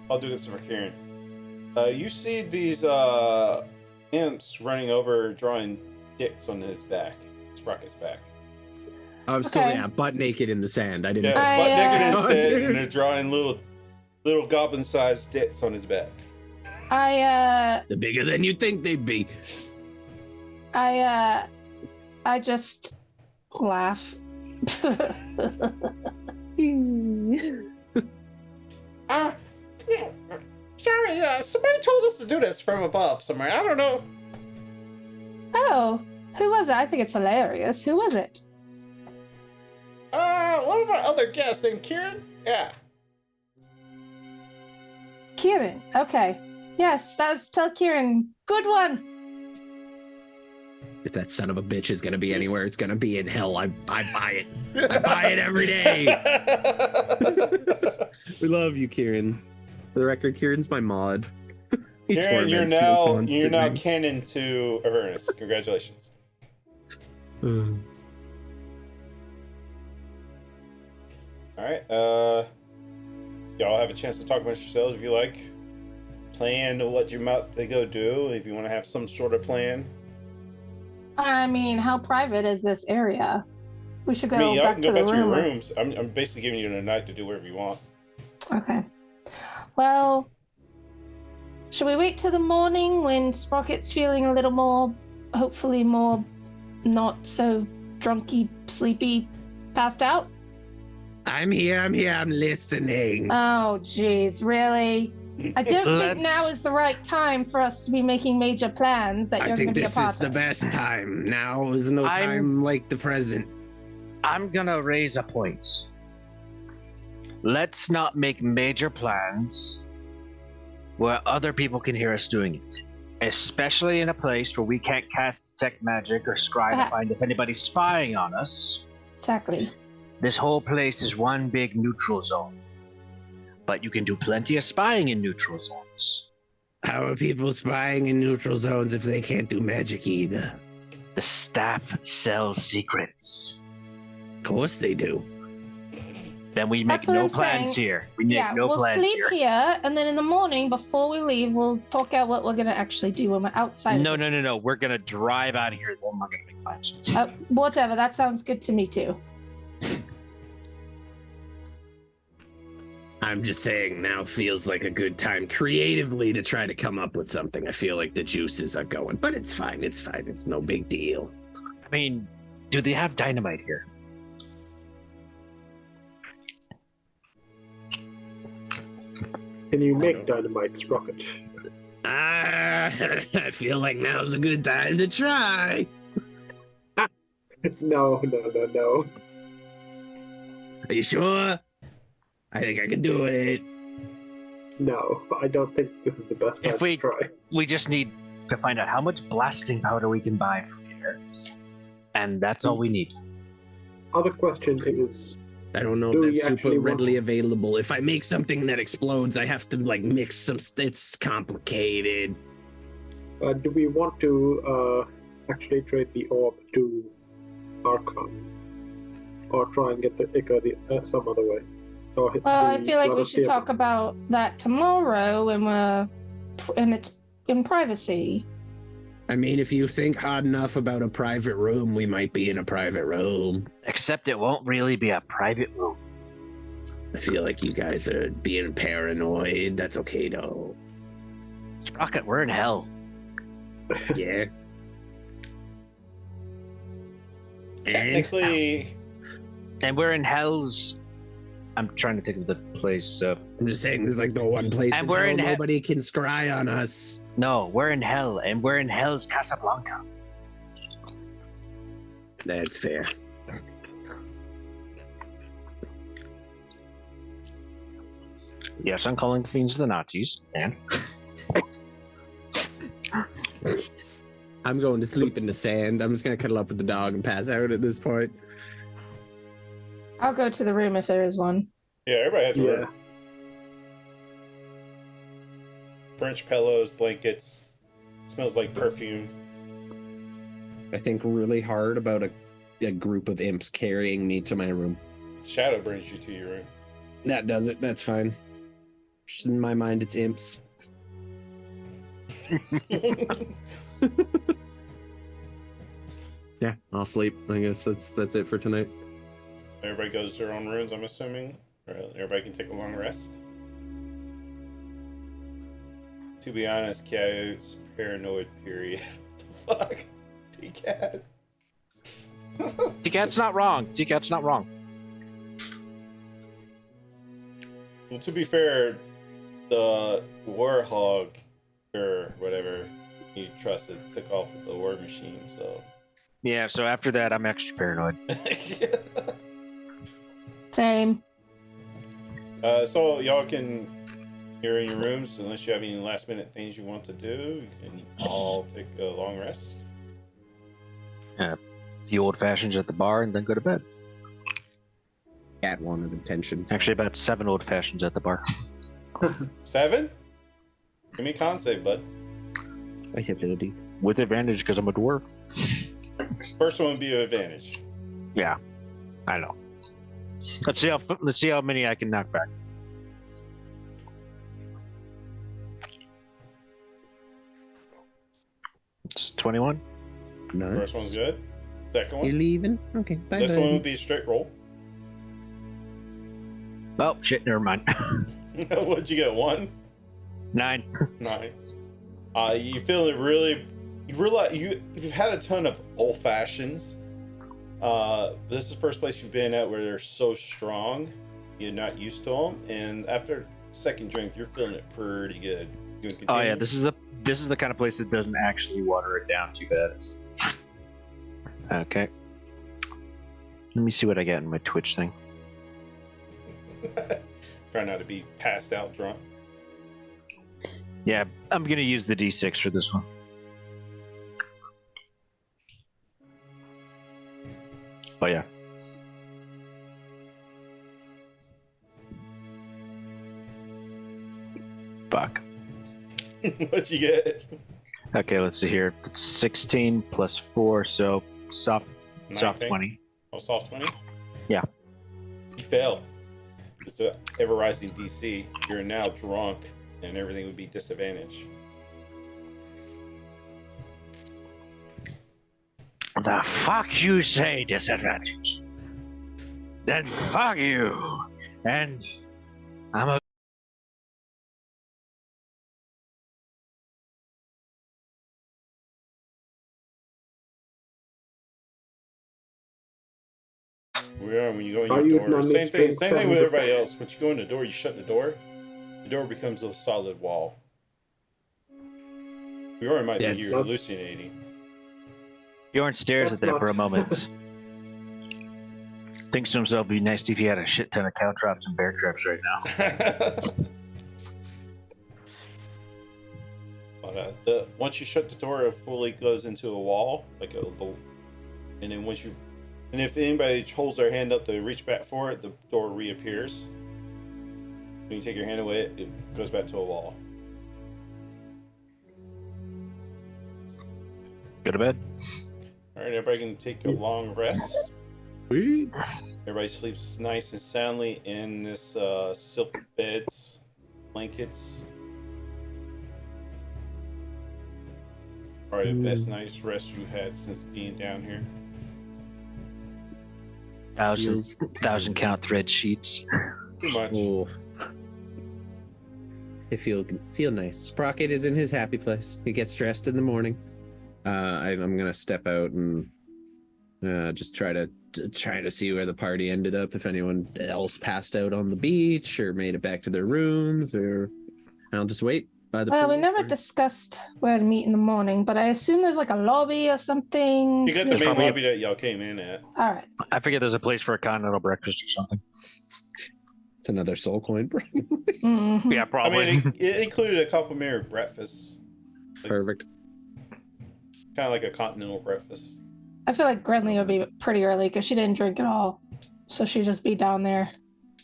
I'll do this for Kieran. You see these imps running over, drawing dicks on his back, Sprocket's back. I'm still Okay. butt naked in the sand. I didn't. Yeah, butt naked Oh, instead, dude. and they're drawing little goblin-sized dicks on his back. They're bigger than you think they'd be. I just laugh. Sorry, somebody told us to do this from above somewhere. I don't know. Oh, who was it? I think it's hilarious. Who was it? One of our other guests named Kieran? Yeah. Kieran. Okay. Yes, tell Kieran. Good one. If that son of a bitch is gonna be anywhere, it's gonna be in hell. I buy it. I buy it every day. We love you, Kieran. For the record, Kieran's my mod. He Kieran, you're torments me now constantly. canon to Avernus. Congratulations. All right. Y'all have a chance to talk amongst yourselves if you like. Plan what you're about to go do. If you want to have some sort of plan. I mean, how private is this area? We should go I mean, y'all back can to go back the to your room. rooms. I'm basically giving you the night to do whatever you want. Okay. Well, should we wait till the morning when Sprocket's feeling a little more, hopefully more, not so drunky, sleepy, passed out? I'm here, I'm listening. Oh, geez, really? I don't think Let's- now is the right time for us to be making major plans that I you're going to think be a this part is the of. best time. Now is no I'm- time like the present. I'm gonna raise a point. Let's not make major plans where other people can hear us doing it. Especially in a place where we can't cast detect magic or scry to find if anybody's spying on us. Exactly. This whole place is one big neutral zone. But you can do plenty of spying in neutral zones. How are people spying in neutral zones if they can't do magic either? The staff sells secrets. Of course they do. Then we make That's what no I'm plans saying. here. We make Yeah, no we'll plans sleep here. here, and then in the morning, before we leave, we'll talk out what we're going to actually do when we're outside. of No, this. no. We're gonna drive out of here. Then we're gonna make plans. Whatever, that sounds good to me too. I'm just saying now feels like a good time creatively to try to come up with something. I feel like the juices are going, but it's fine. It's fine. It's no big deal. I mean, do they have dynamite here? Can you make dynamite, Sprocket? I feel like now's a good time to try. No. Are you sure? I think I can do it. No, I don't think this is the best time If we- to try. We just need to find out how much blasting powder we can buy from here, and that's all we need. Other question is, I don't know Do if we that's super actually want- readily available. If I make something that explodes, I have to like mix some. It's complicated. do we want to actually trade the orb to Archon? Or try and get the Ica some other way? saw him. Well, I feel like we should talk about that tomorrow, and it's in privacy. I mean, if you think hard enough about a private room, we might be in a private room. Except it won't really be a private room. I feel like you guys are being paranoid. That's okay, though. Sprocket, we're in hell. Yeah. Technically, and we're in hell's. I'm trying to think of the place. I'm just saying, this is like the one place and in we're hell in nobody can scry on us. No, we're in hell, and we're in hell's Casablanca. That's fair. Yes, I'm calling the fiends the Nazis, and I'm going to sleep in the sand. I'm just gonna cuddle up with the dog and pass out at this point. I'll go to the room if there is one. yeah, everybody has a room. French pillows, blankets. Smells like perfume. I think really hard about a group of imps carrying me to my room. Shadow brings you to your room. That does it. That's fine. Just in my mind, it's imps. Yeah, I'll sleep. I guess that's it for tonight. Everybody goes to their own rooms, I'm assuming. Everybody can take a long rest. To be honest, Coyote's paranoid period. What the fuck? T-Cat. T-Cat's not wrong. T-Cat's not wrong. Well, to be fair, the Warhog, or whatever you trusted, took off with the war machine, so... Yeah, so after that, I'm extra paranoid. Same. So y'all can... You're in your rooms, unless you have any last minute things you want to do, you can all take a long rest. A few old fashions at the bar and then go to bed. Cat wanted attention. Actually, about 7 old fashions at the bar. 7? Give me a con save, bud. I said ability. With advantage because I'm a dwarf. First one would be an advantage. Yeah, I know. Let's see how many I can knock back. It's 21. Nice. First one's good. Second one. You're leaving? Okay, bye. This one would be a straight roll. Oh shit! Never mind. What'd you get? 1? 9. 9. You feel it really. You realize you've had a ton of old fashions. This is the first place you've been at where they're so strong. You're not used to them, and after second drink, you're feeling it pretty good. You gonna Oh continue? yeah, this is the kind of place that doesn't actually water it down too bad. Okay. Let me see what I got in my Twitch thing. Try not to be passed out drunk. Yeah, I'm gonna use the D6 for this one. Oh yeah. Fuck. What'd you get? Okay, let's see here. It's 16 plus 4, so soft 19? 20. Oh, soft 20? Yeah. You fail. It's a ever rising DC. You're now drunk, and everything would be disadvantage. The fuck you say disadvantage? Then fuck you. And I'm a We are when you go in Are your you door. not Same thing. mixing Same thing with seven- everybody else. Once you go in the door, you shut the door. The door becomes a solid wall. Bjorn might think you're That's- hallucinating. Bjorn stares That's at that not- for a moment. Thinks to himself, it'd be nice if he had a shit ton of cow traps and bear traps right now. But once you shut the door, it fully goes into a wall, like and then and if anybody holds their hand up to reach back for it, the door reappears. When you take your hand away, it goes back to a wall. Go to bed. All right, everybody can take a long rest. Sweet. Everybody sleeps nice and soundly in this silk beds, blankets. Probably the best night's rest you've had since being down here. Thousand count thread sheets. Too much. Oh. I feel nice. Sprocket is in his happy place. He gets dressed in the morning. I'm gonna step out and just try to see where the party ended up. If anyone else passed out on the beach or made it back to their rooms, or I'll just wait by the. Well, we never discussed where to meet in the morning, but I assume there's like a lobby or something. You got the main lobby that y'all came in at. All right. I forget there's a place for a continental breakfast or something. It's another soul coin. Mm-hmm. Yeah, probably. I mean, it included a complimentary breakfast. Perfect. Kind of like a continental breakfast. I feel like Grenly would be pretty early because she didn't drink at all, so she'd just be down there.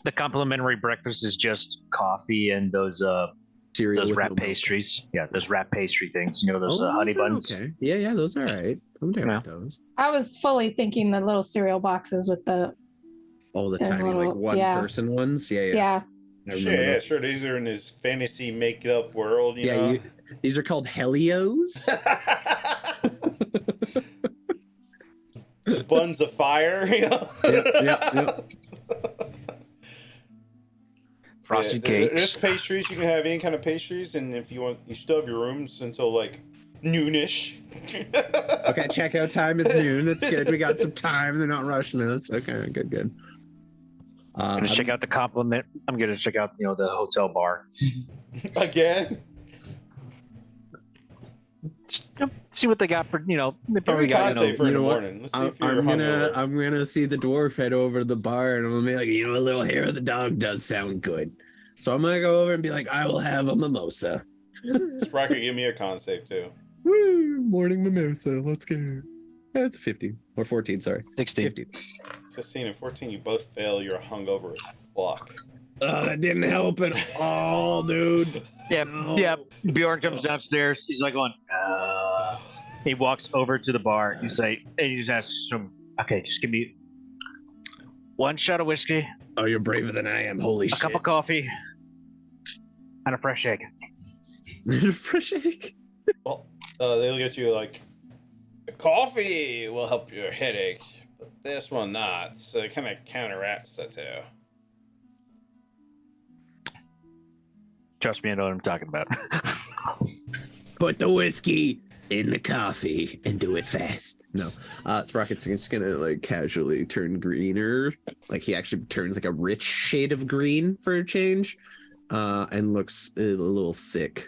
The complimentary breakfast is just coffee and those wrap pastries. Yeah, those wrap pastry things. You know, those honey buns. Okay. Yeah, those are all right. I'm down with those. I was fully thinking the little cereal boxes with the tiny little, like one person ones. Yeah. Sure. These are in this fantasy make-up world. You know? These are called Helios. Buns of fire. You know? Yep. Frosted cakes. There's pastries. You can have any kind of pastries, and if you want, you still have your rooms until like noonish. Okay, checkout time is noon. That's good. We got some time. They're not rushing us. Okay, good. I'm gonna check out the compliment. I'm gonna check out, the hotel bar. Again. See what they got for, they probably got, for in the morning. Let's see if you're I'm gonna see the dwarf head over to the bar, and I'm gonna be like, a little hair of the dog does sound good. So I'm gonna go over and be like, I will have a mimosa. Sprocket, give me a con save too. Woo! Morning mimosa. Let's go. That's 15 or 14. Sorry, 16. 15. 16 and 14, you both fail. You're hungover as fuck. That didn't help at all, dude. Yeah. Bjorn comes downstairs. He's like going, he walks over to the bar. He's like, and he just asks him, okay, just give me one shot of whiskey. Oh, you're braver than I am. Holy shit. A cup of coffee and a fresh egg. Fresh egg? Well, they look at you like, the coffee will help your headache, but this one not. So it kind of counteracts the two. Trust me, I know what I'm talking about. Put the whiskey in the coffee and do it fast. No, Sprocket's just gonna like casually turn greener. Like he actually turns like a rich shade of green for a change, and looks a little sick.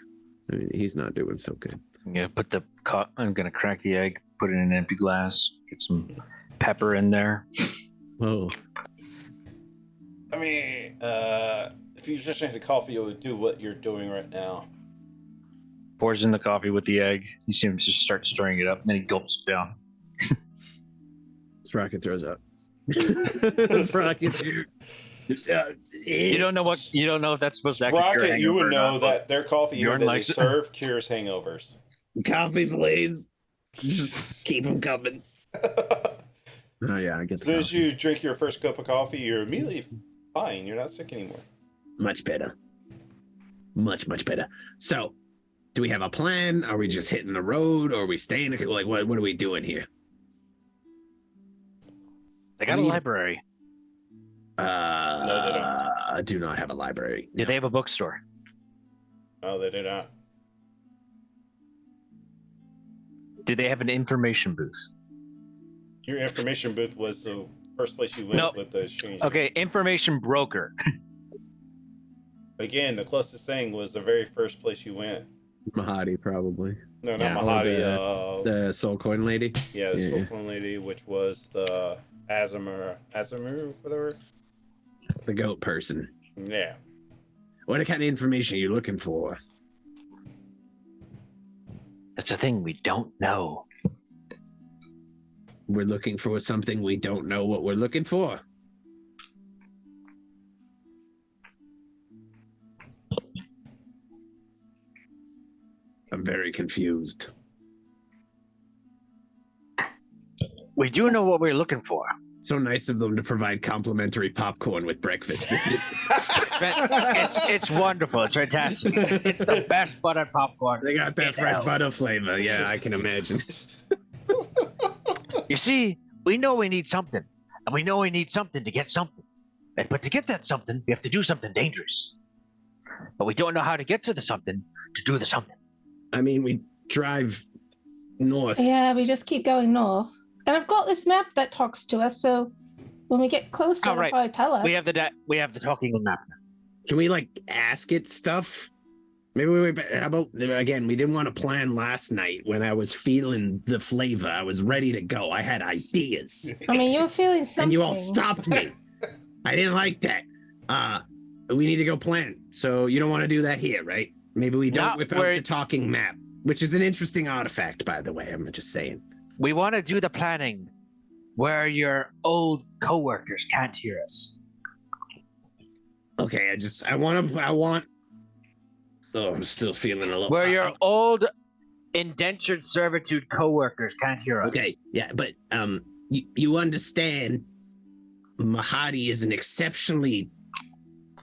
I mean, he's not doing so good. I'm gonna crack the egg, put it in an empty glass, get some pepper in there. Oh. I mean, if you just drink the coffee, it would do what you're doing right now. Pours in the coffee with the egg. You see him just start stirring it up, and then he gulps it down. Sprocket throws up. Sprocket. You don't know if that's supposed to actually cure Sprocket, you would know that their coffee Bjorn that they likes it. serve cures hangovers. Coffee, please. Just keep them coming. Oh yeah, I get. As soon as you drink your first cup of coffee, you're immediately fine. You're not sick anymore. Much better. Much better. So, do we have a plan? Are we just hitting the road, or are we staying? Like, what are we doing here? They got a library. No, they don't. I do not have a library. Do they have a bookstore? No, they do not. Do they have an information booth? Your information booth was the first place you went with the exchange. Okay, information broker. Again, the closest thing was the very first place you went. Mahadi, probably. No, not Mahadi. The soul coin lady. Yeah, the soul coin lady, which was the Azamur, whatever. The goat person. Yeah. What kind of information are you looking for? That's a thing we don't know. We're looking for something we don't know what we're looking for. I'm very confused. We do know what we're looking for. So nice of them to provide complimentary popcorn with breakfast. It's wonderful. It's fantastic. It's the best buttered popcorn. They got that fresh butter flavor. Yeah, I can imagine. You see, we know we need something, and we know we need something to get something. But to get that something, we have to do something dangerous. But we don't know how to get to the something to do the something. I mean, we drive north. Yeah, we just keep going north. And I've got this map that talks to us, so when we get closer, Oh, it'll right. probably tell us. We have the talking map now. Can we like ask it stuff? Maybe how about again? We didn't want to plan last night when I was feeling the flavor. I was ready to go. I had ideas, I mean, you were feeling something. and you all stopped me. I didn't like that. We need to go plan. So you don't want to do that here, right? Maybe we don't whip out the talking map, which is an interesting artifact, by the way. I'm just saying. We want to do the planning where your old coworkers can't hear us. Okay, I want. Oh, I'm still feeling a little. Where your old indentured servitude coworkers can't hear us. Okay, yeah, but you understand, Mahadi is an exceptionally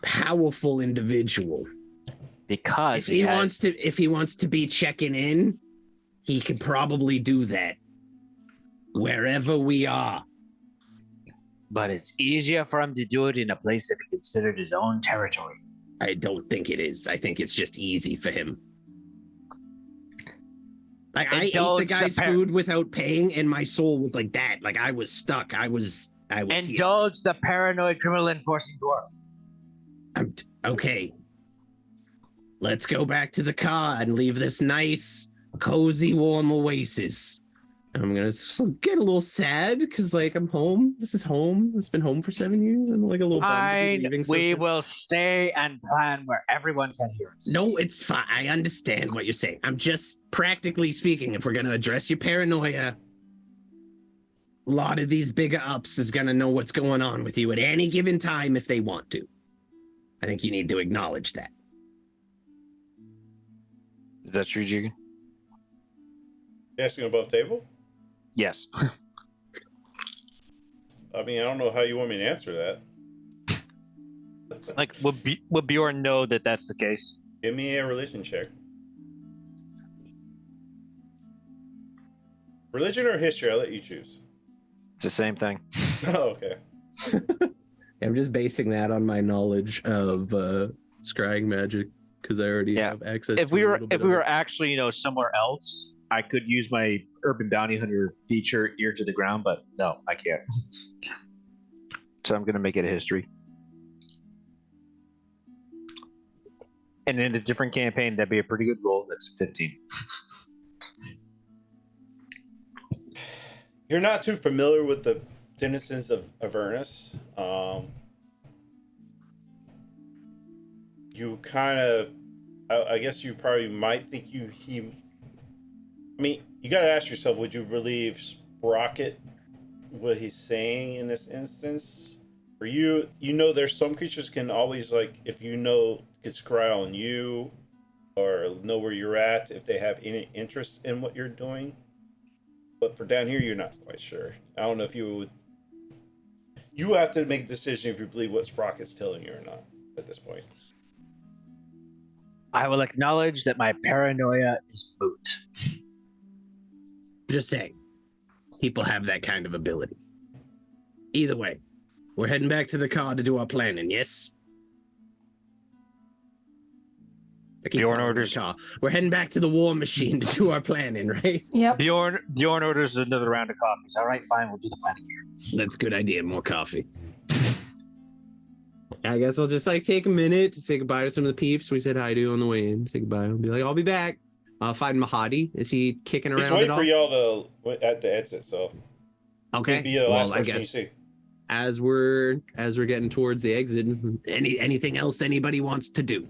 powerful individual. Because if he wants to be checking in, he could probably do that wherever we are. But it's easier for him to do it in a place that he considered his own territory. I don't think it is. I think it's just easy for him. Like, I ate the guy's food without paying, and my soul was like that. Like, I was stuck. I was Indulge the paranoid criminal enforcing dwarf. Okay. Let's go back to the car and leave this nice, cozy, warm oasis. I'm gonna get a little sad because, like, I'm home. This is home. It's been home for 7 years. I'm like a little bummed to be leaving. We will stay and plan where everyone can hear us. No, it's fine. I understand what you're saying. I'm just practically speaking. If we're gonna address your paranoia, a lot of these bigger ups is gonna know what's going on with you at any given time if they want to. I think you need to acknowledge that. Is that true, Jigen? Asking above table? Yes. I mean, I don't know how you want me to answer that. Like, would Bjorn know that that's the case? Give me a religion check. Religion or history? I'll let you choose. It's the same thing. Oh, okay. I'm just basing that on my knowledge of scrying magic because I already have access. If we were actually, somewhere else, I could use my Urban Bounty Hunter feature, ear to the ground, but no, I can't. So I'm going to make it a history. And in a different campaign, that'd be a pretty good roll. That's 15. You're not too familiar with the denizens of Avernus. You kind of, I guess you probably might think I mean, you got to ask yourself, would you believe Sprocket, what he's saying in this instance? For you, there's some creatures can always, like, if could scry on you or know where you're at if they have any interest in what you're doing. But for down here, you're not quite sure. I don't know if you have to make a decision if you believe what Sprocket's telling you or not at this point. I will acknowledge that my paranoia is moot. Just saying, people have that kind of ability. Either way, we're heading back to the car to do our planning, yes? Bjorn orders. Car. We're heading back to the war machine to do our planning, right? Yep. Bjorn orders another round of coffees. All right, fine, we'll do the planning here. That's a good idea, more coffee. I guess I'll just take a minute to say goodbye to some of the peeps we said hi to on the way in. Say goodbye. I'll be like, I'll be back. I'll find Mahadi. Is he kicking around? He's waiting for y'all at the exit, so okay. Be the last I guess you see. as we're getting towards the exit, anything else anybody wants to do?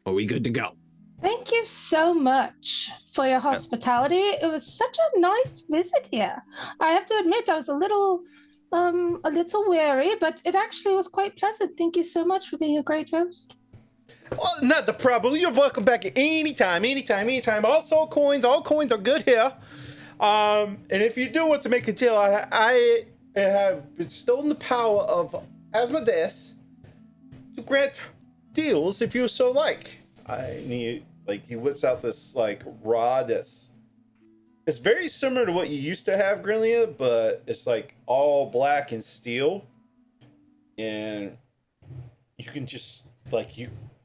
Are we good to go? Thank you so much for your hospitality. It was such a nice visit here. I have to admit, I was a little weary, but it actually was quite pleasant. Thank you so much for being a great host. Well, not the problem. You're welcome back at any time. All coins are good here. And if you do want to make a deal, I have bestowed the power of Asmodeus to grant deals if you so like. I need, like, he whips out this like rod that's, it's very similar to what you used to have, Grinlia, but it's like all black and steel, and you can just like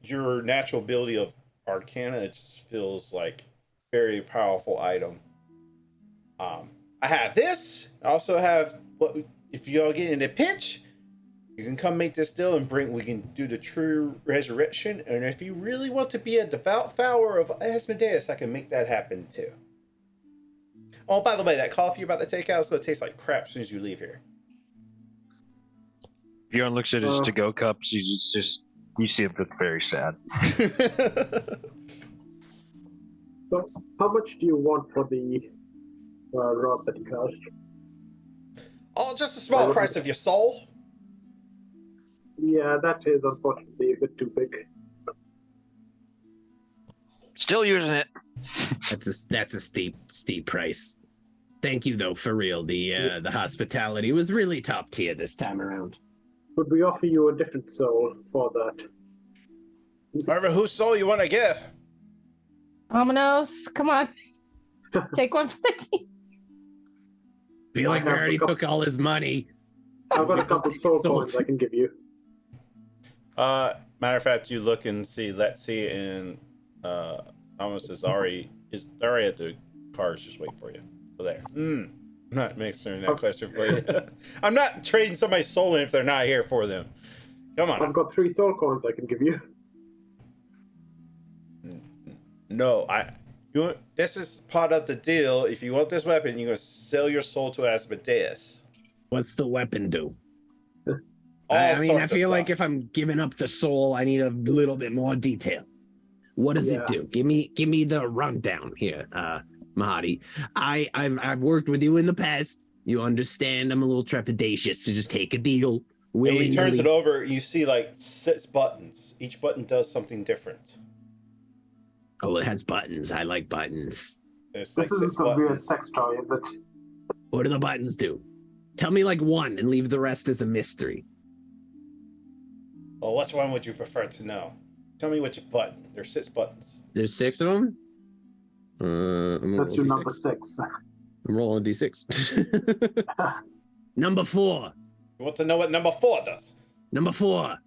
your natural ability of Arcana, it just feels like very powerful item. I have this. I also have what, if you all get in a pinch, you can come make this deal and we can do the true resurrection. And if you really want to be a devout follower of Asmodeus, I can make that happen too. Oh, by the way, that coffee you're about to take out is going to taste like crap as soon as you leave here. Bjorn looks at his to-go cups. He's just you see him look very sad. So, how much do you want for the rod that you cast? Oh, just a small price of your soul. Yeah, that is unfortunately a bit too big. Still using it. That's a steep price. Thank you though, for real. The hospitality was really top tier this time around. Would we offer you a different soul for that? However, whose soul you want to give? Ominos, come on. Take one for the team. Feel like we already took all his money. I've got a couple soul coins I can give you. Matter of fact, you look and see Letsy and Thomas is already at the cars just waiting for you. So there. I'm not answering that question for you. I'm not trading somebody's soul in if they're not here for them. Come on. I've got 3 soul coins I can give you. No, this is part of the deal. If you want this weapon, you're gonna sell your soul to Asmodeus. What's the weapon do? I feel like if I'm giving up the soul, I need a little bit more detail. What does it do? Give me the rundown here, Mahadi. I've worked with you in the past. You understand I'm a little trepidatious to just take a deal. He turns it over. You see like 6 buttons. Each button does something different. Oh, it has buttons. I like buttons. There's like this 6 isn't some buttons. weird sex toy, is it? What do the buttons do? Tell me like one and leave the rest as a mystery. Well, which one would you prefer to know? Tell me which button. There's 6 buttons. There's 6 of them? That's your number 6. I'm rolling a d6. Number 4. You want to know what number 4 does? Number 4.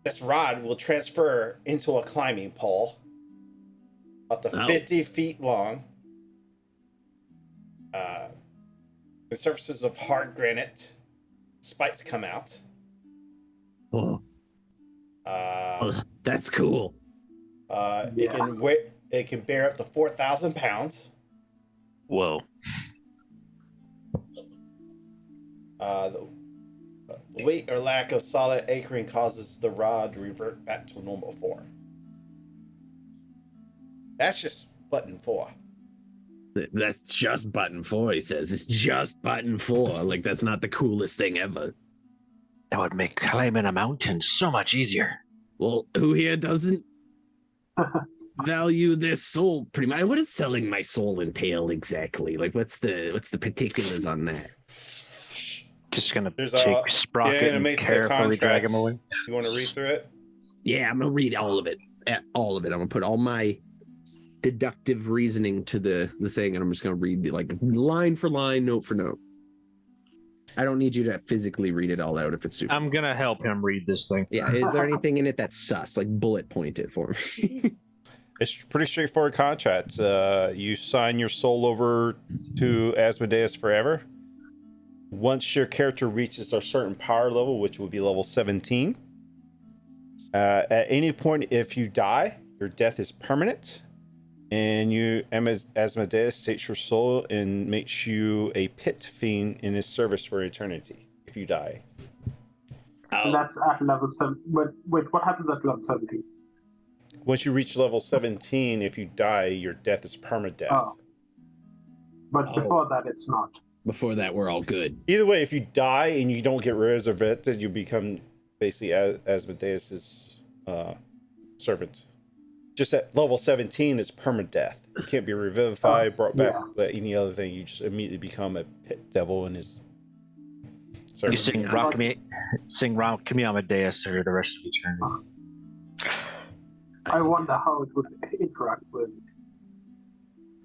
This rod will transfer into a climbing pole up to 50 feet long. The surfaces of hard granite. Spikes come out. Oh, that's cool. It can bear up to 4,000 pounds. Whoa. The weight or lack of solid anchoring causes the rod to revert back to normal form. That's just button 4. That's just button 4, he says. It's just button 4. Like, that's not the coolest thing ever. That would make climbing a mountain so much easier. Well, who here doesn't value this soul pretty much? What does selling my soul entail exactly? Like, what's the particulars on that? Just gonna take Sprocket and carefully drag him away. You want to read through it? Yeah, I'm gonna read all of it. All of it. I'm gonna put all my deductive reasoning to the thing, and I'm just gonna read like line for line, note for note. I don't need you to physically read it all out if it's super. I'm gonna help him read this thing. Yeah, is there anything in it that's sus? Like bullet point it for me. It's pretty straightforward contract. You sign your soul over to Asmodeus forever. Once your character reaches a certain power level, which would be level 17, at any point if you die, your death is permanent, and Asmodeus takes your soul and makes you a pit fiend in his service for eternity if you die. And that's at level 7. Wait, what happens at level 17? Once you reach level 17, if you die, your death is permadeath. Oh. But before that, it's not. Before that, we're all good. Either way, if you die and you don't get resurrected, you become basically Asmodeus's servant. just at level 17 is permadeath. You can't be revivified, brought back by any other thing. You just immediately become a pit devil in his You service. sing Rock Me Amadeus for the rest of eternity. I wonder how it would interact with.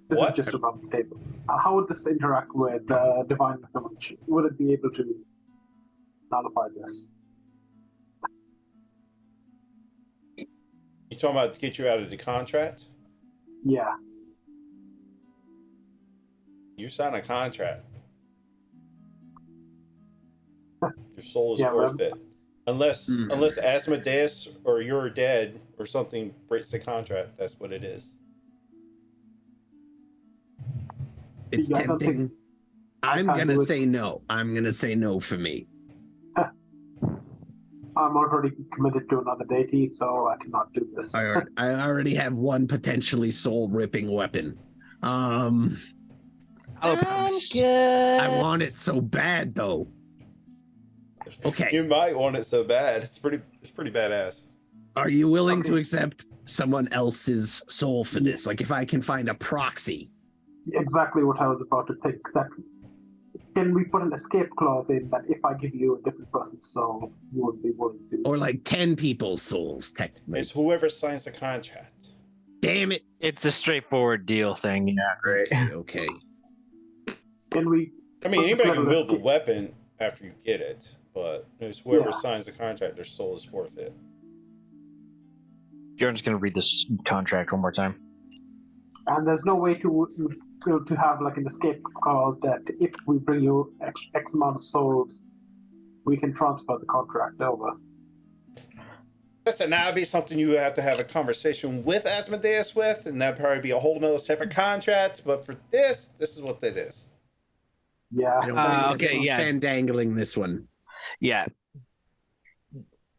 This What? is just around the table. How would this interact with Divine Intervention? Would it be able to nullify this? You talking about to get you out of the contract? Yeah. You sign a contract. Your soul is Yeah, forfeit. Unless Asmodeus or you're dead or something breaks the contract, that's what it is. It's Yeah, I don't tempting. think I'm can't gonna do it. say no. I'm gonna say no for me. I'm already committed to another deity, so I cannot do this. I already have one potentially soul-ripping weapon. I'm good. I want it so bad though. Okay. You might want it so bad. It's pretty badass. Are you willing to accept someone else's soul for this? Like if I can find a proxy. Exactly what I was about to think. That can we put an escape clause in that if I give you a different person's soul, you would be willing to? Or like 10 people's souls, technically. It's whoever signs the contract. Damn it. It's a straightforward deal thing, yeah, right? Okay. Can we? I mean, put this anybody can level wield the escape- weapon after you get it, but it's whoever Yeah. signs the contract, their soul is forfeit. Bjorn's gonna read this contract one more time. And there's no way to have like an escape clause that if we bring you X amount of souls, we can transfer the contract over. Listen, that'd be something you have to have a conversation with Asmodeus with, and that'd probably be a whole nother separate contract. But for this is what it is. Yeah. I don't think okay, yeah. Fandangling this one. Yeah.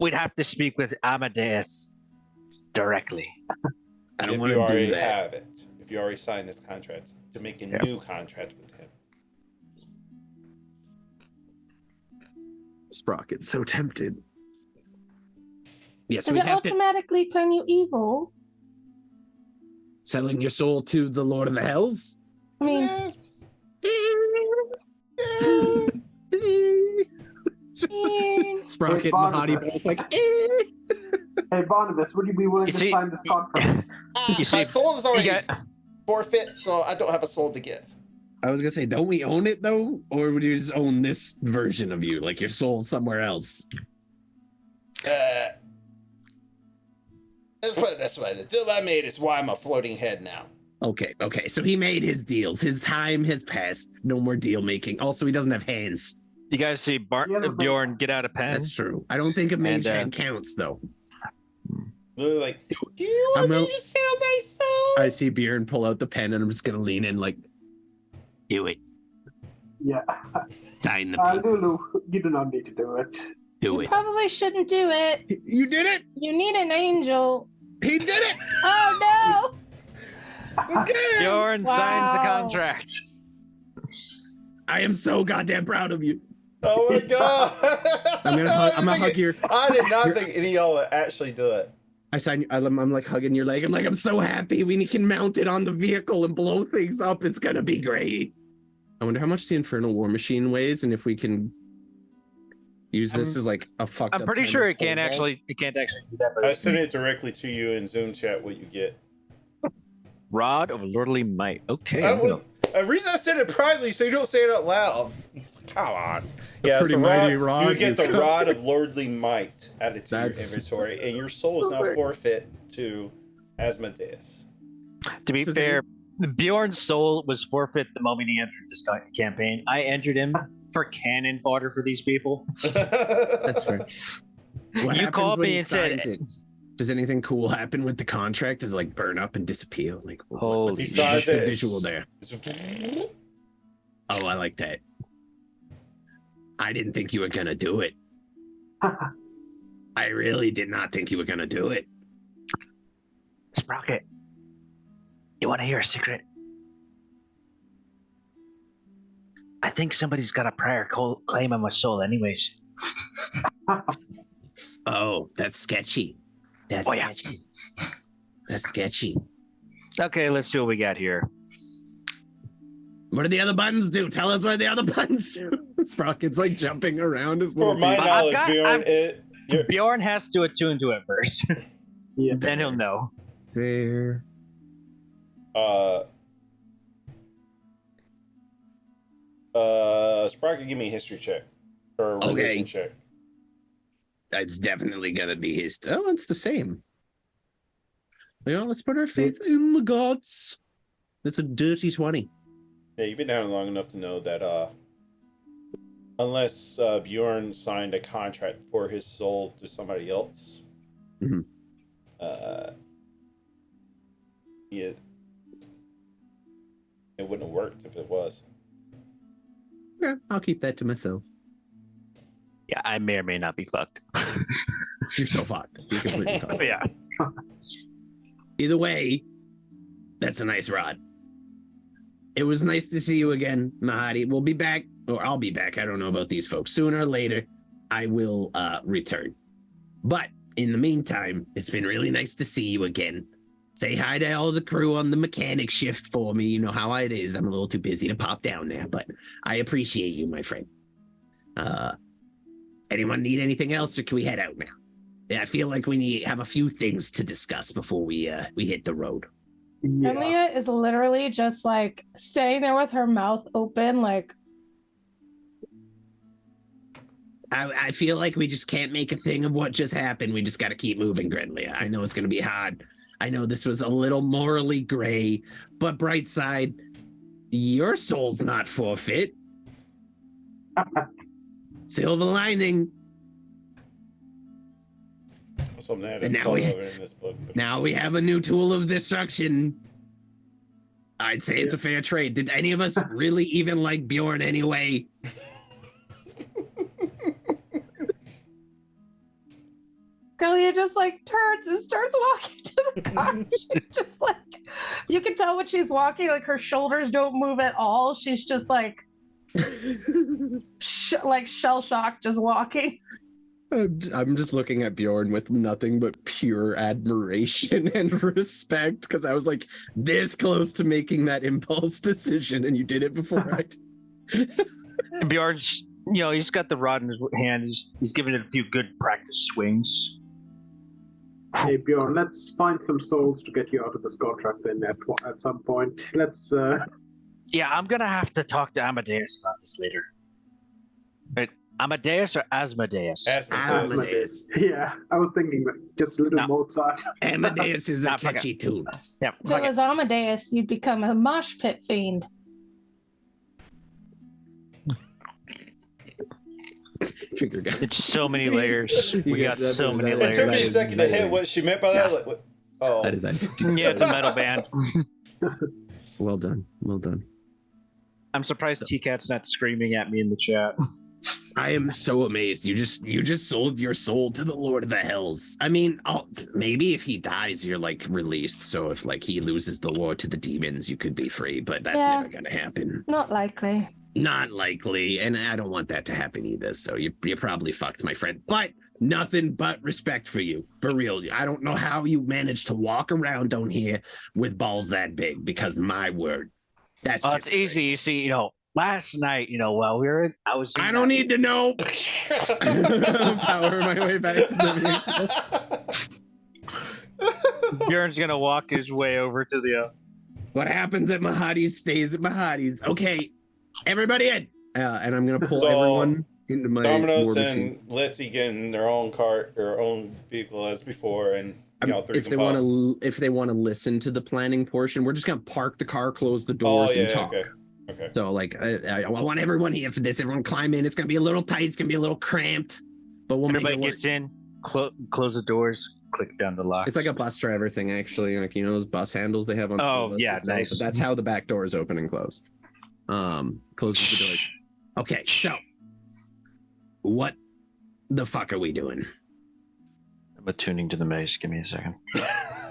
We'd have to speak with Amadeus directly. I don't If want you to already do that. have it, if you already signed this contract, to make a new contract with him. Sprocket's so tempted. Yes, Does we it have to automatically turn you evil? selling your soul to the Lord of the Hells. I mean, Sprocket and Hottie both like. Hey Barnabas, would you be willing You to see- sign this contract? You see, my soul is already got- forfeit, so I don't have a soul to give. I was gonna say, don't we own it though, or would you just own this version of you, like your soul somewhere else? Let's put it this way: the deal I made is why I'm a floating head now. Okay, so he made his deals. His time has passed. No more deal making. Also, he doesn't have hands. You guys see Yeah, but- Bjorn get out a pen? That's true. I don't think a mage And, hand counts though. Literally like, Do you want I'm me real- to sell my soul? I see Bjorn pull out the pen, and I'm just gonna lean in, like, do it. Yeah. Sign the paper. Lulu, you do not need to do it. Do you it. probably shouldn't do it. You did it. You need an angel. He did it. Oh Let's get him. Bjorn signs the Wow. contract. I am so goddamn proud of you. oh my god! I'm gonna hug your. I did not think any of y'all would actually do it. I'm like hugging your leg. I'm like, I'm so happy we can mount it on the vehicle and blow things up. It's gonna be great. I wonder how much the Infernal War Machine weighs, and if we can use this as like a fucked I'm up pretty kind sure of it can't pole vault. actually do that. But I it's sent it directly to you in Zoom chat. What you get? Rod of Lordly Might. Okay. I I'm gonna- would- A reason I said it privately so you don't say it out loud. Come on. Yeah, pretty so mighty rod you get you've the got. rod of lordly might added to That's- your inventory, and your soul is now forfeit to Asmodeus. To be Does fair, Bjorn's soul was forfeit the moment he entered this campaign. I entered him for cannon fodder for these people. That's fair. What You happens called when me he and said- signs it? Does anything cool happen with the contract? Does it like burn up and disappear? Like, Holy what's, shit. what's the visual there? It's- Oh, I like that. I didn't think you were gonna do it. I really did not think you were gonna do it. Sprocket, you want to hear a secret? I think somebody's got a prior claim on my soul, anyways. Oh, that's sketchy. That's Oh, yeah. sketchy. That's sketchy. Okay, let's see what we got here. What do the other buttons do? Tell us what the other buttons do. Sprocket's like jumping around his little For my feet. knowledge, Bjorn, Bjorn has to attune to it first. Yeah. Then he'll know. Fair. Sprocket, give me a history check or a religion check. That's definitely gonna be his. Oh, it's the same. Let's put our faith in the gods. That's a dirty 20. Yeah, you've been down long enough to know that unless Bjorn signed a contract for his soul to somebody else, mm-hmm. It wouldn't have worked if it was. Yeah, I'll keep that to myself. Yeah, I may or may not be fucked. You're so fucked. You're completely fucked. Yeah. Either way, that's a nice rod. It was nice to see you again, Mahadi. We'll be back, or I'll be back. I don't know about these folks. Sooner or later, I will return. But in the meantime, it's been really nice to see you again. Say hi to all the crew on the mechanic shift for me. You know how it is. I'm a little too busy to pop down there, but I appreciate you, my friend. Anyone need anything else, or can we head out now? Yeah, I feel like we have a few things to discuss before we hit the road. Yeah. Amelia is literally just like staying there with her mouth open, like. I feel like we just can't make a thing of what just happened. We just got to keep moving, Grenlia. I know it's going to be hard. I know this was a little morally gray, but bright side, your soul's not forfeit. Silver lining. And now we have a new tool of destruction. I'd say it's a fair trade. Did any of us really even like Bjorn anyway? Girlie just like turns and starts walking to the car. She's just like, you can tell when she's walking, like her shoulders don't move at all. She's just like, like shell shocked, just walking. I'm just looking at Bjorn with nothing but pure admiration and respect, because I was like this close to making that impulse decision, and you did it before I did. And Bjorn's, he's got the rod in his hand. He's giving it a few good practice swings. Hey Bjorn, let's find some souls to get you out of this contract then at some point. Let's Yeah, I'm gonna have to talk to Amadeus about this later. Right. Amadeus or Asmodeus? Asmodeus. Yeah, I was thinking just a little Mozart. Amadeus is a catchy tune. Yeah, If it was Amadeus, you'd become a mosh pit fiend. Finger gun. It's so many layers. We got so many It layers. took me a second to hit what she meant by that. Yeah. Like, what? Oh, That is that. Yeah, it's a metal band. Well done. Well done. I'm surprised T-Cat's not screaming at me in the chat. I am so amazed. You just sold your soul to the Lord of the Hells. I mean, maybe if he dies, you're like released. So if like he loses the war to the demons, you could be free. But that's never gonna happen. Not likely. Not likely, and I don't want that to happen either. So you're probably fucked, my friend. But nothing but respect for you, for real. I don't know how you managed to walk around down here with balls that big, because my word, that's just it's easy. You see, last night, while we were, I don't need to know. Power my way back to the vehicle. Bjorn's gonna walk his way over to the. What happens at Mahadi's stays at Mahadi's. Okay, everybody in. And I'm gonna pull everyone into my Domino's and Letty get in their own cart, their own vehicle as before, and if they want to listen to the planning portion, we're just gonna park the car, close the doors, and talk. Okay. So like, I want everyone here for this. Everyone climb in. It's gonna be a little tight. It's gonna be a little cramped, but we'll Everybody gets in, close the doors, click down the lock. It's like a bus driver thing, actually. Like those bus handles they have on. Oh yeah, nice. But that's how the back doors open and close. Closes the doors. Okay, so what the fuck are we doing? I'm attuning to the maze. Give me a second.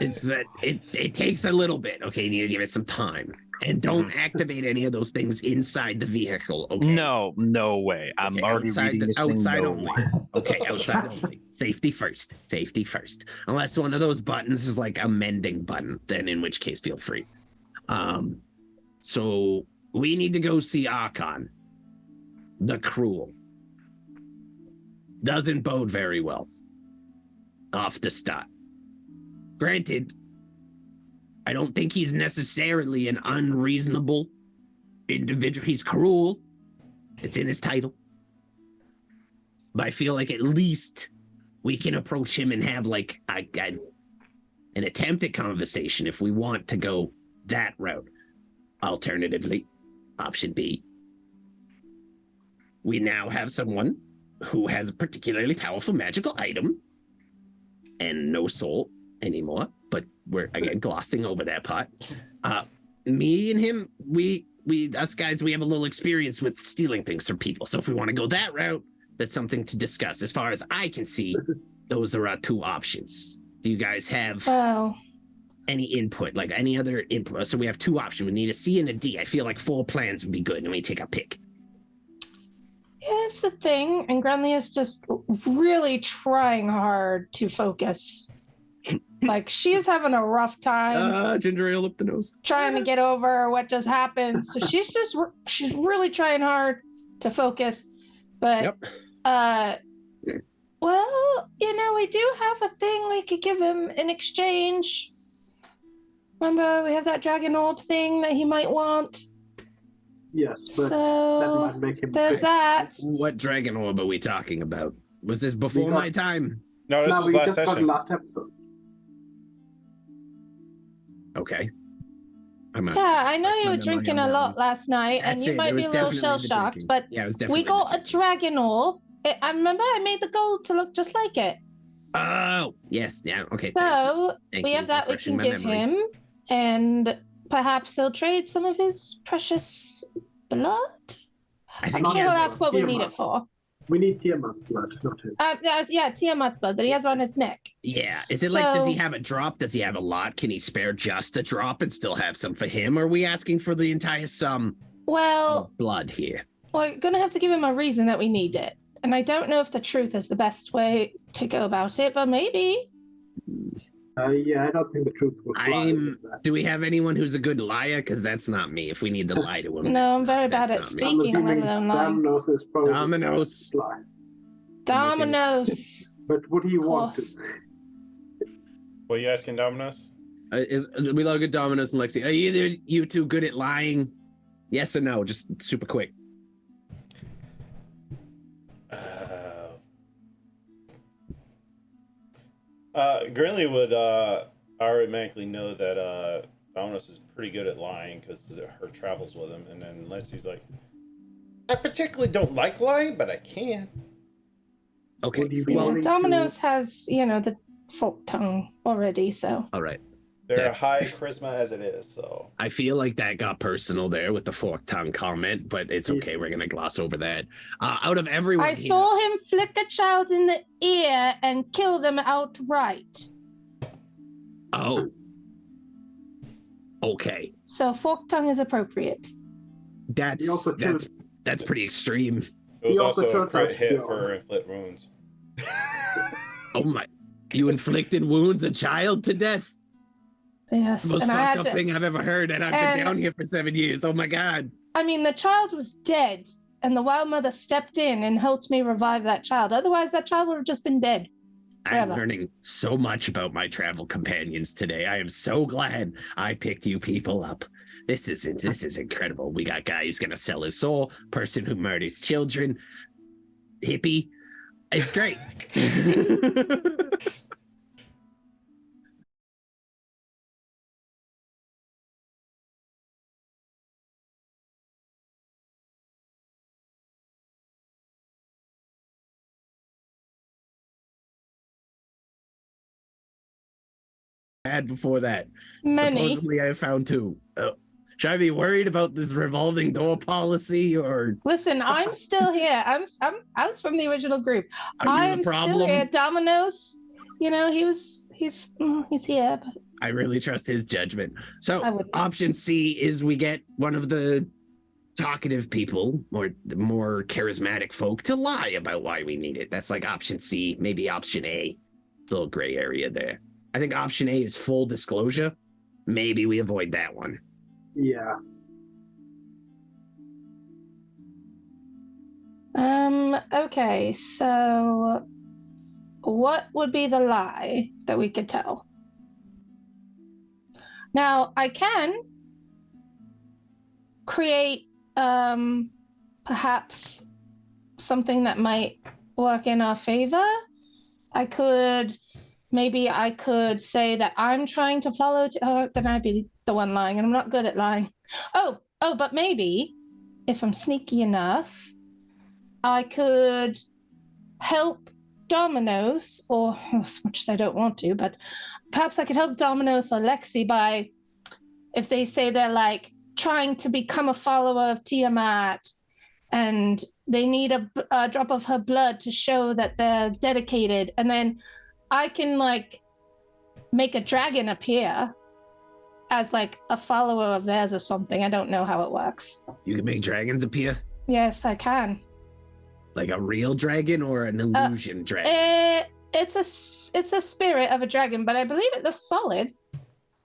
It's that it takes a little bit. Okay, you need to give it some time. And don't activate any of those things inside the vehicle, okay? No way. I'm already reading this thing. Outside No. only. Okay, outside only. Safety first. Safety first. Unless one of those buttons is like a mending button, then in which case feel free. So we need to go see Archon, the Cruel. Doesn't bode very well off the start. Granted, I don't think he's necessarily an unreasonable individual. He's cruel. It's in his title. But I feel like at least we can approach him and have like an attempt at conversation if we want to go that route. Alternatively, option B, we now have someone who has a particularly powerful magical item and no soul anymore, but we're again glossing over that part. Me and him, us guys, we have a little experience with stealing things from people. So if we want to go that route, that's something to discuss. As far as I can see, those are our two options. Do you guys have any input, like any other input? So we have two options. We need a C and a D. I feel like 4 plans would be good, and we take a pick. Here's the thing, and Grunley is just really trying hard to focus. Like, she's having a rough time. Ginger ale up the nose. Trying to get over what just happened. So she's really trying hard to focus. But, well, we do have a thing we could give him in exchange. Remember, we have that dragon orb thing that he might want. Yes, but so that might make him there's that. What dragon orb are we talking about? Was this before my time? No, this was last session. Last episode. Okay. Yeah, I know you were drinking a lot last night, and you might be a little shell-shocked, but we got a dragon orb. I remember I made the gold to look just like it. Oh, yes. Yeah, okay. So we have that we can give him, and perhaps he'll trade some of his precious blood. I'm sure he'll ask what we need it for. We need Tiamat's blood, not his. Tiamat's blood that he has on his neck. Yeah. Is it like, does he have a drop? Does he have a lot? Can he spare just a drop and still have some for him? Or are we asking for the entire sum of blood here? We're going to have to give him a reason that we need it. And I don't know if the truth is the best way to go about it, but maybe. I don't think the truth will fly. Do we have anyone who's a good liar? Because that's not me. If we need to lie to him. No, I'm very bad at speaking, let alone lying. Dominoes. But what do you want? What are you asking, Dominoes? We love good Dominoes and Lexi. Are either you two good at lying? Yes or no? Just super quick. Grinley would automatically know that Dominoes is pretty good at lying because her travels with him, and then Leslie's like, I particularly don't like lying, but I can. Okay. Well, Dominoes has, the folk tongue already, so. All right. They're a high charisma as it is, so. I feel like that got personal there with the forked tongue comment, but it's okay. We're going to gloss over that. Out of everyone I saw him flick a child in the ear and kill them outright. Oh. Okay. So forked tongue is appropriate. That's pretty extreme. It was also a crit hit for inflict wounds. Oh my. You inflicted wounds a child to death? Yes. The most fucked up thing I've ever heard, and I've been down here for 7 years. Oh my God. I mean, the child was dead, and the wild mother stepped in and helped me revive that child. Otherwise, that child would have just been dead forever. I'm learning so much about my travel companions today. I am so glad I picked you people up. This is incredible. We got guy who's gonna sell his soul, person who murders children, hippie. It's great. Had before that. Many. Supposedly I found 2. Should I be worried about this revolving door policy or? Listen, I'm still here. I was from the original group. I am still here. Dominoes, he's here, but I really trust his judgment. I So would- option C is we get one of the talkative people or the more charismatic folk to lie about why we need it. That's like option C, maybe option A. It's a little gray area there. I think option A is full disclosure. Maybe we avoid that one. Yeah. Okay, so what would be the lie that we could tell? Now, I can create perhaps something that might work in our favor. I could say that I'm trying to follow. Then I'd be the one lying, and I'm not good at lying. Oh, but maybe if I'm sneaky enough, I could help Dominos, or as much as I don't want to, but perhaps I could help Dominos or Lexi by, if they say they're like trying to become a follower of Tiamat and they need a drop of her blood to show that they're dedicated, and then I can like make a dragon appear as like a follower of theirs or something. I don't know how it works. You can make dragons appear? Yes, I can. Like a real dragon or an illusion dragon? It's a spirit of a dragon, but I believe it looks solid.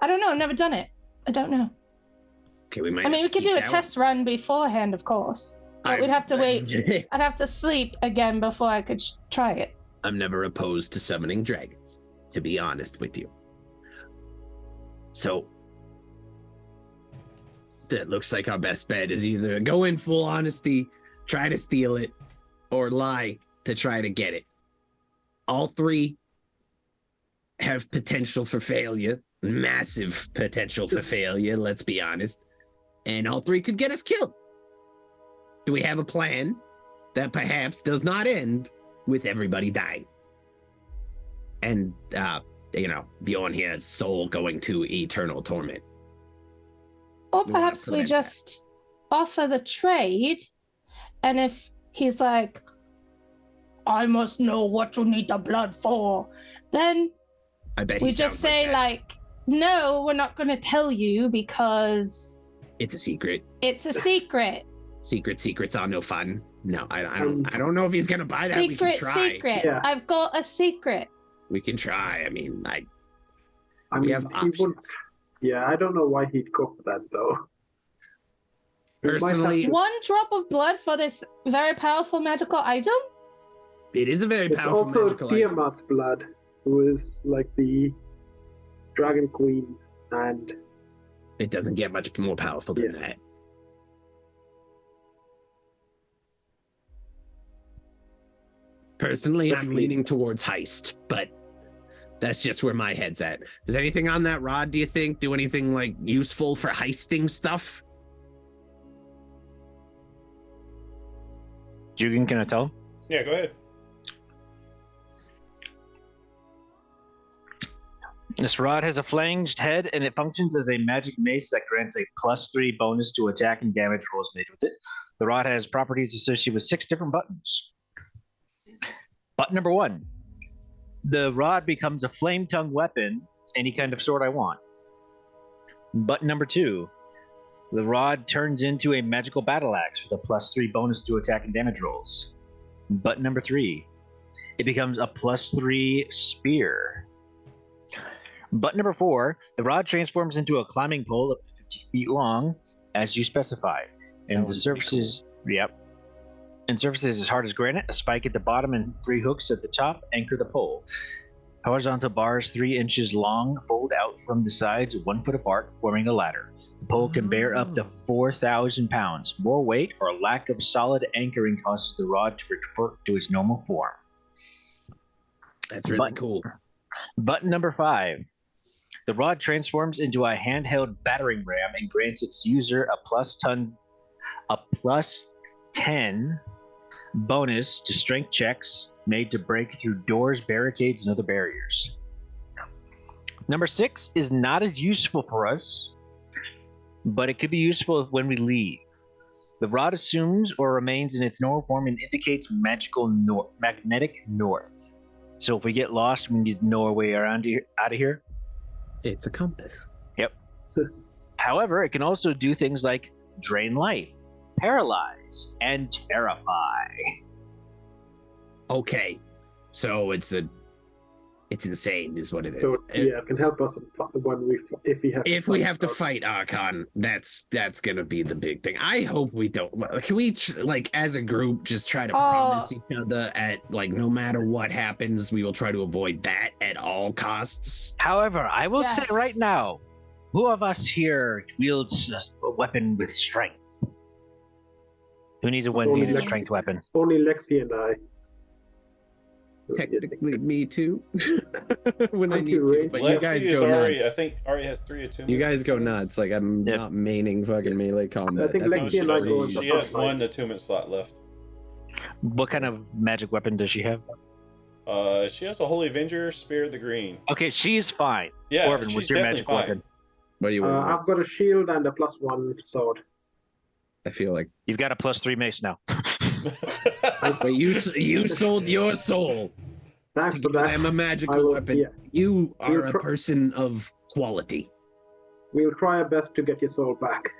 I don't know. I've never done it. I don't know. Okay, we might. I mean, we could do a keep that test run beforehand, of course. But we'd have to wait. I'd have to sleep again before I could try it. I'm never opposed to summoning dragons, to be honest with you. So, that looks like our best bet is either go in full honesty, try to steal it, or lie to try to get it. All three have potential for failure, massive potential for failure, let's be honest. And all three could get us killed. Do we have a plan that perhaps does not end with everybody dying? And, Bjorn here's soul going to eternal torment. Or We wanna perhaps we prevent just offer the trade, and if he's like, I must know what you need the blood for, then I bet we he just sounds say that. like, no, we're not going to tell you because It's a secret. it's a secret. Secrets are no fun. No, I don't know if he's gonna buy that. We can try. Secret. Yeah. I've got a secret. We can try. I mean, I we mean, have he options. wouldn't. Yeah, I don't know why he'd go for that though. He might have Personally, to- One drop of blood for this very powerful magical item? it is a very it's powerful also magical item. Tiamat's blood, who is like the Dragon Queen, and It doesn't get much more powerful than that. Personally, I'm leaning towards heist, but that's just where my head's at. Is anything on that rod, do you think? Do anything like useful for heisting stuff? Jugan, can I tell? Yeah, go ahead. This rod has a flanged head, and it functions as a magic mace that grants a +3 bonus to attack and damage rolls made with it. The rod has properties associated with 6 different buttons. Button number 1. The rod becomes a flame-tongue weapon, any kind of sword I want. Button number 2. The rod turns into a magical battle axe with a +3 bonus to attack and damage rolls. Button number 3. It becomes a +3 spear. Button number 4, the rod transforms into a climbing pole up to 50 feet long, as you specify. And the surfaces, and surfaces as hard as granite, a spike at the bottom and 3 hooks at the top anchor the pole. Horizontal bars 3 inches long fold out from the sides 1 foot apart, forming a ladder. The pole can bear up to 4,000 pounds. More weight or lack of solid anchoring causes the rod to revert to its normal form. That's really cool. Button number 5. The rod transforms into a handheld battering ram and grants its user a +10 bonus to strength checks made to break through doors, barricades, and other barriers. Number 6 is not as useful for us, but it could be useful when we leave. The rod assumes or remains in its normal form and indicates magnetic north. So if we get lost, we need to know our way around here, out of here. It's a compass. Yep. However, it can also do things like drain life, paralyze, and terrify. Okay, so it's insane, is what it is. So it can help us if we have to fight Archon. That's gonna be the big thing. I hope we don't. Can we as a group just try to promise each other at no matter what happens, we will try to avoid that at all costs. However, I will say right now, who of us here wields a weapon with strength? Who needs a strength weapon? Only Lexi and I. Technically, me too. When I need you, to, Ray. but Lexi you guys is go Ari. nuts. I think Ari has 3 attunement. You guys go nuts. I'm not maining fucking melee combat. I think No, Lexi she and I doesn't. go in the She has first 1 night. attunement slot left. What kind of magic weapon does she have? She has a Holy Avenger, Spear of the Green. Okay, she's fine. Yeah, Orvin, she's what's your definitely magic fine. weapon? What do you want? I've got a shield and a +1 sword. I feel like You've got a +3 mace now. wait, you sold your soul Thanks to for give that. them a I magical will- weapon. yeah. You are We'll a person of quality. We'll try our best to get your soul back.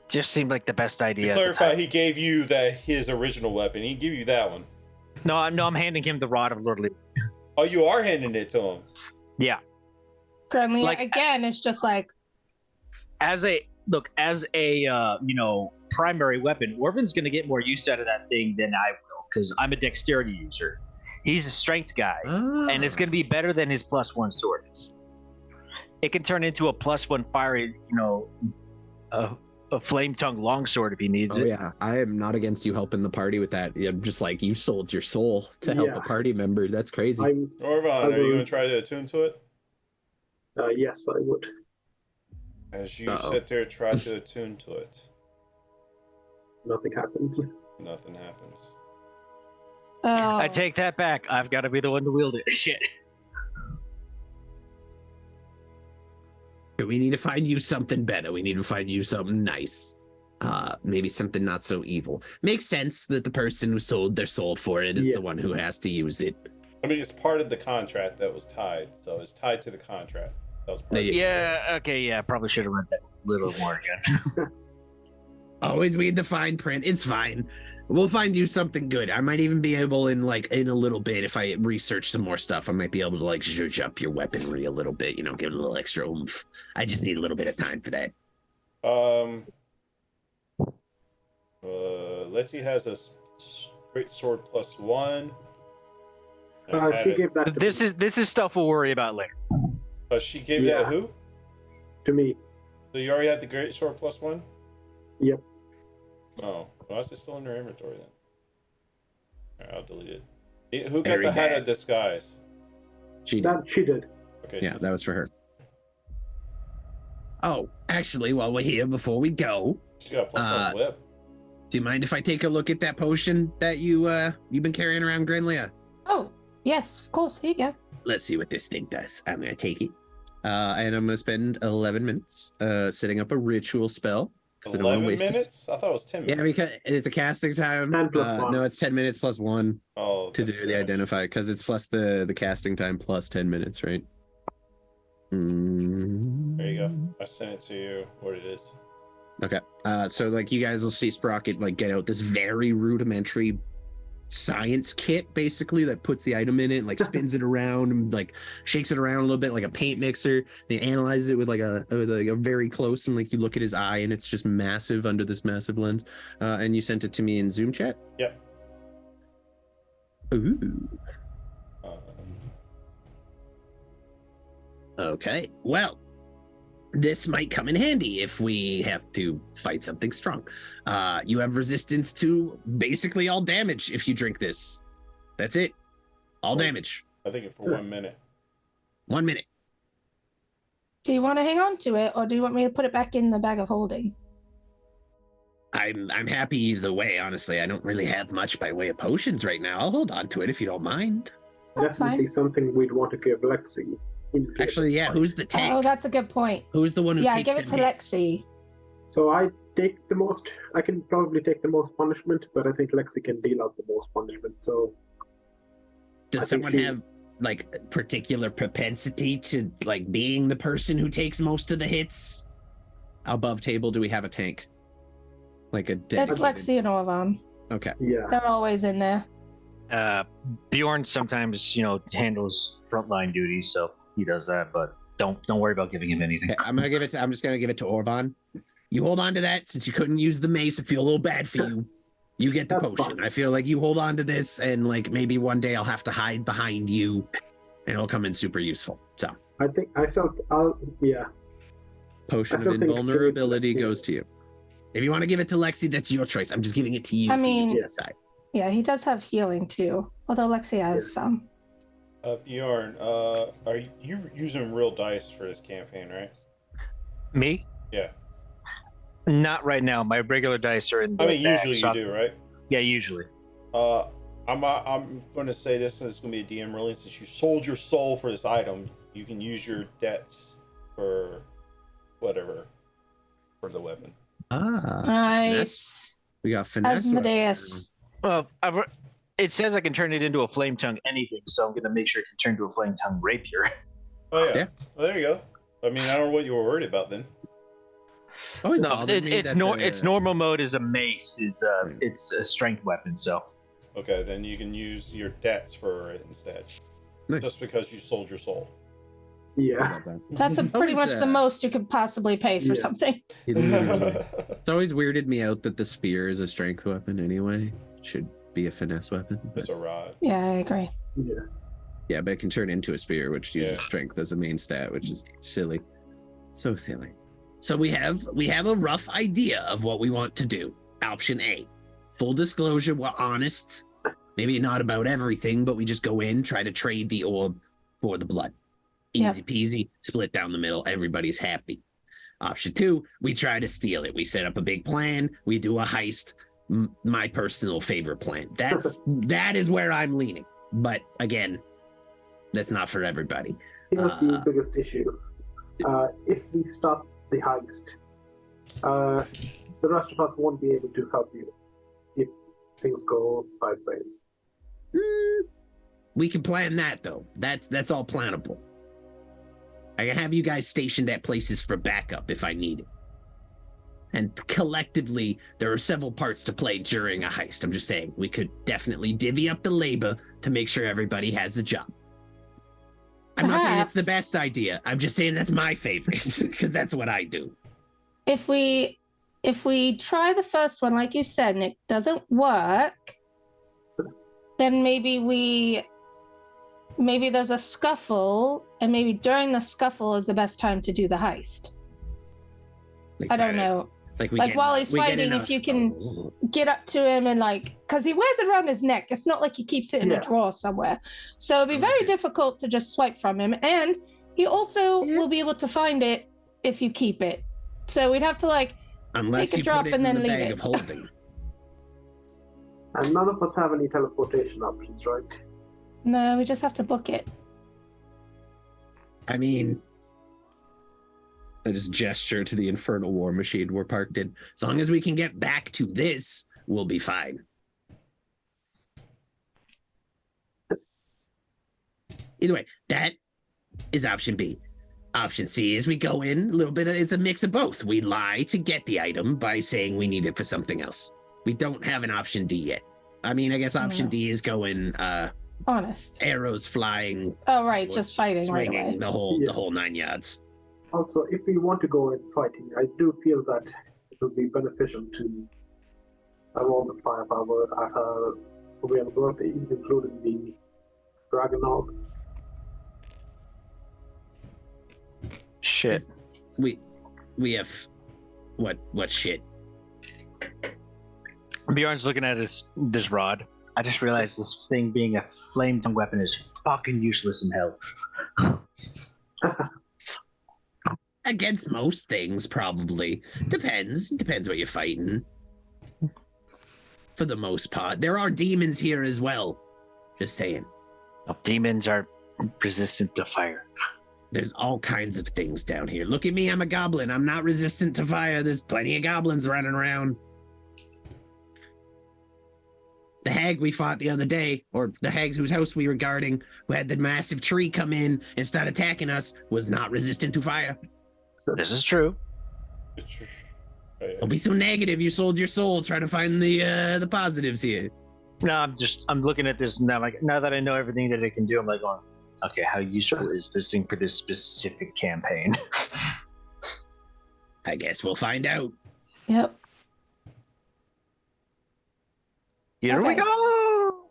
Just seemed like the best idea. To At the clarify, time. he gave you his original weapon. He gave you that one. No, I'm handing him the Rod of Lordly. Oh, you are handing it to him. Yeah. Grenlia, again, it's just As a primary weapon, Orvin's gonna get more use out of that thing than I will, because I'm a dexterity user. He's a strength guy, and it's gonna be better than his +1 sword is. It can turn into a +1 fiery, a flame tongue longsword if he needs it. Yeah, I am not against you helping the party with that. I'm just you sold your soul to help a party member. That's crazy. Orvon, are you going to try to attune to it? Yes, I would. As you sit there, try to attune to it. Nothing happens. Nothing happens. I take that back. I've got to be the one to wield it. Shit. We need to find you something better. We need to find you something nice. Maybe something not so evil. Makes sense that the person who sold their soul for it is the one who has to use it. I mean, it's part of the contract that was tied, so it's tied to the contract. That was part Okay, yeah. Probably should have read that a little more again. Always read the fine print. It's fine. We'll find you something good. I might even be able in a little bit, if I research some more stuff, I might be able to zhuzh up your weaponry a little bit, give it a little extra oomph. I just need a little bit of time for that. Letty has a great sword +1. She gave that to This is stuff we'll worry about later. She gave that to who? To me. So you already have the great sword +1? Yep. Oh, well, is it still in your inventory then? Alright, I'll delete it. Who got the hat of disguise? She did. She did. Okay. Yeah, that was for her. Oh, actually, while we're here, before we go, She got a +1 whip. do you mind if I take a look at that potion that you've been carrying around, Grenlia? Oh, yes, of course. Here you go. Let's see what this thing does. I'm gonna take it, and I'm gonna spend 11 minutes setting up a ritual spell. 11 minutes? I thought it was 10 minutes. Yeah, because it's a casting time. 10 plus 1. No, it's 10 minutes plus 1 to do the identify, because it's plus the casting time plus 10 minutes, right? There you go. I sent it to you. What it is. Okay. So you guys will see Sprocket get out this very rudimentary science kit, basically, that puts the item in it, spins it around, and shakes it around a little bit like a paint mixer. They analyze it with a very close, and you look at his eye, and it's just massive under this massive lens. And you sent it to me in Zoom chat. Yep. Ooh. Okay. Well, this might come in handy if we have to fight something strong. You have resistance to basically all damage if you drink this. That's it. All damage. I think it for 1 minute. 1 minute. Do you want to hang on to it, or do you want me to put it back in the bag of holding? I'm happy either way, honestly. I don't really have much by way of potions right now. I'll hold on to it if you don't mind. That's Definitely fine. something we'd want to give Lexi. Actually, yeah, who's the tank? Oh, that's a good point. Who's the one who Yeah, takes give it the to hits? Lexi. So I can probably take the most punishment, but I think Lexi can deal out the most punishment. So Does I think someone she- have like particular propensity to like being the person who takes most of the hits? Above table, do we have a tank? Like a It's dedicated... Lexi and Orvan. Okay. Yeah. They're always in there. Bjorn sometimes, handles frontline duties, so he does that. But don't worry about giving him anything. Okay, I'm just gonna give it to Orban. You hold on to that since you couldn't use the mace. I feel a little bad for you. You get the That's potion. fine. I feel like you hold on to this, and like maybe one day I'll have to hide behind you, and it'll come in super useful. So I think yeah. potion I of still think invulnerability Lexi- goes to you. If you want to give it to Lexi, that's your choice. I'm just giving it to you. I for you mean- to Yeah. decide. Yeah, he does have healing too. Although Lexi has some. Bjorn, are you using real dice for this campaign, right? Me? Yeah. Not right now. My regular dice are in the I mean, bag, usually so you do, right? Yeah, usually. I'm going to say this, and it's going to be a DM ruling. Since you sold your soul for this item, you can use your debts for whatever for the weapon. Ah, Nice. we got finesse. Asmodeus. Well, it says I can turn it into a flame tongue anything, so I'm going to make sure it can turn to a flame tongue rapier. Oh yeah. Yeah. Well, there you go. I mean, I don't know what you were worried about then. Always No, bothered me it's that its normal mode is a mace. It's a strength weapon, so. Okay, then you can use your debts for it instead, Nice. just because you sold your soul. Yeah. That's pretty much the most you could possibly pay for Yeah. something. It's always weirded me out that the spear is a strength weapon anyway. It should be a finesse weapon. It's a rod. Yeah, I agree. Yeah. Yeah, but it can turn into a spear, which uses Yeah. strength as a main stat, which is silly. So silly. So we have a rough idea of what we want to do. Option A. Full disclosure, we're honest. Maybe not about everything, but we just go in, try to trade the orb for the blood. Easy peasy, split down the middle, everybody's happy. Option 2, we try to steal it. We set up a big plan, we do a heist. My personal favorite plan. That is where I'm leaning. But again, that's not for everybody. Here's the biggest issue. If we start the heist, the rest of us won't be able to help you if things go sideways. We can plan that though. That's all plannable. I can have you guys stationed at places for backup if I need it. And collectively, there are several parts to play during a heist. I'm just saying, we could definitely divvy up the labor to make sure everybody has a job. I'm not saying it's the Perhaps. best idea. I'm just saying that's my favorite, because that's what I do. If we try the first one, like you said, and it doesn't work, then maybe there's a scuffle, and maybe during the scuffle is the best time to do the heist. Like, I don't know. Like While he's fighting, if you can get up to him and because he wears it around his neck. It's not like he keeps it in a drawer somewhere. So it'd be very difficult to just swipe from him. And he also will be able to find it if you keep it. So we'd have to unless take a you drop put it and in then the leave bag it. of holding. And none of us have any teleportation options, right? No, we just have to book it. I mean, I just gesture to the infernal war machine we're parked in. As long as we can get back to this, we'll be fine. Either way, that is option B. Option C is we go in a little bit. It's a mix of both. We lie to get the item by saying we need it for something else. We don't have an option D yet. I mean, I guess option D is going honest. Arrows flying. Oh, right, swords just fighting right swinging, away. the whole 9 yards. Also, if we want to go in fighting, I do feel that it would be beneficial to have all the firepower at our availability, including the dragon orb. Shit. We have what shit? Bjorn's looking at this rod. I just realized this thing being a flame tongue weapon is fucking useless in hell. Against most things, probably. Depends what you're fighting. For the most part. There are demons here as well. Just saying. Demons are resistant to fire. There's all kinds of things down here. Look at me, I'm a goblin. I'm not resistant to fire. There's plenty of goblins running around. The hag we fought the other day, or the hags whose house we were guarding, who had the massive tree come in and start attacking us, was not resistant to fire. This is true. Don't be so negative. You sold your soul. Try to find the positives here. No, I'm looking at this now. Like, now that I know everything that it can do, I'm like going, okay, how useful is this thing for this specific campaign? I guess we'll find out. Yep. Here we Okay. go.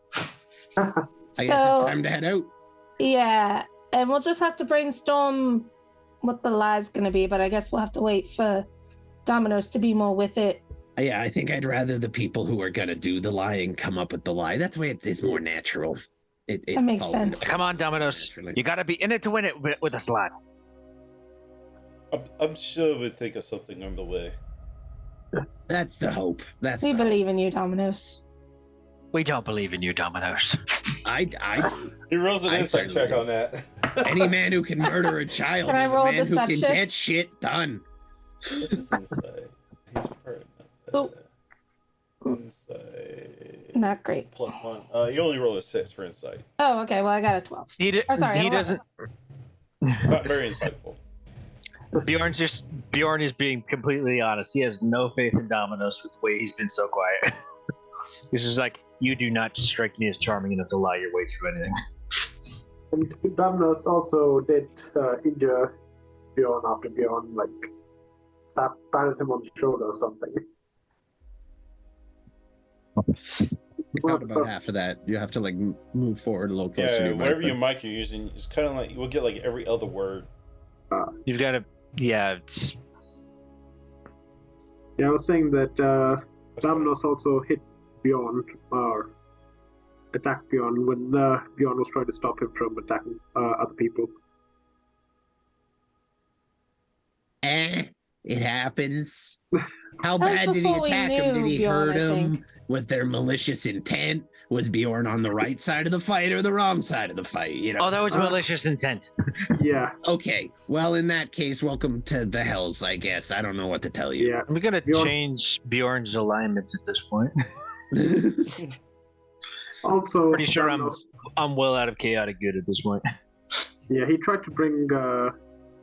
I guess it's time to head out. Yeah, and we'll just have to brainstorm what the lie's gonna be, but I guess we'll have to wait for Domino's to be more with it. Yeah, I think I'd rather the people who are gonna do the lying come up with the lie. That's the way it is more natural. It That makes falls into sense. Come on, Domino's. naturally. You got to be in it to win it with us, lad. I'm sure we'll think of something on the way. That's the hope. That's We the believe in you, Domino's. We don't believe in you, Domino's. hope. I He rolls an I insight certainly check do. on that. any man who can murder a child Can I is roll a man who can deception? get shit done. What's his insight? He's pregnant. Oh. Insight. Not great. +1. You only roll a 6 for insight. Oh, okay. Well, I got a 12. He, Or sorry, he an 11. doesn't. It's not very insightful. Bjorn is being completely honest. He has no faith in Domino's with the way he's been so quiet. He's just like, you do not strike me as charming enough to lie your way through anything. And Domino's also did injure Bjorn after Bjorn, patted him on the shoulder or something. Got about half of that. You have to move forward a little closer to Yeah, your whatever mic. your mic you're using, it's kind of like we'll get like every other word. You've got to, yeah. It's Yeah, I was saying that Domino's also hit Bjorn, or attacked Bjorn when Bjorn was trying to stop him from attacking other people. It happens. How That was bad did he before we attack him? Did knew he Bjorn, hurt I him? think. Was there malicious intent? Was Bjorn on the right side of the fight or the wrong side of the fight? You know. oh, that was malicious intent. Yeah, Okay. Well, in that case, welcome to the hells. I guess I don't know what to tell you. yeah. I'm gonna Bjorn- change Bjorn's alignment at this point. Also, Pretty sure Domino's, I'm well out of chaotic good at this point. yeah, he tried to bring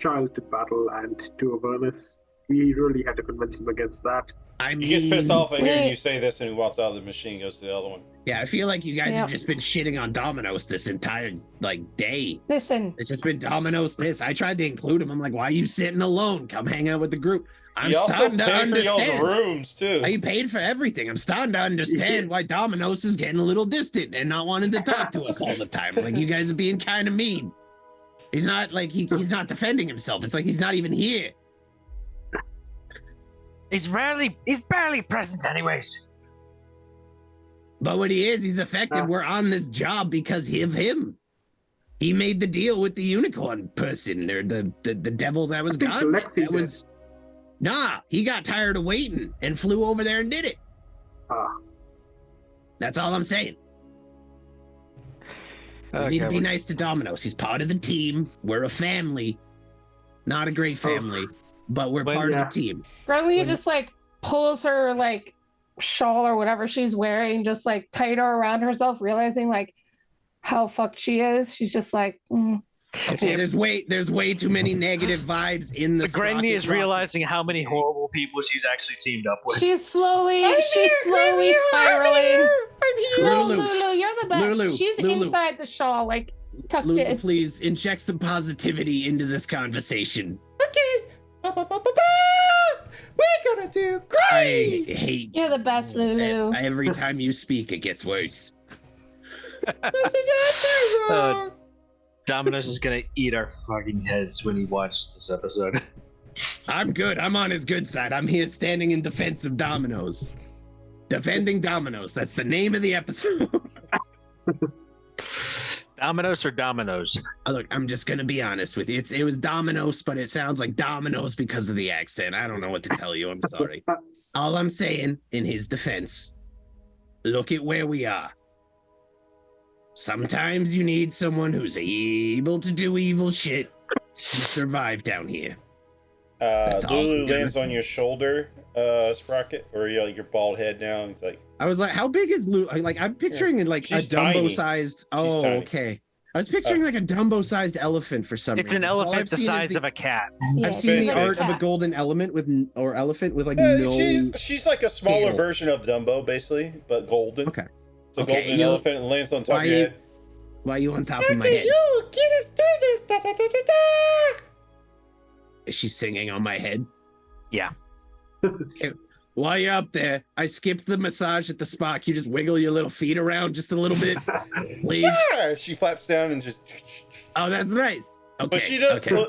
Child to battle and to Avernus. We really had to convince him against that. I mean, He gets pissed off at hearing Wait. you say this, and he walks out of the machine, goes to the other one. Yeah, I feel like you guys Yep. have just been shitting on Domino's this entire day. Listen, It's just been Domino's this. I tried to include him. I'm like, why are you sitting alone? Come hang out with the group. I'm He also starting to paid for y'all's understand. rooms too. He paid for everything. I'm starting to understand why Domino's is getting a little distant and not wanting to talk to us all the time. Like, you guys are being kind of mean. He's not like he's not defending himself. It's like he's not even here. He's barely present, anyways. But when he is, he's effective. We're on this job because of him. He made the deal with the unicorn person, or the devil that was I think gone. Lexi That did. was he got tired of waiting and flew over there and did it. Ah, That's all I'm saying. We need to be nice to Domino's. He's part of the team. We're a family. Not a great family, but we're But part yeah. of the team. Grenlia just pulls her shawl or whatever she's wearing just tighter around herself, realizing how fucked she is. She's just Okay, there's way too many negative vibes in the Granny is realizing how many horrible people she's actually teamed up with. she's slowly spiraling. No, Lulu, Lulu, you're the best. Lulu, She's Lulu. inside the shawl, tucked Lulu, in. please inject some positivity into this conversation. Okay. We're gonna do I great. hate You're the best, Lulu. every time you speak, it gets worse. What did I do wrong? Domino's is gonna eat our fucking heads when he watches this episode. I'm good. I'm on his good side. I'm here standing in defense of Domino's. Defending Domino's. That's the name of the episode. Domino's or Domino's? Look, I'm just gonna be honest with you. It was Domino's, but it sounds like Domino's because of the accent. I don't know what to tell you. I'm sorry. All I'm saying, in his defense, look at where we are. Sometimes you need someone who's able to do evil shit to survive down here. Lulu lands on your shoulder, Sprocket, or your bald head now. It's like, I was like, how big is Lulu? Like, I'm picturing like a She's tiny. Dumbo-sized. Oh, tiny. okay. I was picturing like a Dumbo-sized elephant for some It's reason. an So all elephant I've the seen is size of a cat. Yeah, I've it's seen the like a art of a cat. golden elephant or elephant with like yeah, no. she's like a smaller tail. version of Dumbo, basically, but golden. Okay. It's a Okay, golden you- elephant and lands on top Why of your you- head. Why are you on top of my head? You get us through this. Da, da, da, da, da. Is she singing on my head? Yeah. Okay. While you're up there, I skipped the massage at the spa. Can you just wiggle your little feet around just a little bit, please? Yeah, she flaps down and just. Oh, that's nice. Okay. But she does. Okay. Well,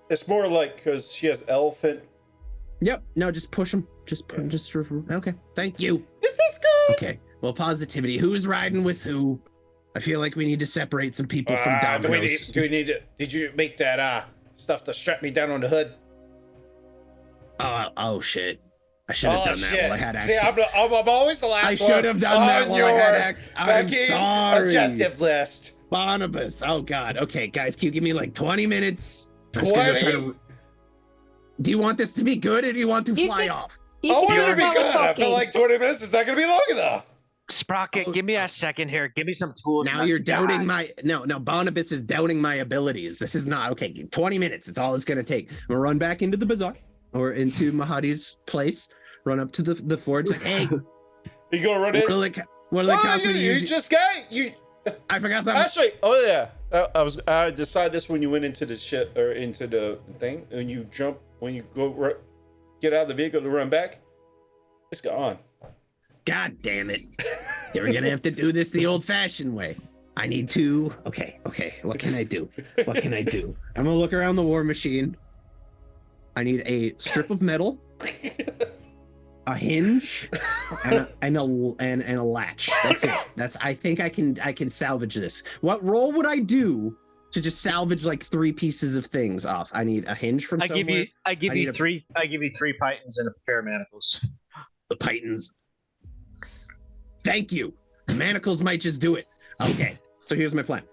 it's more like because she has elephant. Yep. No, just push them. Okay. Thank you. This is good. Okay. Well, positivity. Who's riding with who? I feel like we need to separate some people from Do we Domino's. did you make that stuff to strap me down on the hood? Oh shit. I should have done that while I had See, access. I'm always the last I one. should have done that on while I had your access. I'm fucking sorry. objective list. Barnabas. Oh god. Okay, guys, can you give me like 20 minutes? I'm just gonna 20? Do you want this to be good or do you want to You fly can- off? You I can want do it to be while we're good. I feel talking. like 20 minutes is not going to be long enough. Sprocket, give me a second here. Give me some tools. Now you're doubting my no Barnabas is doubting my abilities. This is not okay. 20 minutes. It's all it's gonna take. I'm gonna run back into the bazaar or into Mahadi's place. Run up to the forge. Like, hey, You going to run in? what are the costs we you use? just got you. I forgot something. Actually, I decided this when you went into the shit or into the thing, and you jump when you go get out of the vehicle to run back. It's gone. God damn it. You're gonna have to do this the old-fashioned way. I need to. Okay. What can I do? I'm gonna look around the war machine. I need a strip of metal, a hinge, and a latch. That's it. I think I can salvage this. What roll would I do to just salvage like 3 pieces of things off? I need a hinge from somewhere. I give need you a- 3 pythons and a pair of manacles. The pythons. Thank you. The manacles might just do it. Okay, so here's my plan.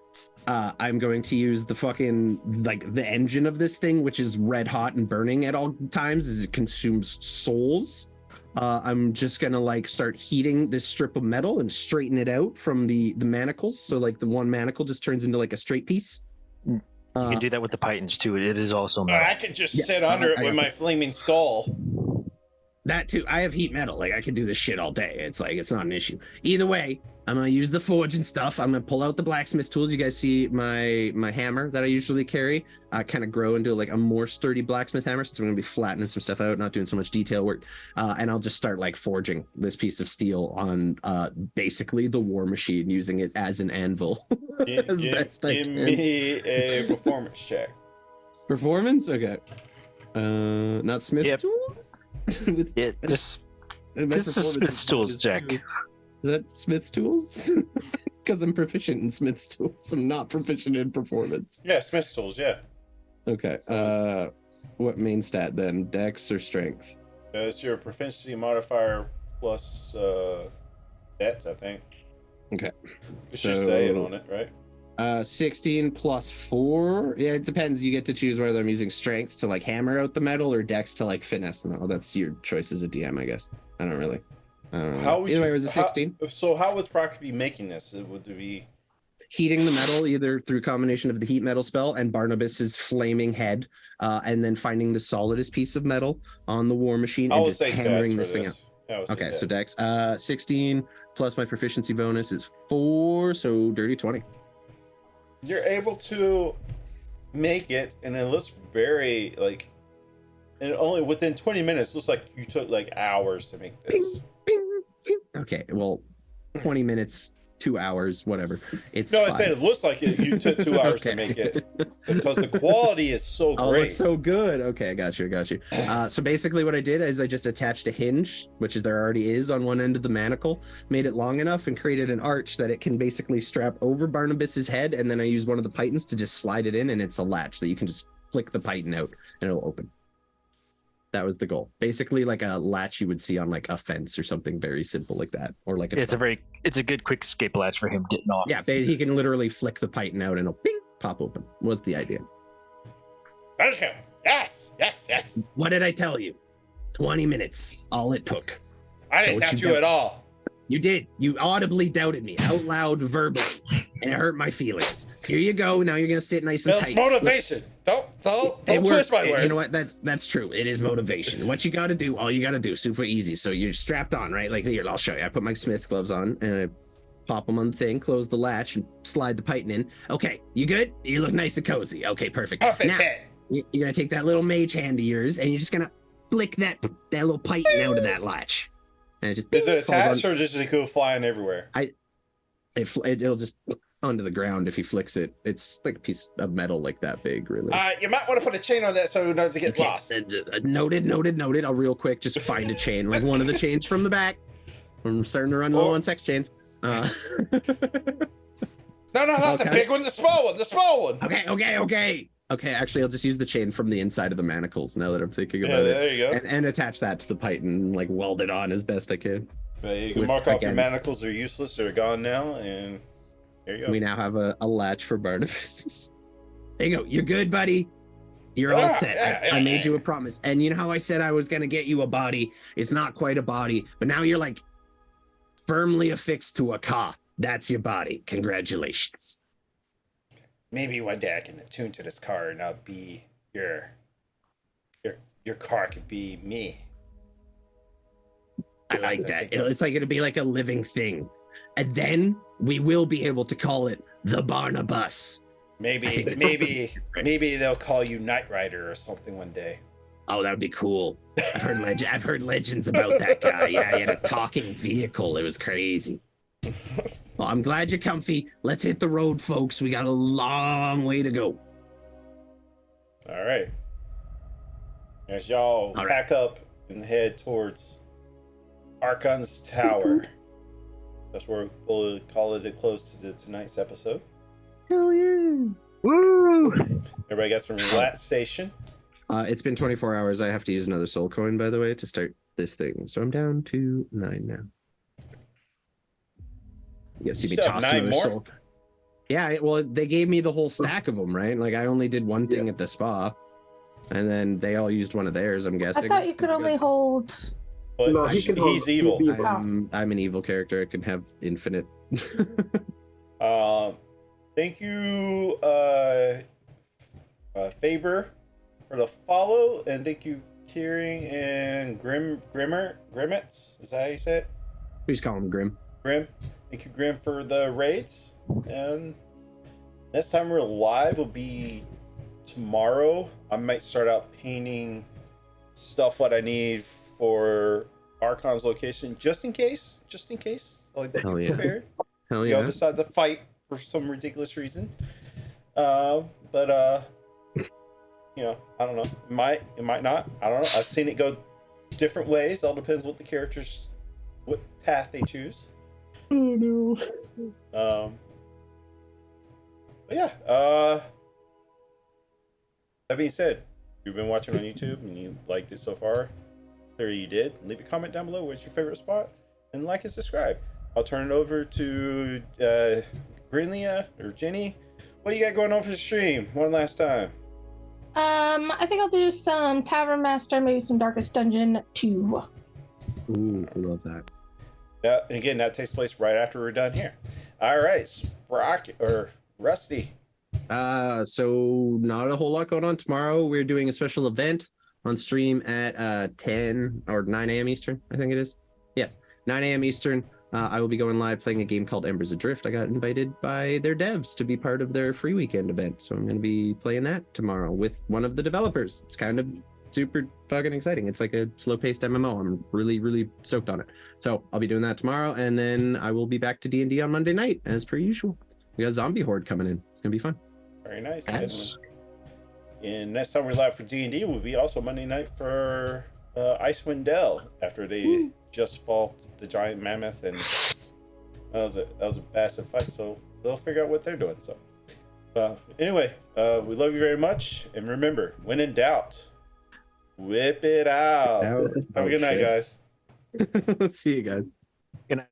I'm going to use the fucking like the engine of this thing, which is red hot and burning at all times as it consumes souls. I'm just gonna like start heating this strip of metal and straighten it out from the manacles. So like the one manacle just turns into like a straight piece. You can do that with the pythons too. It is also metal. I could just Yeah, sit under it I with got my flaming skull. That too. I have heat metal. Like I can do this shit all day. It's like it's not an issue. Either way, I'm gonna use the forge and stuff. I'm gonna pull out the blacksmith tools. You guys see my hammer that I usually carry. Kind of grow into like a more sturdy blacksmith hammer since I'm gonna be flattening some stuff out, not doing so much detail work. And I'll just start like forging this piece of steel on basically the war machine, using it as an anvil. As best I Give can. me a performance check. Performance? Okay. Not Smith's Yep. tools? Yeah, this is a Smith's tools check. Is that Smith's tools? Because I'm proficient in Smith's tools. I'm not proficient in performance. Yeah, Smith's tools. Yeah, Okay. What main stat then? Dex or strength? it's your proficiency modifier plus stats, I think. Okay. It should say it So- on it, right? 16 plus 4. Yeah, it depends. You get to choose whether I'm using strength to like hammer out the metal or dex to like finesse the metal. That's your choice as a DM, I guess. I don't really. How would Either you, way, it was a 16. So how would Proc be making this? Would it be? Heating the metal either through combination of the heat metal spell and Barnabas's flaming head, and then finding the solidest piece of metal on the war machine I and would just say hammering Dex this for thing out. this. Yeah, I would say Okay, so Dex. Dex, 16 plus my proficiency bonus is 4, so dirty 20. You're able to make it, and it looks very like, and only within 20 minutes. Looks like you took like hours to make this. Bing, ding. Okay, well, 20 minutes, 2 hours, whatever. It's No, I fine. said it looks like you took 2 hours to Okay. make it because the quality is so Oh, great. it's so good. Okay, I got you. So basically what I did is I just attached a hinge, which is there already is on one end of the manacle, made it long enough and created an arch that it can basically strap over Barnabas's head. And then I use one of the pythons to just slide it in, and it's a latch that you can just flick the python out and it'll open. That was the goal. Basically like a latch you would see on like a fence or something very simple like that. Or like It's a good quick escape latch for him getting off. yeah, he can literally flick the python out and it'll ping, pop open was the idea. Welcome. Yes. What did I tell you? 20 minutes, all it took. I didn't Don't doubt you you doubt- at all. You did. You audibly doubted me, out loud, verbally, and it hurt my feelings. Here you go. Now you're gonna sit nice and Build tight. motivation. Don't It twist worked. my words. You know what? That's true. It is motivation. What you got to do, all you got to do, super easy. So you're strapped on, right? Like here, I'll show you. I put my Smith's gloves on and I pop them on the thing, close the latch, and slide the python in. Okay, you good? You look nice and cozy. Okay, perfect. Perfect Now, fit. you're gonna take that little mage hand of yours, and you're just gonna flick that little python out of that latch. And it just Is it falls attached on- or just go flying everywhere? It'll just onto the ground if you flicks it. It's like a piece of metal like that big, really. You might want to put a chain on that so not to get Okay, lost. Noted. I'll real quick just find a chain, like one of the chains from the back. I'm starting to run low on sex chains. No, not the Okay. big one, the small one, the small one. Okay, actually, I'll just use the chain from the inside of the manacles now that I'm thinking Yeah, about it. there you go. And attach that to the python, like weld it on as best I can. You can with, mark off your again- manacles are useless, they're gone now, and there you go. We now have a latch for Barnabas. There you go. You're good, buddy. You're all Yeah, set. yeah, I made yeah. you a promise. And you know how I said I was going to get you a body? It's not quite a body, but now you're like firmly affixed to a car. That's your body. Congratulations. Maybe one day I can attune to this car and I'll be your car could be me. I like that. It's like it'll be like a living thing. And then we will be able to call it the Barnabas. I think it's- Maybe they'll call you Knight Rider or something one day. Oh, that would be cool. I've heard legends about that guy. Yeah, he had a talking vehicle. It was crazy. Well, I'm glad you're comfy. Let's hit the road, folks. We got a long way to go. All right. As y'all All right. pack up and head towards Archon's Tower. That's where we'll call it a close to tonight's episode. Hell yeah. Woo! Everybody got some relaxation. It's been 24 hours. I have to use another soul coin, by the way, to start this thing. So I'm down to 9 now. You guys see You me still have toss 9 another more? soul. Yeah, well, they gave me the whole stack of them, right? Like I only did one thing at the spa, and then they all used one of theirs. I'm guessing. I thought you could only hold. But No, he can hold- he's evil. he'll be- I'm an evil character. I can have infinite. Thank you, Faber, for the follow, and thank you, Kieran and Grimmets. Is that how you say it? We just call him Grim. Grim. Thank you, Grim, for the raids. And next time we're live will be tomorrow. I might start out painting stuff what I need for Archon's location, just in case. I like that Hell you're yeah. prepared. Hell Y'all yeah. decide to fight for some ridiculous reason. You know, I don't know. It might not. I don't know. I've seen it go different ways. All depends what path they choose. Oh no. But yeah. That being said, if you've been watching on YouTube and you liked it so far, there you did. Leave a comment down below. What's your favorite spot? And like and subscribe. I'll turn it over to Greenlia or Jenny. What do you got going on for the stream? One last time. I think I'll do some Tavern Master, maybe some Darkest Dungeon 2. Ooh, I love that. Yeah, and again, that takes place right after we're done here. All right, Sprocket or Rusty. So not a whole lot going on tomorrow. We're doing a special event on stream at 10 or 9 a.m. Eastern, I think it is. Yes, 9 a.m. Eastern. I will be going live playing a game called Embers Adrift. I got invited by their devs to be part of their free weekend event. So I'm going to be playing that tomorrow with one of the developers. It's kind of super fucking exciting. It's like a slow-paced MMO. I'm really, really stoked on it. So I'll be doing that tomorrow. And then I will be back to D&D on Monday night, as per usual. We got Zombie Horde coming in. It's going to be fun. Very nice. Nice. And next time we're live for D&D will be also Monday night for Icewind Dale after they just fought the giant mammoth, and that was a massive fight. So they'll figure out what they're doing. So anyway, we love you very much, and remember, when in doubt, whip it out. Have a good night, guys. See you guys. Good night.